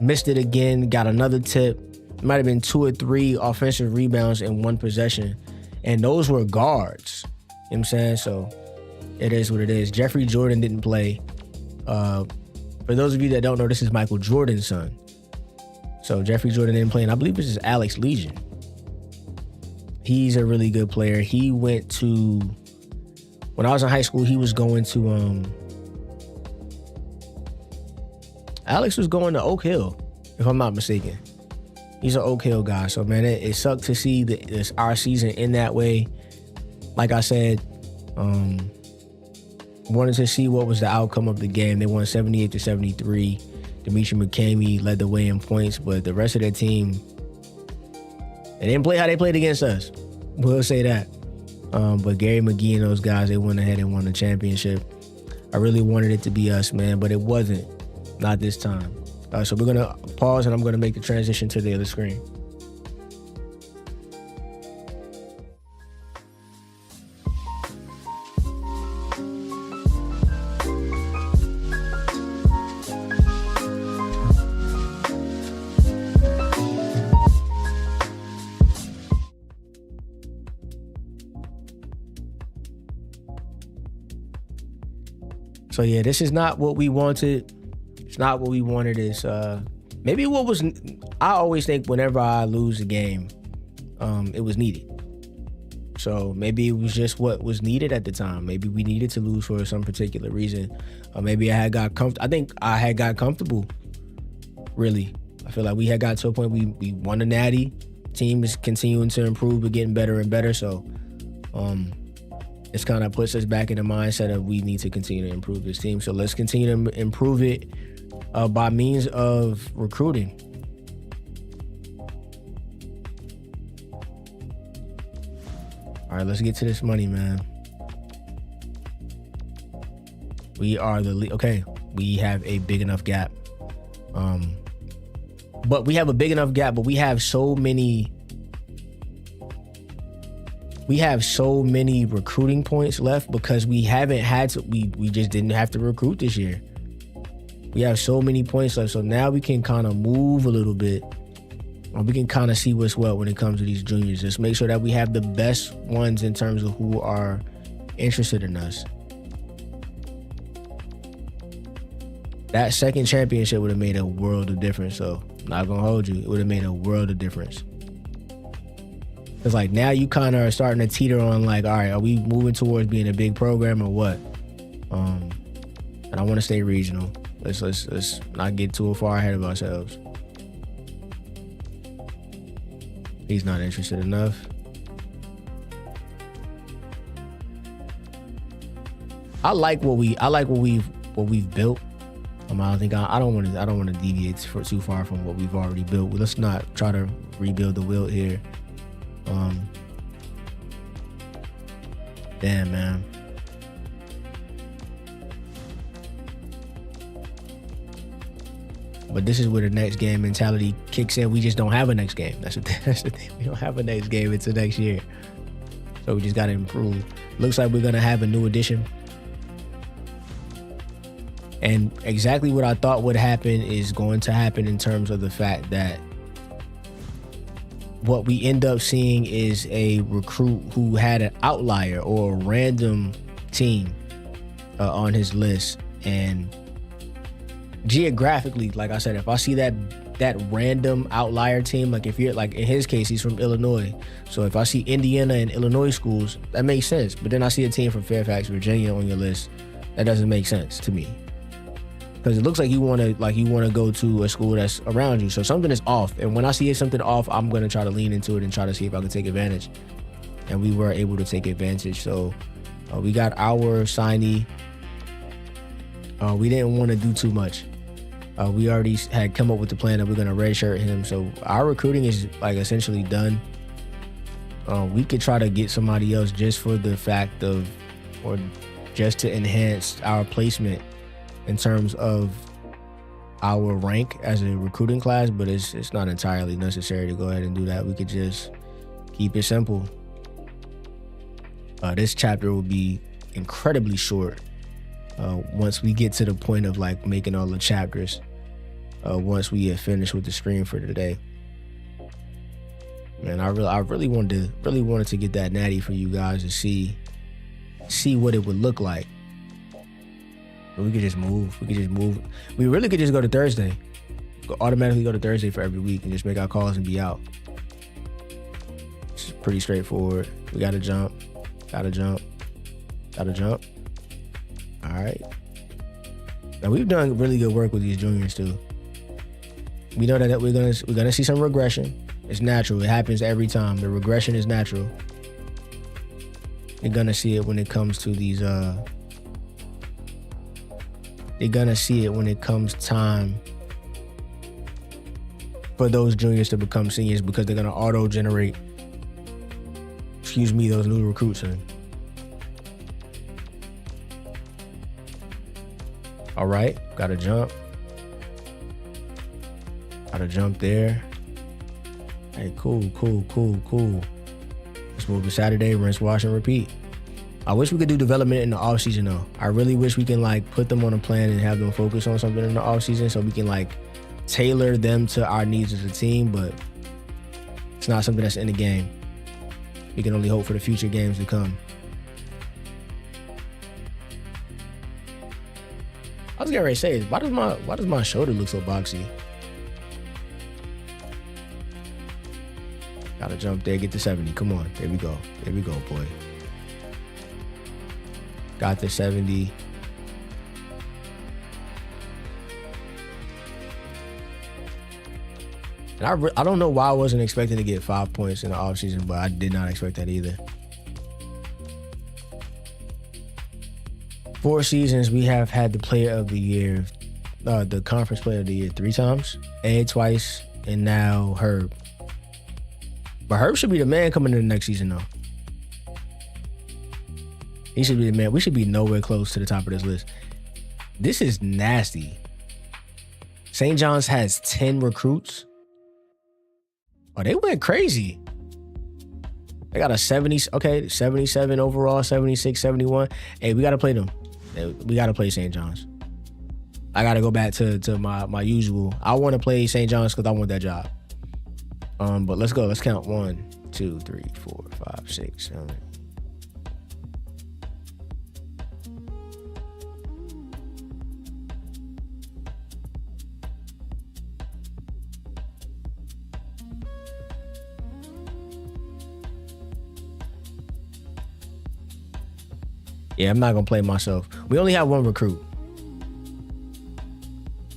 missed it again, got another tip. It might have been 2 or 3 offensive rebounds in one possession. And those were guards. You know what I'm saying? So it is what it is. Jeffrey Jordan didn't play. For those of you that don't know, this is Michael Jordan's son. So Jeffrey Jordan didn't play, and I believe this is Alex Legion. He's a really good player. He went to, when I was in high school, he was going to, Alex was going to Oak Hill, if I'm not mistaken. He's an Oak Hill guy. So, man, it sucked to see our season in that way. Like I said, wanted to see what was the outcome of the game. They won 78-73. Demetri McCamey led the way in points, but the rest of their team, they didn't play how they played against us. We'll say that. But Gary McGee and those guys, they went ahead and won the championship. I really wanted it to be us, man, but it wasn't. Not this time. So we're going to pause, and I'm going to make the transition to the other screen. So yeah, this is not what we wanted. It's not what we wanted. It's maybe what was. I always think whenever I lose a game, it was needed. So maybe it was just what was needed at the time. Maybe we needed to lose for some particular reason. Maybe I had got comfortable. I think I had got comfortable. Really, I feel like we had got to a point we won the Natty. Team is continuing to improve, but getting better and better. So This kind of puts us back in the mindset of we need to continue to improve this team. So let's continue to improve it by means of recruiting. All right, let's get to this money, man. We are the league. Okay, we have a big enough gap. But we have a big enough gap, but we have so many recruiting points left because we haven't had to, we just didn't have to recruit this year. We have so many points left. So now we can kind of move a little bit. Or we can kind of see what's what when it comes to these juniors. Just make sure that we have the best ones in terms of who are interested in us. That second championship would have made a world of difference. So I'm not going to hold you. It would have made a world of difference. It's like now you kind of are starting to teeter on like, all right, are we moving towards being a big program or what? And I want to stay regional. Let's not get too far ahead of ourselves. He's not interested enough. I like what we've built. I don't want to deviate too far from what we've already built. Let's not try to rebuild the wheel here. Damn, man. But this is where the next game mentality kicks in. We just don't have a next game. That's the thing. We don't have a next game until next year. So we just got to improve. Looks like we're going to have a new addition. And exactly what I thought would happen is going to happen in terms of the fact that what we end up seeing is a recruit who had an outlier or a random team on his list. And geographically, like I said, if I see that random outlier team, like if you're like in his case, he's from Illinois. So if I see Indiana and Illinois schools, that makes sense. But then I see a team from Fairfax, Virginia on your list, that doesn't make sense to me. Because it looks like you want to go to a school that's around you. So something is off. And when I see something off, I'm going to try to lean into it and try to see if I can take advantage. And we were able to take advantage. So we got our signee. We didn't want to do too much. We already had come up with the plan that we're going to redshirt him. So our recruiting is like essentially done. We could try to get somebody else just for the fact of, or just to enhance our placement in terms of our rank as a recruiting class, but it's not entirely necessary to go ahead and do that. We could just keep it simple. This chapter will be incredibly short once we get to the point of like making all the chapters. Once we have finished with the stream for today, man, I really wanted to get that natty for you guys to see what it would look like. But we could just move. We really could just go to Thursday. Automatically go to Thursday for every week and just make our calls and be out. It's pretty straightforward. We gotta jump. All right. Now we've done really good work with these juniors too. We know that we're gonna see some regression. It's natural. It happens every time. The regression is natural. You're gonna see it when it comes to these. You're gonna see it when it comes time for those juniors to become seniors because they're gonna auto-generate. Those new recruits in. All right, gotta jump there. Hey, cool. Let's move to Saturday, rinse, wash, and repeat. I wish we could do development in the offseason though. I really wish we can like put them on a plan and have them focus on something in the offseason so we can like tailor them to our needs as a team, but it's not something that's in the game. We can only hope for the future games to come. I was getting ready to say, why does my shoulder look so boxy? Gotta jump there, get to 70. Come on, there we go, boy. Got the 70. And I don't know why I wasn't expecting to get 5 points in the offseason, but I did not expect that either. 4 seasons, we have had the player of the year, the conference player of the year 3 times, Ed twice, and now Herb. But Herb should be the man coming into the next season, though. He should be the man. We should be nowhere close to the top of this list. This is nasty. St. John's has 10 recruits. Oh, they went crazy. They got a 77 overall, 76, 71. Hey, we got to play them. We got to play St. John's. I got to go back to my usual. I want to play St. John's because I want that job. But let's go. Let's count 1, 2, 3, 4, 5, 6, 7. Yeah, I'm not gonna play myself. We only have 1 recruit,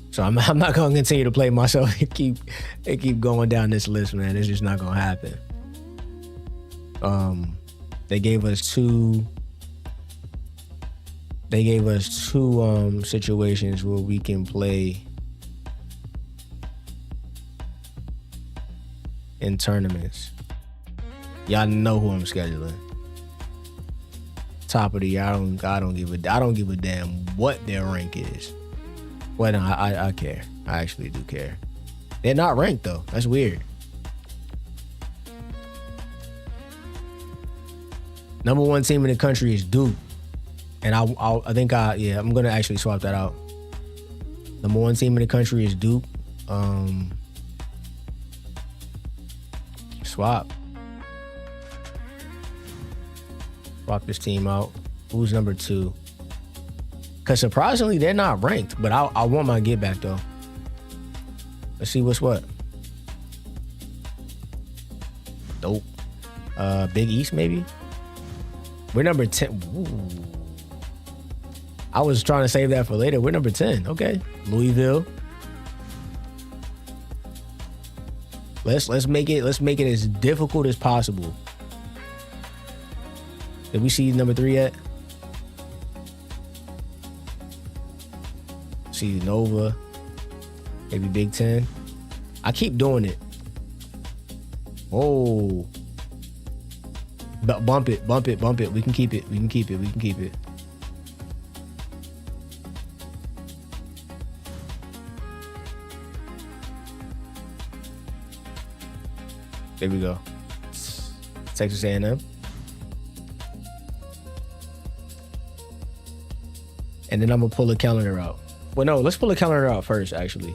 so I'm not gonna continue to play myself and keep going down this list, man. It's just not gonna happen. They gave us two situations where we can play in tournaments. Y'all know who I'm scheduling. Top of the year, I don't give a damn what their rank is. Well, no, I care. I actually do care. They're not ranked though. That's weird. Number 1 team in the country is Duke, and I think I'm gonna actually swap that out. Number 1 team in the country is Duke. Swap this team out. Who's number 2? Because surprisingly, they're not ranked, but I want my get back though. Let's see what's what. Dope. Big East maybe? We're number 10. Ooh. I was trying to save that for later. We're number 10. Okay. Louisville. Let's make it as difficult as possible. Did we see number 3 yet? See Nova, maybe Big Ten. I keep doing it. Oh, bump it. We can keep it. There we go. Texas A&M. And then I'm gonna pull a calendar out. Well, no, let's pull a calendar out first, actually.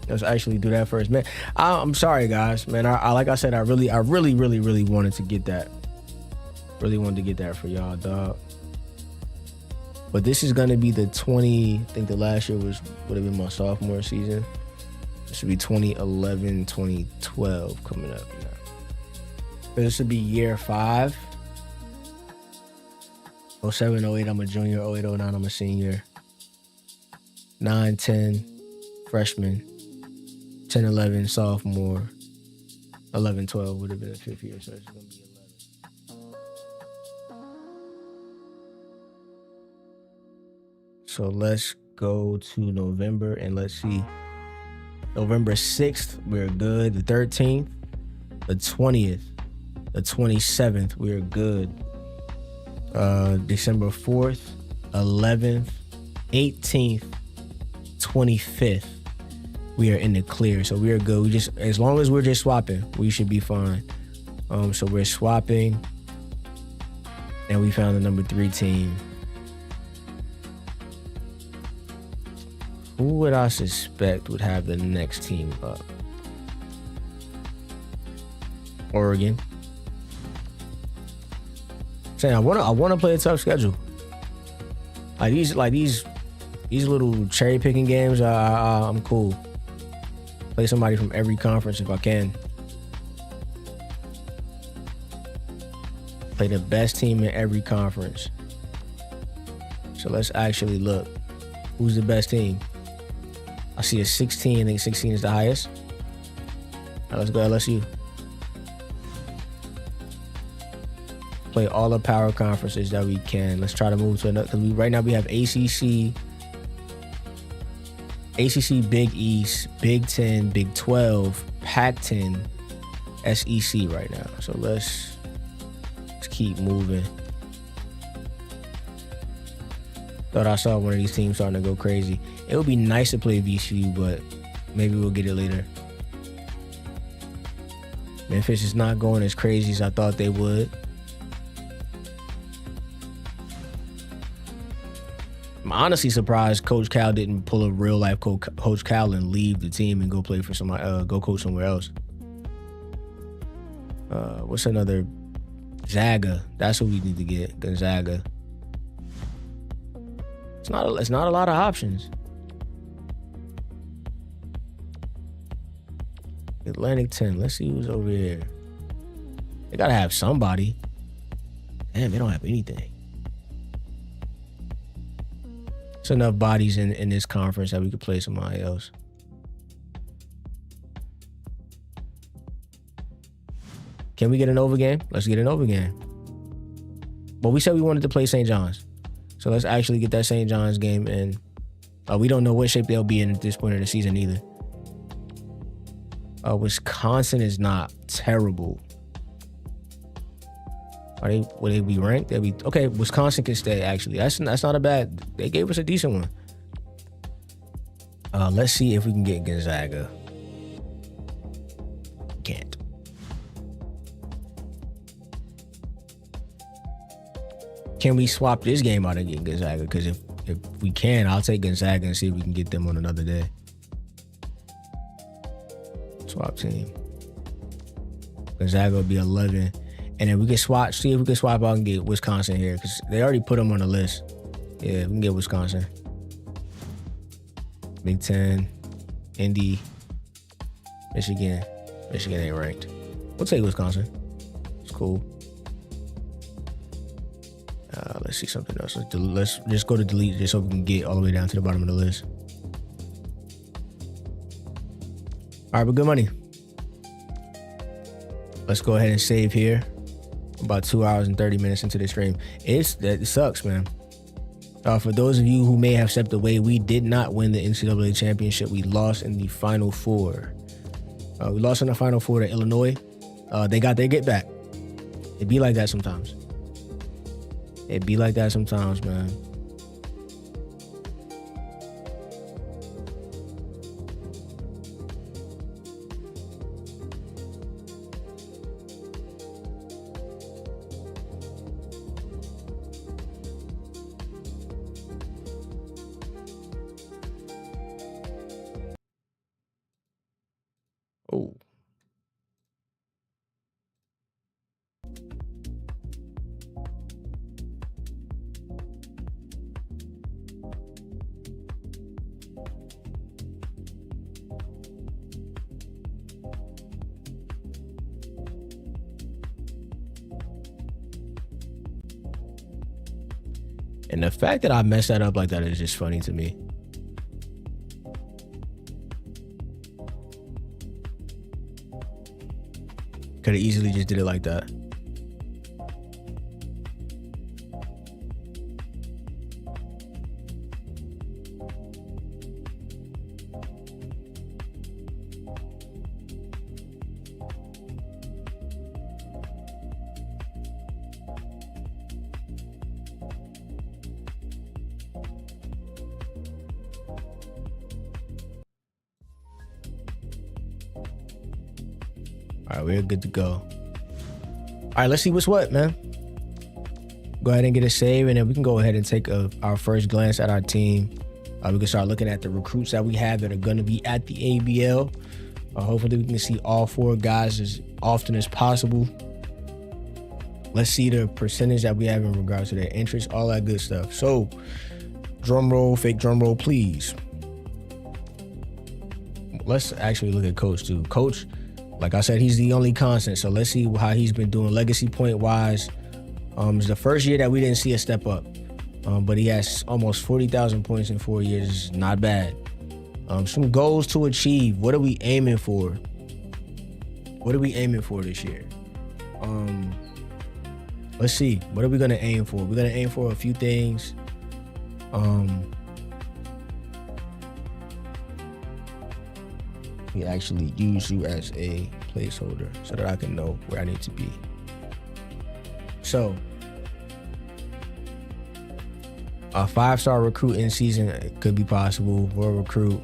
Let's actually do that first, man. I'm sorry, guys, man. I like I said, I really wanted to get that. Really wanted to get that for y'all, dog. But this is gonna be the 20. I think the last year would have been my sophomore season. This would be 2011, 2012 coming up now. So this would be year 5. 07, 08, I'm a junior. 08, 09, I'm a senior. 9, 10, freshman. 10, 11, sophomore. 11, 12 would have been a 5th year, so it's going to be 11. So let's go to November and let's see. November 6th, we're good. The 13th, the 20th, the 27th, we're good. December 4th, 11th, 18th, 25th, we are in the clear. So we are good. We just, as long as we're just swapping, we should be fine. So we're swapping, and we found the number 3 team. Who would I suspect would have the next team up? Oregon. Saying I want to play a tough schedule. Like these little cherry picking games. I'm cool. Play somebody from every conference if I can. Play the best team in every conference. So let's actually look. Who's the best team? I see a 16. I think 16 is the highest. All right, let's go LSU. play all the power conferences that we can. Let's try to move to another, because right now we have ACC, Big East, Big 10, Big 12, Pac-10, SEC right now. So let's keep moving. Thought I saw one of these teams starting to go crazy. It would be nice to play VCU, but maybe we'll get it later. Memphis is not going as crazy as I thought they would. I'm honestly surprised Coach Cal didn't pull a real life Coach Cal and leave the team and go play for somebody, go coach somewhere else. What's another? Zaga. That's what we need to get. Gonzaga. It's not a lot of options. Atlantic 10. Let's see who's over here. They gotta have somebody. Damn, they don't have anything. There's enough bodies in this conference that we could play somebody else. Can we get an over game? Let's get an over game. But we said we wanted to play St. John's. So let's actually get that St. John's game in. We don't know what shape they'll be in at this point in the season either. Wisconsin is not terrible. Will they be ranked? They'll be okay. Wisconsin can stay. Actually, that's not a bad. They gave us a decent one. Let's see if we can get Gonzaga. Can't. Can we swap this game out and get Gonzaga? Because if we can, I'll take Gonzaga and see if we can get them on another day. Swap team. Gonzaga will be 11. And then we can see if we can swap out and get Wisconsin here, because they already put them on the list. Yeah, we can get Wisconsin. Big 10, Indy, Michigan. Michigan ain't ranked. We'll take Wisconsin. It's cool. Let's see something else. Let's just go to delete just so we can get all the way down to the bottom of the list. All right, but good money. Let's go ahead and save here. About 2 hours and 30 minutes into the stream. It sucks, man. For those of you who may have stepped away, we did not win the NCAA championship. We lost in the Final Four. We lost in the Final Four to Illinois. They got their get back. It be like that sometimes. Man. Oh. And the fact that I messed that up like that is just funny to me. Could have easily just did it like that. All right, we're good to go. All right, let's see what's what, man. Go ahead and get a save, and then we can go ahead and take our first glance at our team. We can start looking at the recruits that we have that are going to be at the ABL. Hopefully, we can see all 4 guys as often as possible. Let's see the percentage that we have in regards to their interest, all that good stuff. So, drum roll, fake drum roll, please. Let's actually look at Coach, too. Coach, like I said, he's the only constant. So let's see how he's been doing legacy point wise. It's the first year that we didn't see a step up. But he has almost 40,000 points in 4 years. It's not bad. Some goals to achieve. What are we aiming for? What are we aiming for this year? let's see. What are we gonna aim for? We're gonna aim for a few things. We actually use you as a placeholder so that I can know where I need to be. So, a 5-star recruiting season could be possible. We'll recruit.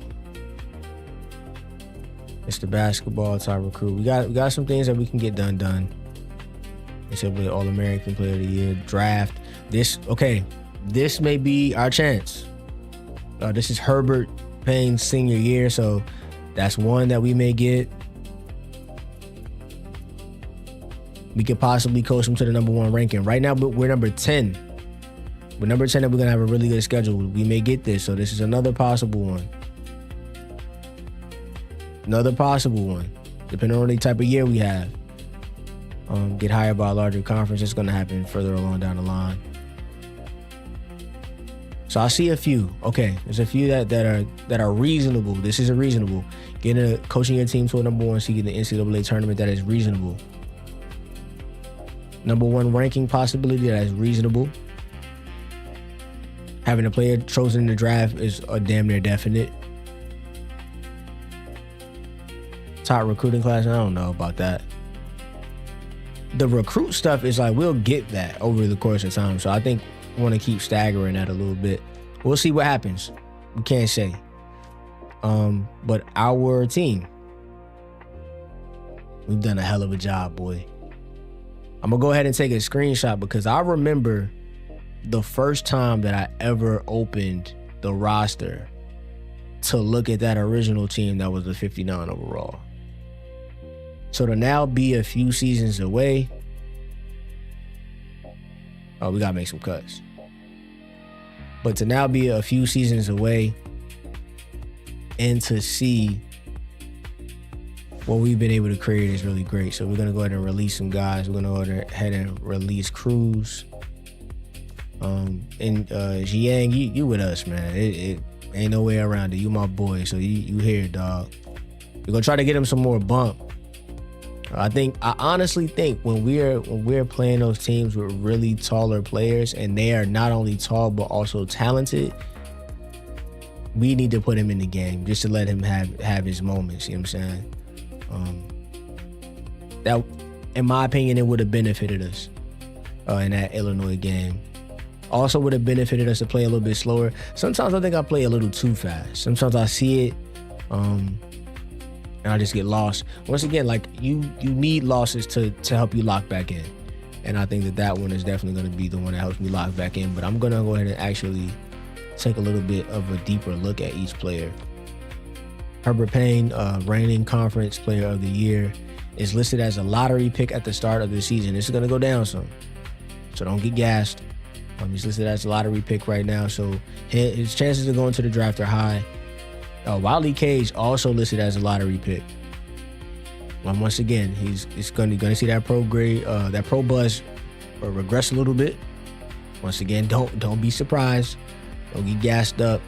It's the basketball type recruit. We got some things that we can get done. Except with All-American Player of the Year, draft. This may be our chance. This is Herbert Payne's senior year, so that's one that we may get. We could possibly coach him to the number 1 ranking. Right now, we're number 10. We're number 10 and we're going to have a really good schedule. We may get this, so this is another possible one. Another possible one, depending on the type of year we have. Get hired by a larger conference. It's going to happen further along down the line. So I see a few. Okay, there's a few that are reasonable. This is reasonable. Coaching your team to a number 1 seed in the NCAA tournament, that is reasonable. Number 1 ranking possibility, that is reasonable. Having a player chosen in the draft is a damn near definite. Top recruiting class, I don't know about that. The recruit stuff is like, we'll get that over the course of time. So I think we want to keep staggering that a little bit. We'll see what happens. We can't say. But our team, we've done a hell of a job, boy. I'm going to go ahead and take a screenshot because I remember the first time that I ever opened the roster to look at that original team that was the 59 overall. So to now be a few seasons away, we got to make some cuts. But to now be a few seasons away and to see what we've been able to create is really great. So we're going to go ahead and release some guys. We're going to go ahead and release Cruz. And Jiang, you with us, man. It ain't no way around it. You my boy, so you here, dog. We're going to try to get him some more bump. I honestly think when we're playing those teams with really taller players and they are not only tall but also talented, we need to put him in the game just to let him have his moments. You know what I'm saying? That, in my opinion, it would have benefited us in that Illinois game. Also would have benefited us to play a little bit slower. Sometimes I think I play a little too fast. Sometimes I see it, and I just get lost. Once again, like you need losses to help you lock back in. And I think that one is definitely going to be the one that helps me lock back in. But I'm going to go ahead and actually take a little bit of a deeper look at each player. Herbert Payne, reigning conference player of the year, is listed as a lottery pick at the start of the season. This is going to go down some, so don't get gassed. He's listed as a lottery pick right now, so his chances of going to the draft are high. Wiley Cage also listed as a lottery pick. Once again, he's going to see that pro grade, that pro buzz regress a little bit. Once again, don't be surprised. Don't get gassed up.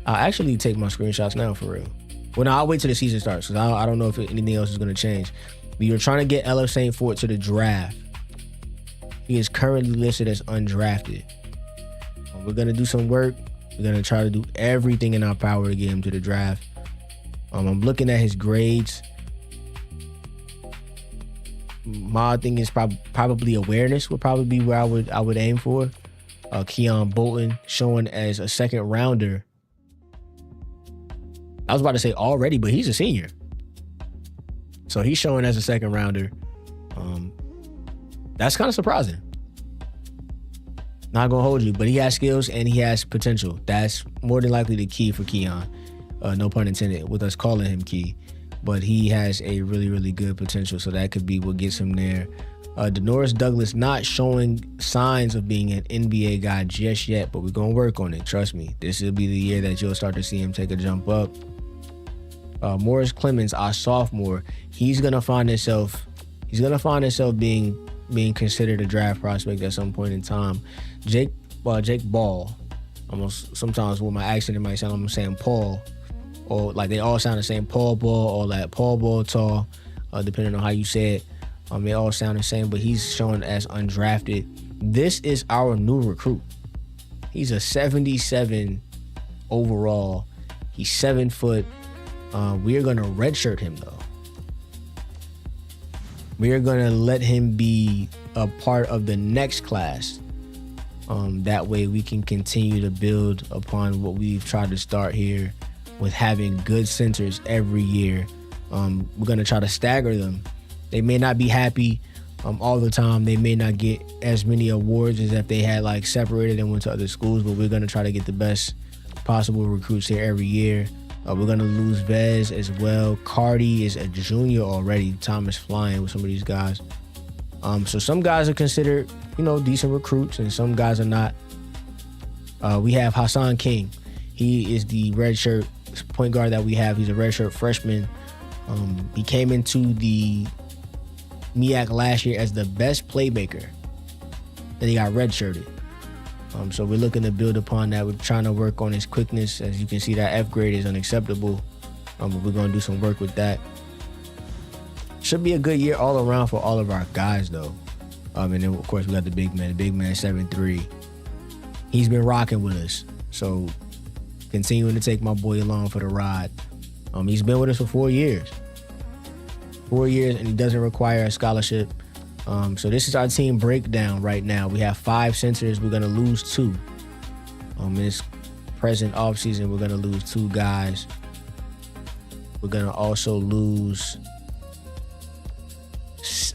I'll actually take my screenshots now for real. Well, no, I'll wait till the season starts because I don't know if anything else is going to change. But you're trying to get LF St. Fort to the draft. He is currently listed as undrafted. We're going to do some work. We're going to try to do everything in our power to get him to the draft. I'm looking at his grades. My thing is probably awareness would probably be where I would aim for. Keon Bolton showing as a second rounder. I was about to say already, but he's a senior. So he's showing as a second rounder. That's kind of surprising. Not gonna hold you, but he has skills and he has potential. That's more than likely the key for Keon. No pun intended with us calling him key. But he has a really, really good potential. So that could be what gets him there. Denoris Douglas not showing signs of being an NBA guy just yet, but we're gonna work on it. Trust me. This will be the year that you'll start to see him take a jump up. Morris Clemens, our sophomore, he's gonna find himself being considered a draft prospect at some point in time. Jake Ball, almost sometimes with my accent it might sound like I'm saying Paul, or like they all sound the same. Paul Ball or like Paul Ball tall. depending on how you say it. They all sound the same, but he's shown as undrafted. This is our new recruit. He's a 77 overall. He's 7 foot. We are going to redshirt him, though. We are going to let him be a part of the next class. That way we can continue to build upon what we've tried to start here with having good centers every year. We're going to try to stagger them. They may not be happy all the time. They may not get as many awards as if they had like separated and went to other schools, but we're going to try to get the best possible recruits here every year. We're going to lose Vez as well. Cardi is a junior already. Time is flying with some of these guys. So some guys are considered, decent recruits, and some guys are not. We have Hassan King. He is the redshirt point guard that we have. He's a redshirt freshman. He came into the MEAC last year as the best playmaker, and he got redshirted. So we're looking to build upon that. We're trying to work on his quickness. As you can see, that F grade is unacceptable. But we're going to do some work with that. Should be a good year all around for all of our guys, though. And then, of course, we got the big man. The big man, 7'3". He's been rocking with us. So continuing to take my boy along for the ride. He's been with us for 4 years. 4 years, and he doesn't require a scholarship. So this is our team breakdown right now. We have 5 centers. We're going to lose 2. In this present offseason, we're going to lose 2 guys. We're going to also lose...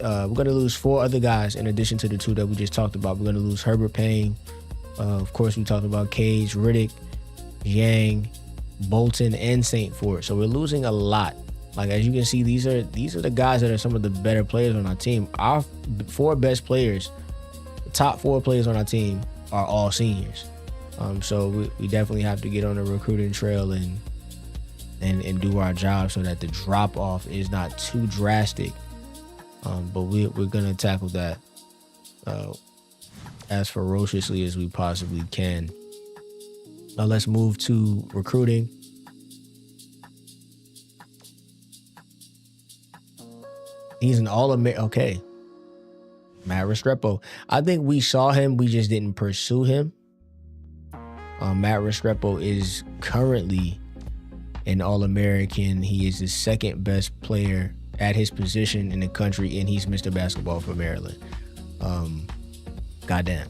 we're going to lose 4 other guys in addition to the 2 that we just talked about. We're going to lose Herbert Payne. Of course, we talked about Cage, Riddick, Yang, Bolton, and St. Fort. So we're losing a lot. Like, as you can see, these are the guys that are some of the better players on our team. Our 4 best players, the top 4 players on our team, are all seniors. So we definitely have to get on the recruiting trail and do our job so that the drop off is not too drastic. But we're gonna tackle that as ferociously as we possibly can. Now let's move to recruiting. He's an All-American. Okay. Matt Restrepo. I think we saw him. We just didn't pursue him. Matt Restrepo is currently an All-American. He is the 2nd best player at his position in the country, and he's Mr. Basketball for Maryland. Goddamn.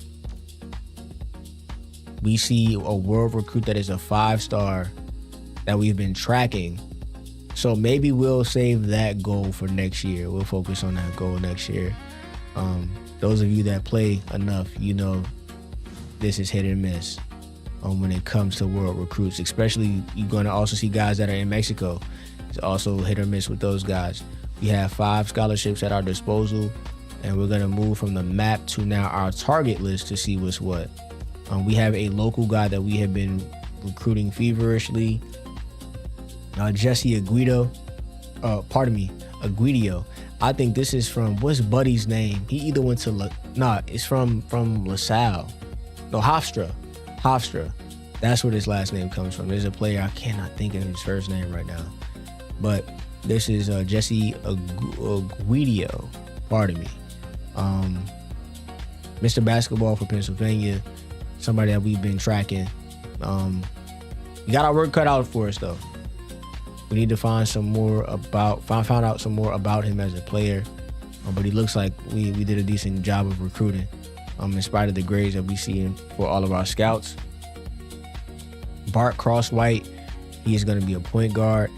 We see a world recruit that is a 5-star that we've been tracking. So maybe we'll save that goal for next year. We'll focus on that goal next year. Those of you that play enough, this is hit and miss when it comes to world recruits. Especially, you're going to also see guys that are in Mexico. It's also hit or miss with those guys. We have 5 scholarships at our disposal, and we're going to move from the map to now our target list to see what's what. We have a local guy that we have been recruiting feverishly. Jesse Aguido. Aguidio. I think this is from, what's Buddy's name? He either went to, it's from LaSalle. No, Hofstra. That's where his last name comes from. There's a player, I cannot think of his first name right now. But this is Jesse Aguidio. Pardon me. Mr. Basketball for Pennsylvania. Somebody that we've been tracking. We got our work cut out for us, though. We need to find out some more about him as a player. But he looks like we did a decent job of recruiting, in spite of the grades that we see for all of our scouts. Bart Crosswhite, he is going to be a point guard.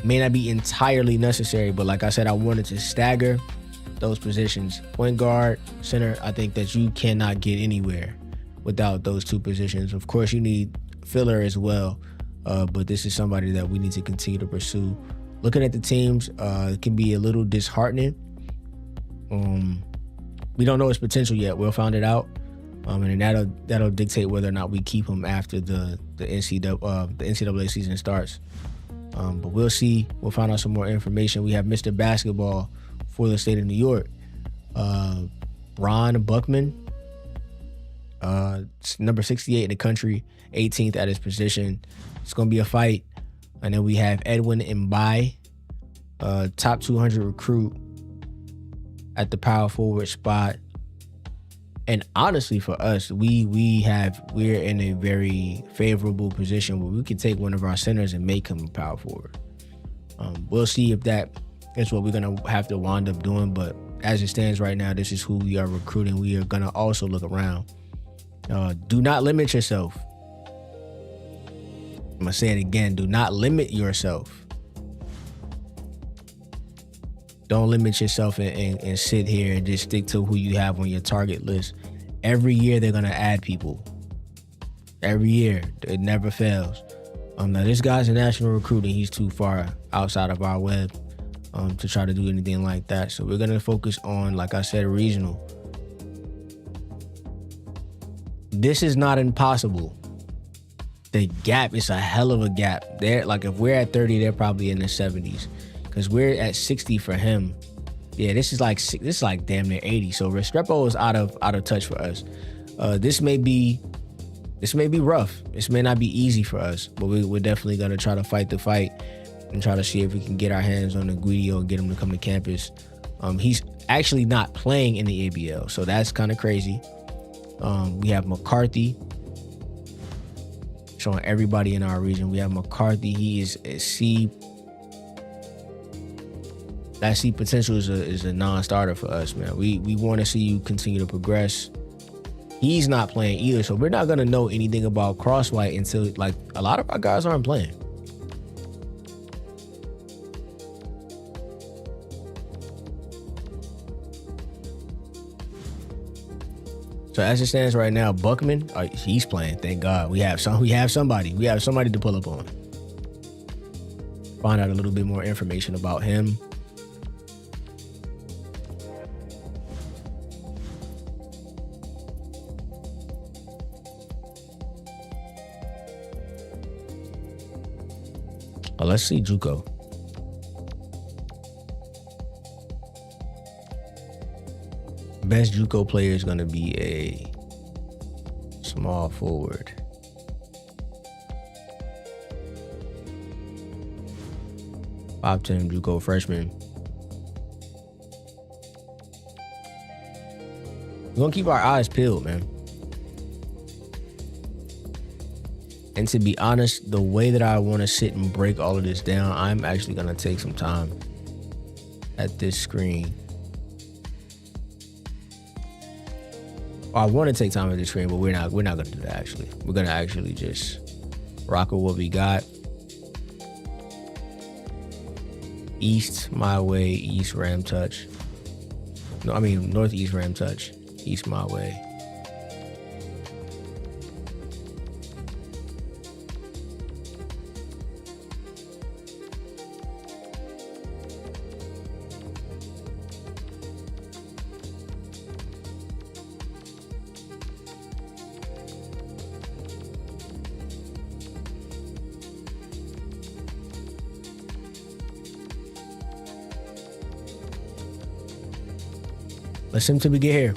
May not be entirely necessary, but like I said, I wanted to stagger those positions. Point guard, center, I think that you cannot get anywhere without those 2 positions. Of course, you need filler as well. But this is somebody that we need to continue to pursue. Looking at the teams, it can be a little disheartening. We don't know his potential yet. We'll find it out, and that'll dictate whether or not we keep him after the NCAA season starts. But we'll see. We'll find out some more information. We have Mr. Basketball for the state of New York, Ron Buckman, number 68 in the country, 18th at his position. It's going to be a fight. And then we have Edwin Mbai, top 200 recruit at the power forward spot. And honestly, for us, we're in a very favorable position where we can take one of our centers and make him a power forward. We'll see if that is what we're going to have to wind up doing. But as it stands right now, this is who we are recruiting. We are going to also look around. Do not limit yourself. I'm going to say it again. Do not limit yourself. Don't limit yourself and sit here and just stick to who you have on your target list. Every year, they're going to add people. Every year. It never fails. Now, this guy's a national recruiting. He's too far outside of our web to try to do anything like that. So we're going to focus on, like I said, regional. This is not impossible. The gap is a hell of a gap. They're like, if we're at 30, they're probably in the 70s. Because we're at 60 for him. Yeah, this is like damn near 80. So Restrepo is out of touch for us. This may be rough. This may not be easy for us, but we're definitely gonna try to fight the fight and try to see if we can get our hands on Guido and get him to come to campus. He's actually not playing in the ABL, so that's kind of crazy. We have McCarthy showing everybody in our region. We have McCarthy. He is a C. That C potential is a non-starter for us, man. We want to see you continue to progress. He's not playing either, so we're not going to know anything about Crosswhite until, like, a lot of our guys aren't playing. So as it stands right now, Buckman, he's playing. Thank God. We have somebody to pull up on. Find out a little bit more information about him. Let's see JUCO. Best JUCO player is going to be a small forward. Top 10 JUCO freshman. We're going to keep our eyes peeled, man. And to be honest, the way that I want to sit and break all of this down, I'm actually going to take some time at this screen. I want to take time at this screen, but we're not going to do that, actually. We're going to actually just rock with what we got. East, my way, east, ram touch. No, I mean, northeast, ram touch. East, my way. Let's see until we get here.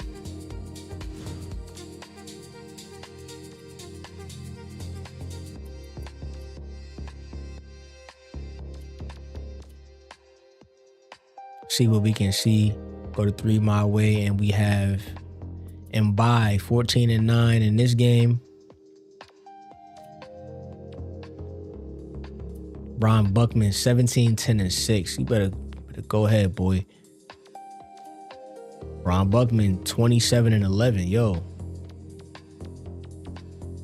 See what we can see. Go to 3 my way, and we have Mbai 14-9 in this game. Ron Buckman 17-10-6. You better go ahead, boy. Ron Buckman, 27-11. Yo.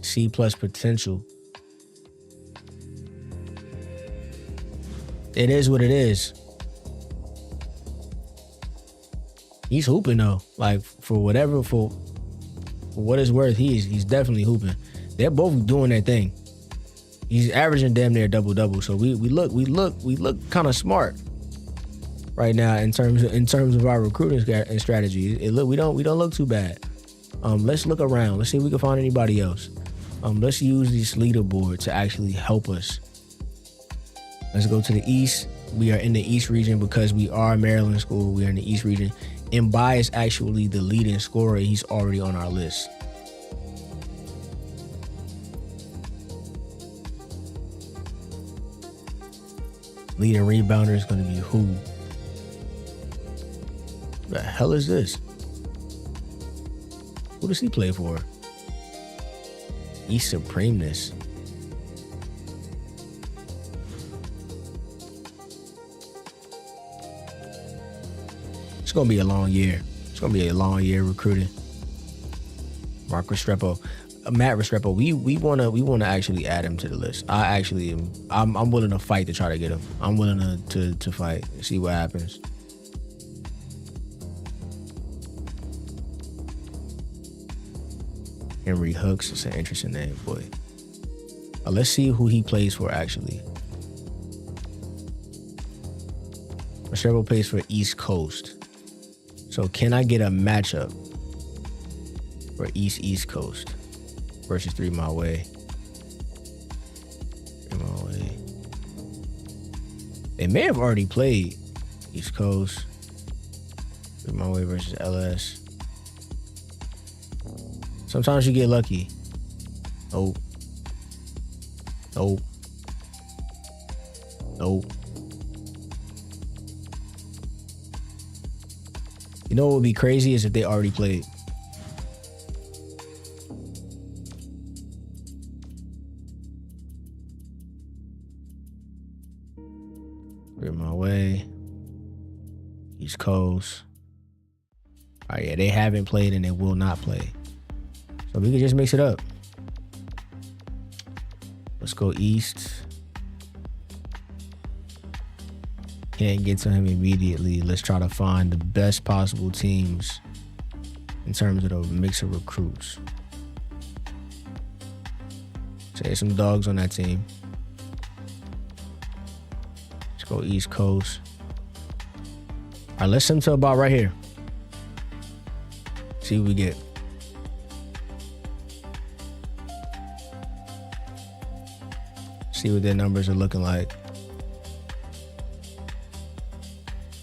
C+ potential. It is what it is. He's hooping though. Like, for what it's worth, he's definitely hooping. They're both doing their thing. He's averaging damn near double-double. So we look kind of smart right now in terms of our recruiting strategy. We don't look too bad. Let's look around. Let's see if we can find anybody else. Let's use this leaderboard to actually help us. Let's go to the East. We are in the East region because we are Maryland school. We are in the East region. Mbai is actually the leading scorer. He's already on our list. Leading rebounder is going to be who? The hell is this? Who does he play for? East Supremeness. It's gonna be a long year. It's gonna be a long year recruiting. Mark Restrepo, Matt Restrepo. We wanna actually add him to the list. I'm willing to fight to try to get him. I'm willing to fight and see what happens. Henry Hooks is an interesting name, boy. Let's see who he plays for actually. Restrepo plays for East Coast. So can I get a matchup for East Coast versus 3 Mile Way? 3 Mile Way. They may have already played East Coast. 3 Mile Way versus LS. Sometimes you get lucky. Nope. Nope. Nope. You know what would be crazy is if they already played. We're my way. East Coast. All right, yeah, they haven't played and they will not play. So we can just mix it up. Let's go East. Can't get to him immediately. Let's try to find the best possible teams in terms of the mix of recruits. Say some dogs on that team. Let's go East Coast. All right, let's send to about right here. See what we get. See what their numbers are looking like.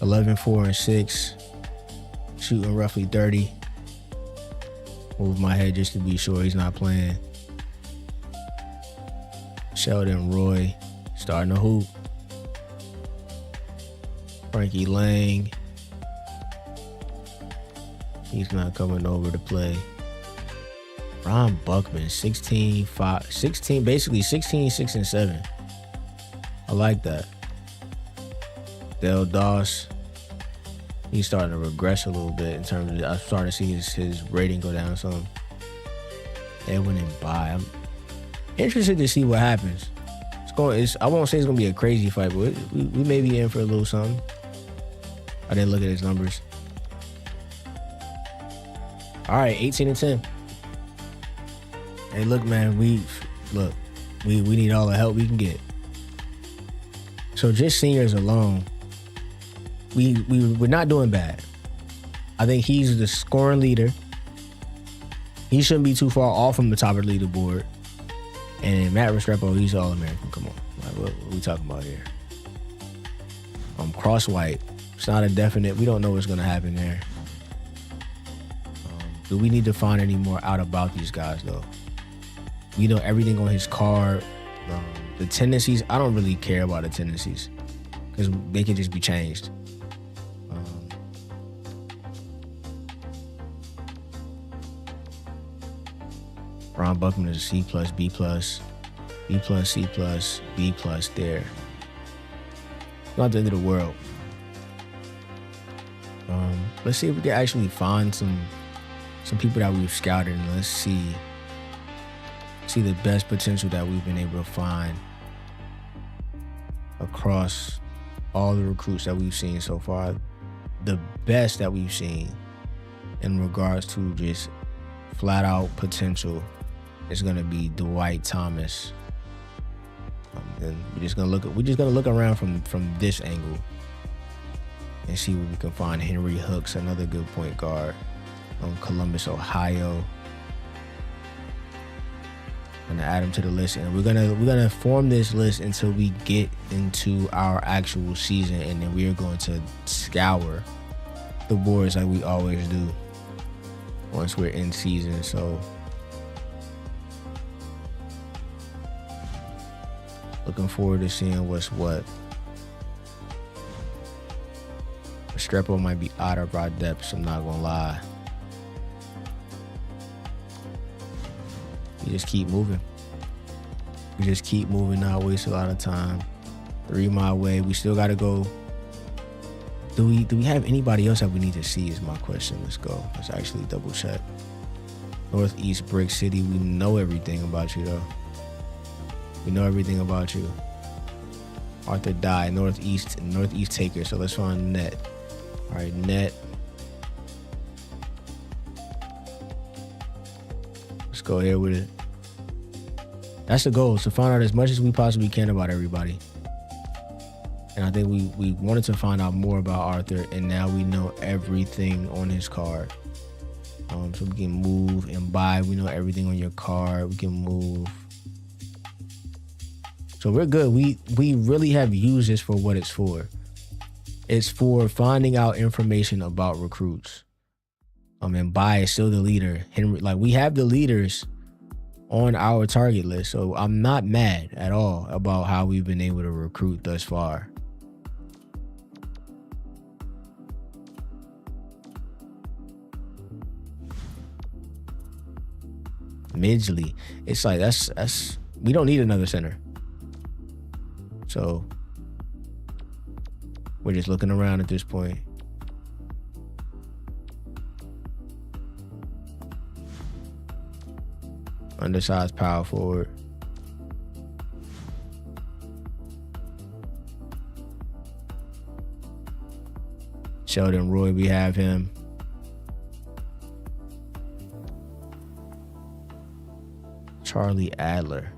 11, 4, and 6. Shooting roughly 30. Move my head just to be sure he's not playing. Sheldon Roy starting to hoop. Frankie Lang. He's not coming over to play. Ron Buckman, 16, 5, 16, basically 16, 6, and 7. I like that. Dale Doss, he's starting to regress a little bit in terms of, I'm starting to see his rating go down some. Edwin and Bai. I'm interested to see what happens. I won't say it's going to be a crazy fight, but we may be in for a little something. I didn't look at his numbers. All right, 18 and 10. Hey, look, man, we need all the help we can get. So just seniors alone, we're not doing bad. I think he's the scoring leader. He shouldn't be too far off from the top of the leaderboard. And Matt Restrepo, he's All-American. Come on, like, what are we talking about here? Cross white. It's not a definite. We don't know what's going to happen there. Do we need to find any more out about these guys, though? We know everything on his card. The tendencies, I don't really care about the tendencies because they can just be changed. Ron Buckman is a C+, B+, B+, C+, B+ there. Not the end of the world. Let's see if we can actually find some people that we've scouted and let's see the best potential that we've been able to find across all the recruits that we've seen so far. The best that we've seen in regards to just flat out potential is going to be Dwight Thomas. And we're just gonna look around from this angle and see what we can find. Henry Hooks, another good point guard from Columbus, Ohio. I'm gonna add him to the list, and we're gonna form this list until we get into our actual season, and then we are going to scour the boards like we always do once we're in season. So looking forward to seeing what's what. Restrepo might be out of our depths, I'm not gonna lie. We just keep moving. We just keep moving, not waste a lot of time. 3 mile way. We still gotta go. Do we have anybody else that we need to see is my question. Let's go. Let's actually double check. Northeast Brick City. We know everything about you though. We know everything about you. Arthur Dye, Northeast Taker. So let's find Net. All right, Net. Let's go here with it. That's the goal, is to find out as much as we possibly can about everybody. And I think we wanted to find out more about Arthur, and now we know everything on his card. So we can move and buy. We know everything on your card. We can move. So we're good. We really have used this for what it's for. It's for finding out information about recruits. And buy is still the leader. Henry, like, we have the leaders on our target list, so I'm not mad at all about how we've been able to recruit thus far. Midgley, it's like that's we don't need another center, so we're just looking around at this point. Undersized power forward. Sheldon Roy, we have him. Charlie Adler.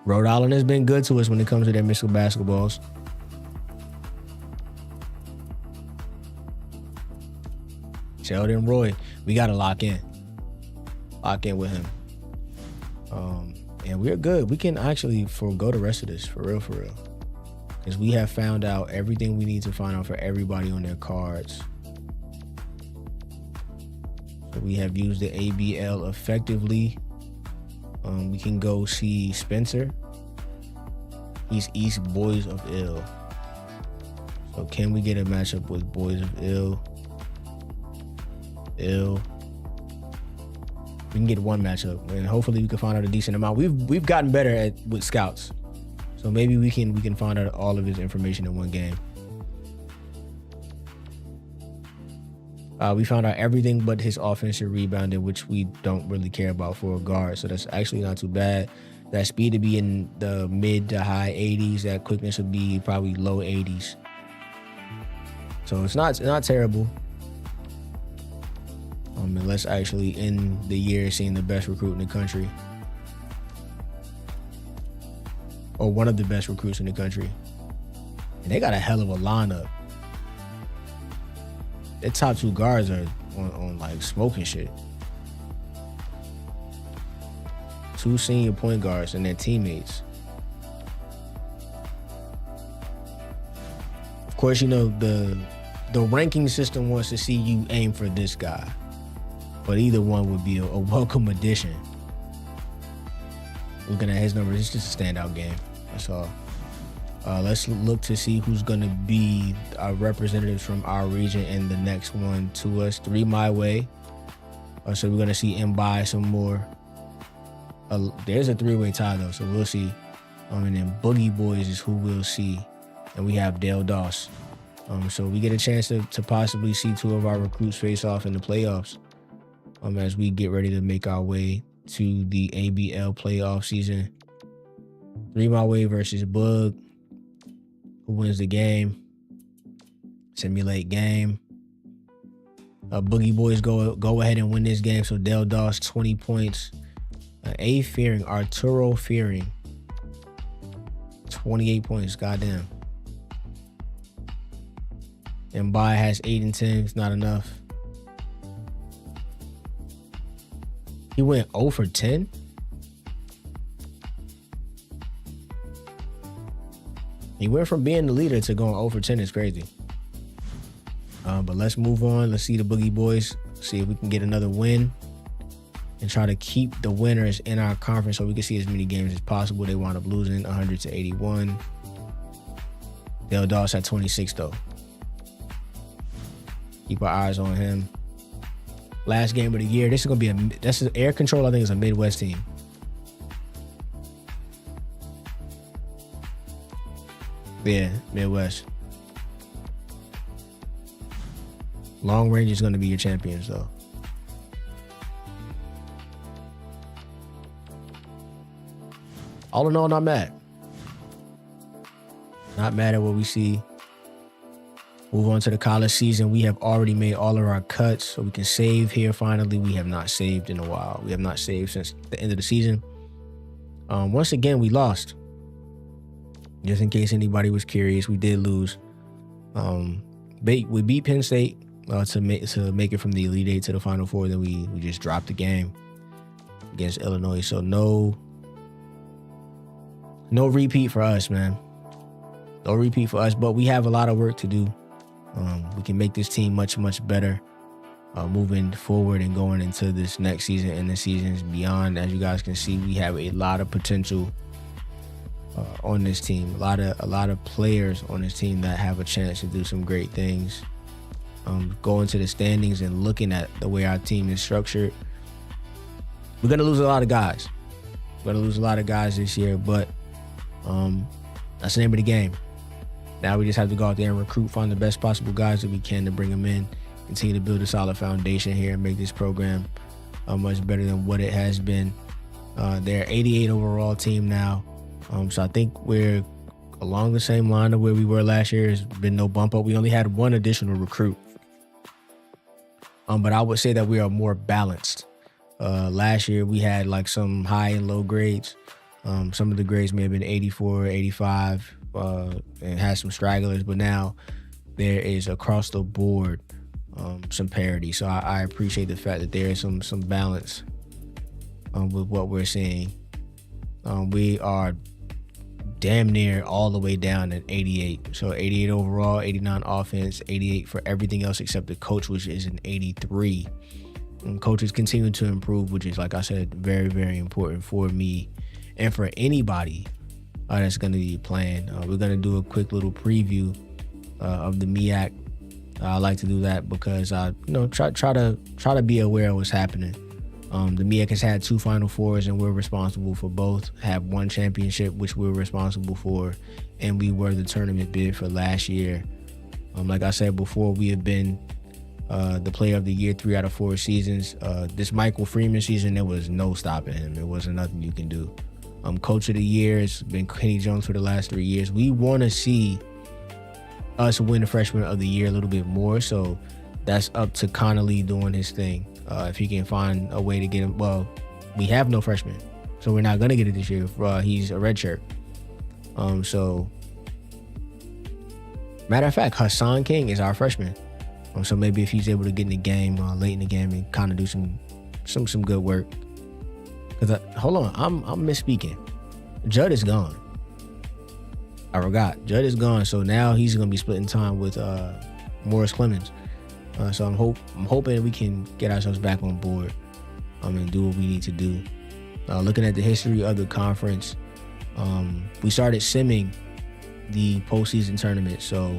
Rhode Island has been good to us when it comes to their missile basketballs. Sheldon Roy, we got to lock in with him. And we're good. We can actually forego the rest of this, for real. Because we have found out everything we need to find out for everybody on their cards. So we have used the ABL effectively. We can go see Spencer. He's East Boys of Ill. So can we get a matchup with Boys of Ill? We can get one matchup, and hopefully we can find out a decent amount. We've gotten better with scouts, so maybe we can find out all of his information in one game. We found out everything but his offensive rebounding, which we don't really care about for a guard, so that's actually not too bad. That speed to be in the mid to high 80s, that quickness would be probably low 80s. So it's not terrible. And let's actually end the year seeing the best recruit in the country. Or one of the best recruits in the country. And they got a hell of a lineup. Their top 2 guards are on like smoking shit. 2 senior point guards and their teammates. Of course, you know, the ranking system wants to see you aim for this guy. But either one would be a welcome addition. Looking at his numbers, it's just a standout game. That's all. Let's look to see who's going to be our representatives from our region in the next one to us. 3 Mile Way. So we're going to see Mbai some more. There's a 3-way tie, though, so we'll see. And then Boogie Boys is who we'll see. And we have Dale Doss. So we get a chance to possibly see 2 of our recruits face off in the playoffs. As we get ready to make our way to the ABL playoff season. 3 Mile Way versus Bug. Who wins the game? Simulate game. Boogie Boys go ahead and win this game. So Del Doss, 20 points. Arturo Fearing, 28 points. Goddamn. And Bai has 8 and 10. It's not enough. He went 0 for 10. He went from being the leader to going 0 for 10. It's crazy. But let's move on. Let's see the Boogie Boys. See if we can get another win. and try to keep the winners in our conference so we can see as many games as possible. They wound up losing 100-81. Dale Doss at 26 though. Keep our eyes on him. Last game of the year. This is gonna be that's Air Control. I think is a Midwest team. Yeah, Midwest. Long Range is gonna be your champions though. All in all, not mad. Not mad at what we see. Move on to the college season. We have already made all of our cuts, so we can save here finally. We have not saved in a while. We have not saved since the end of the season. Once again, we lost. Just in case anybody was curious, we did lose. We beat Penn State to make it from the Elite Eight to the Final Four. Then we just dropped the game against Illinois. So no repeat for us, man. No repeat for us, but we have a lot of work to do. We can make this team much, much better moving forward and going into this next season and the seasons beyond. As you guys can see, we have a lot of potential on this team. A lot of players on this team that have a chance to do some great things. Going to the standings and looking at the way our team is structured, we're going to lose a lot of guys. We're going to lose a lot of guys this year, but that's the name of the game. Now we just have to go out there and recruit, find the best possible guys that we can to bring them in, continue to build a solid foundation here and make this program much better than what it has been. They're 88 overall team now. So I think we're along the same line of where we were last year. There's been no bump up. We only had one additional recruit. But I would say that we are more balanced. Last year we had like some high and low grades. Some of the grades may have been 84, 85, and had some stragglers, but now there is across the board some parity. So I appreciate the fact that there is some balance with what we're seeing. We are damn near all the way down at 88. So 88 overall, 89 offense, 88 for everything else except the coach, which is an 83. And coaches continue to improve, which is, like I said, very, very important for me and for anybody that's going to be playing. We're going to do a quick little preview of the MEAC. I like to do that because I, try to be aware of what's happening. The MEAC has had 2 Final Fours, and we're responsible for both. Have 1 championship, which we're responsible for, and we were the tournament bid for last year. Like I said before, we have been the player of the year 3 out of 4 seasons. This Michael Freeman season, there was no stopping him. There wasn't nothing you can do. Coach of the year has been Kenny Jones for the last 3 years. We want to see us win the freshman of the year a little bit more, so that's up to Connolly doing his thing. If he can find a way to get him, well, we have no freshman, so we're not gonna get it this year. He's a redshirt. So matter of fact, Hassan King is our freshman. So maybe if he's able to get in the game late in the game and kind of do some good work. Cause hold on, I'm misspeaking. Judd is gone. I forgot. Judd is gone, so now he's gonna be splitting time with Morris Clemens. So I'm hoping we can get ourselves back on board and do what we need to do. Looking at the history of the conference, we started simming the postseason tournament. So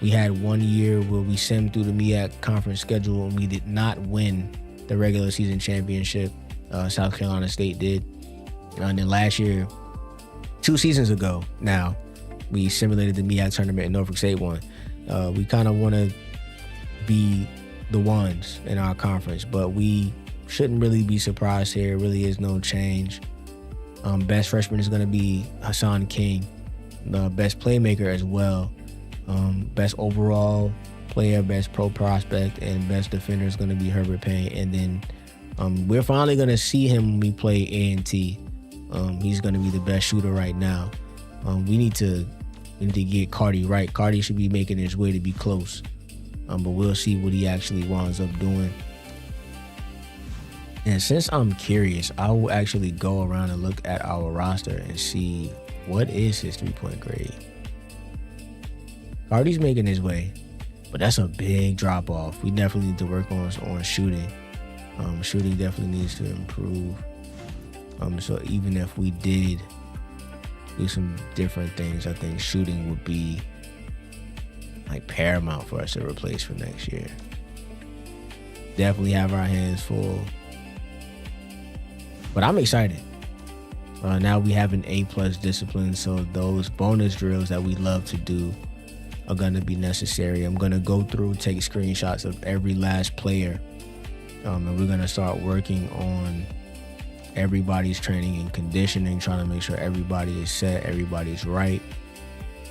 we had 1 year where we simmed through the MEAC conference schedule and we did not win the regular season championship. South Carolina State did. And then last year, 2 seasons ago now, we simulated the MEAC tournament and Norfolk State won. We kind of want to be the ones in our conference, but we shouldn't really be surprised here. It really is no change. Best freshman is going to be Hassan King, the best playmaker as well. Best overall player, best pro prospect, and best defender is going to be Herbert Payne. And then we're finally going to see him when we play A&T. He's going to be the best shooter right now. We need to get Cardi right. Cardi should be making his way to be close. But we'll see what he actually winds up doing. And since I'm curious, I will actually go around and look at our roster and see what is his 3-point grade. Cardi's making his way, but that's a big drop off. We definitely need to work on shooting. Shooting definitely needs to improve. So even if we did do some different things, I think shooting would be like paramount for us to replace for next year. Definitely have our hands full. But I'm excited. Now we have an A+ discipline, so those bonus drills that we love to do are going to be necessary. I'm going to go through, take screenshots of every last player, and we're going to start working on everybody's training and conditioning, trying to make sure everybody is set, everybody's right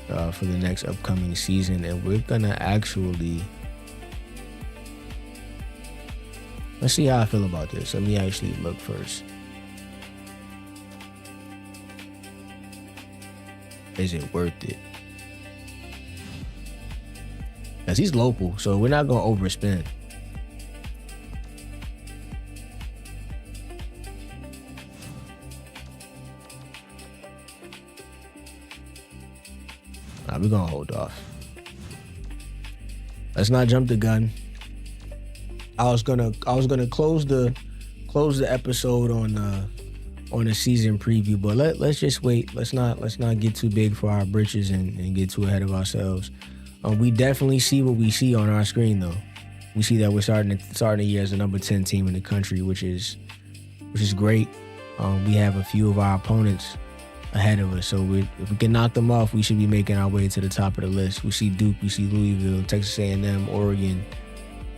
for the next upcoming season. And we're going to actually, let's see how I feel about this. Let me actually look first. Is it worth it? Because he's local, so we're not going to overspend. We're going to hold off. Let's not jump the gun. I was gonna close the episode on the season preview, but let's just wait. Let's not get too big for our britches and get too ahead of ourselves. We definitely see what we see on our screen, though. We see that we're starting the year as the number 10 team in the country, which is great. We have a few of our opponents ahead of us, so if we can knock them off, we should be making our way to the top of the list. We see Duke, we see Louisville, Texas A&M, Oregon,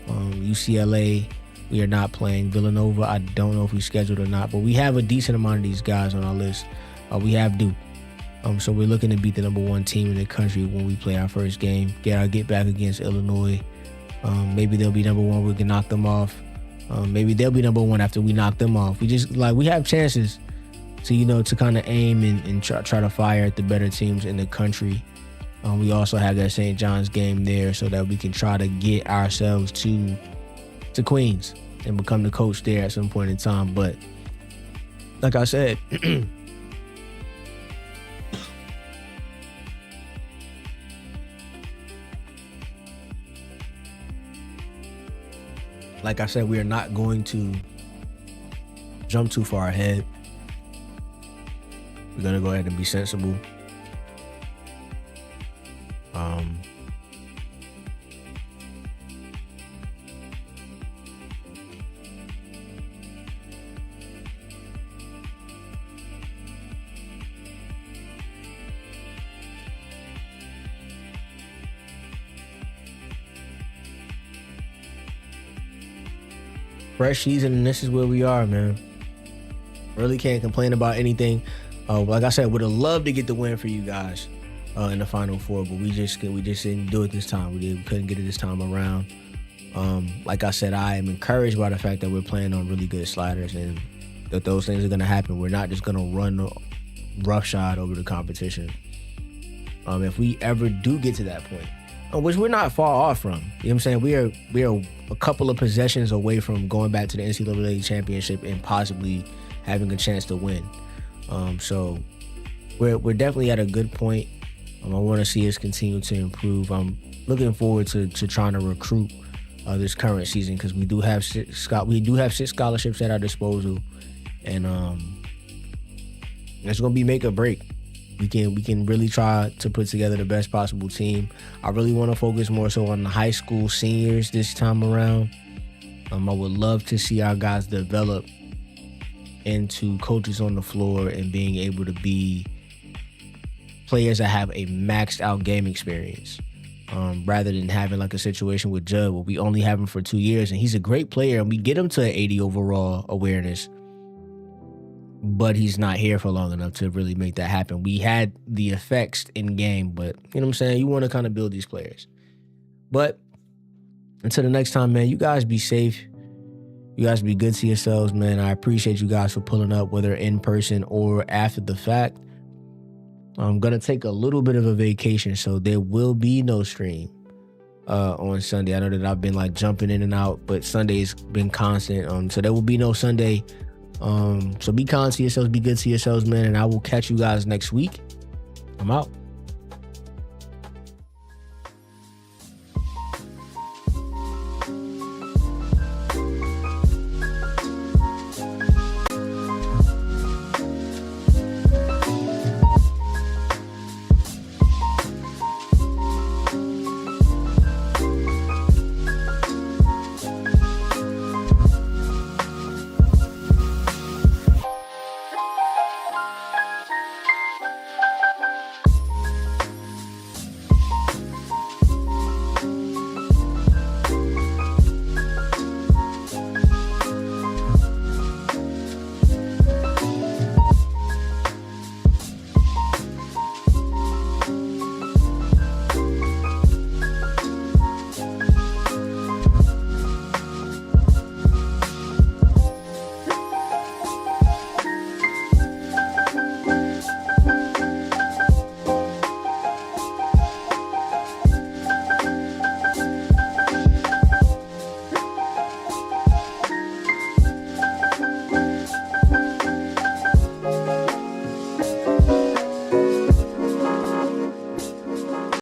UCLA. We are not playing. Villanova, I don't know if we scheduled or not, but we have a decent amount of these guys on our list. We have Duke. So we're looking to beat the number 1 team in the country when we play our first game. Get back against Illinois. Maybe they'll be number 1. We can knock them off. Maybe they'll be number 1 after we knock them off. We have chances to kind of aim and try to fire at the better teams in the country. We also have that St. John's game there so that we can try to get ourselves to Queens and become the coach there at some point in time. But like I said, we are not going to jump too far ahead. We're going to go ahead and be sensible. Fresh season, and this is where we are, man. Really can't complain about anything. Like I said, would have loved to get the win for you guys in the Final Four, but we just didn't do it this time. We couldn't get it this time around. Like I said, I am encouraged by the fact that we're playing on really good sliders and that those things are going to happen. We're not just going to run roughshod over the competition. If we ever do get to that point, which we're not far off from. You know what I'm saying? We are a couple of possessions away from going back to the NCAA championship and possibly having a chance to win. So we're definitely at a good point. I want to see us continue to improve. I'm looking forward to trying to recruit this current season because we do have 6 scholarships at our disposal, and it's going to be make or break. We can really try to put together the best possible team. I really want to focus more so on the high school seniors this time around. I would love to see our guys develop into coaches on the floor and being able to be players that have a maxed out game experience, rather than having like a situation with Judd where we only have him for 2 years and he's a great player and we get him to an 80 overall awareness, but he's not here for long enough to really make that happen. We had the effects in game, but you know what I'm saying? You want to kind of build these players. But until the next time, man, you guys be safe. You guys be good to yourselves, man. I appreciate you guys for pulling up, whether in person or after the fact. I'm going to take a little bit of a vacation, so there will be no stream on Sunday. I know that I've been like jumping in and out, but Sunday's been constant. So there will be no Sunday. So be kind to yourselves, be good to yourselves, man, and I will catch you guys next week. I'm out.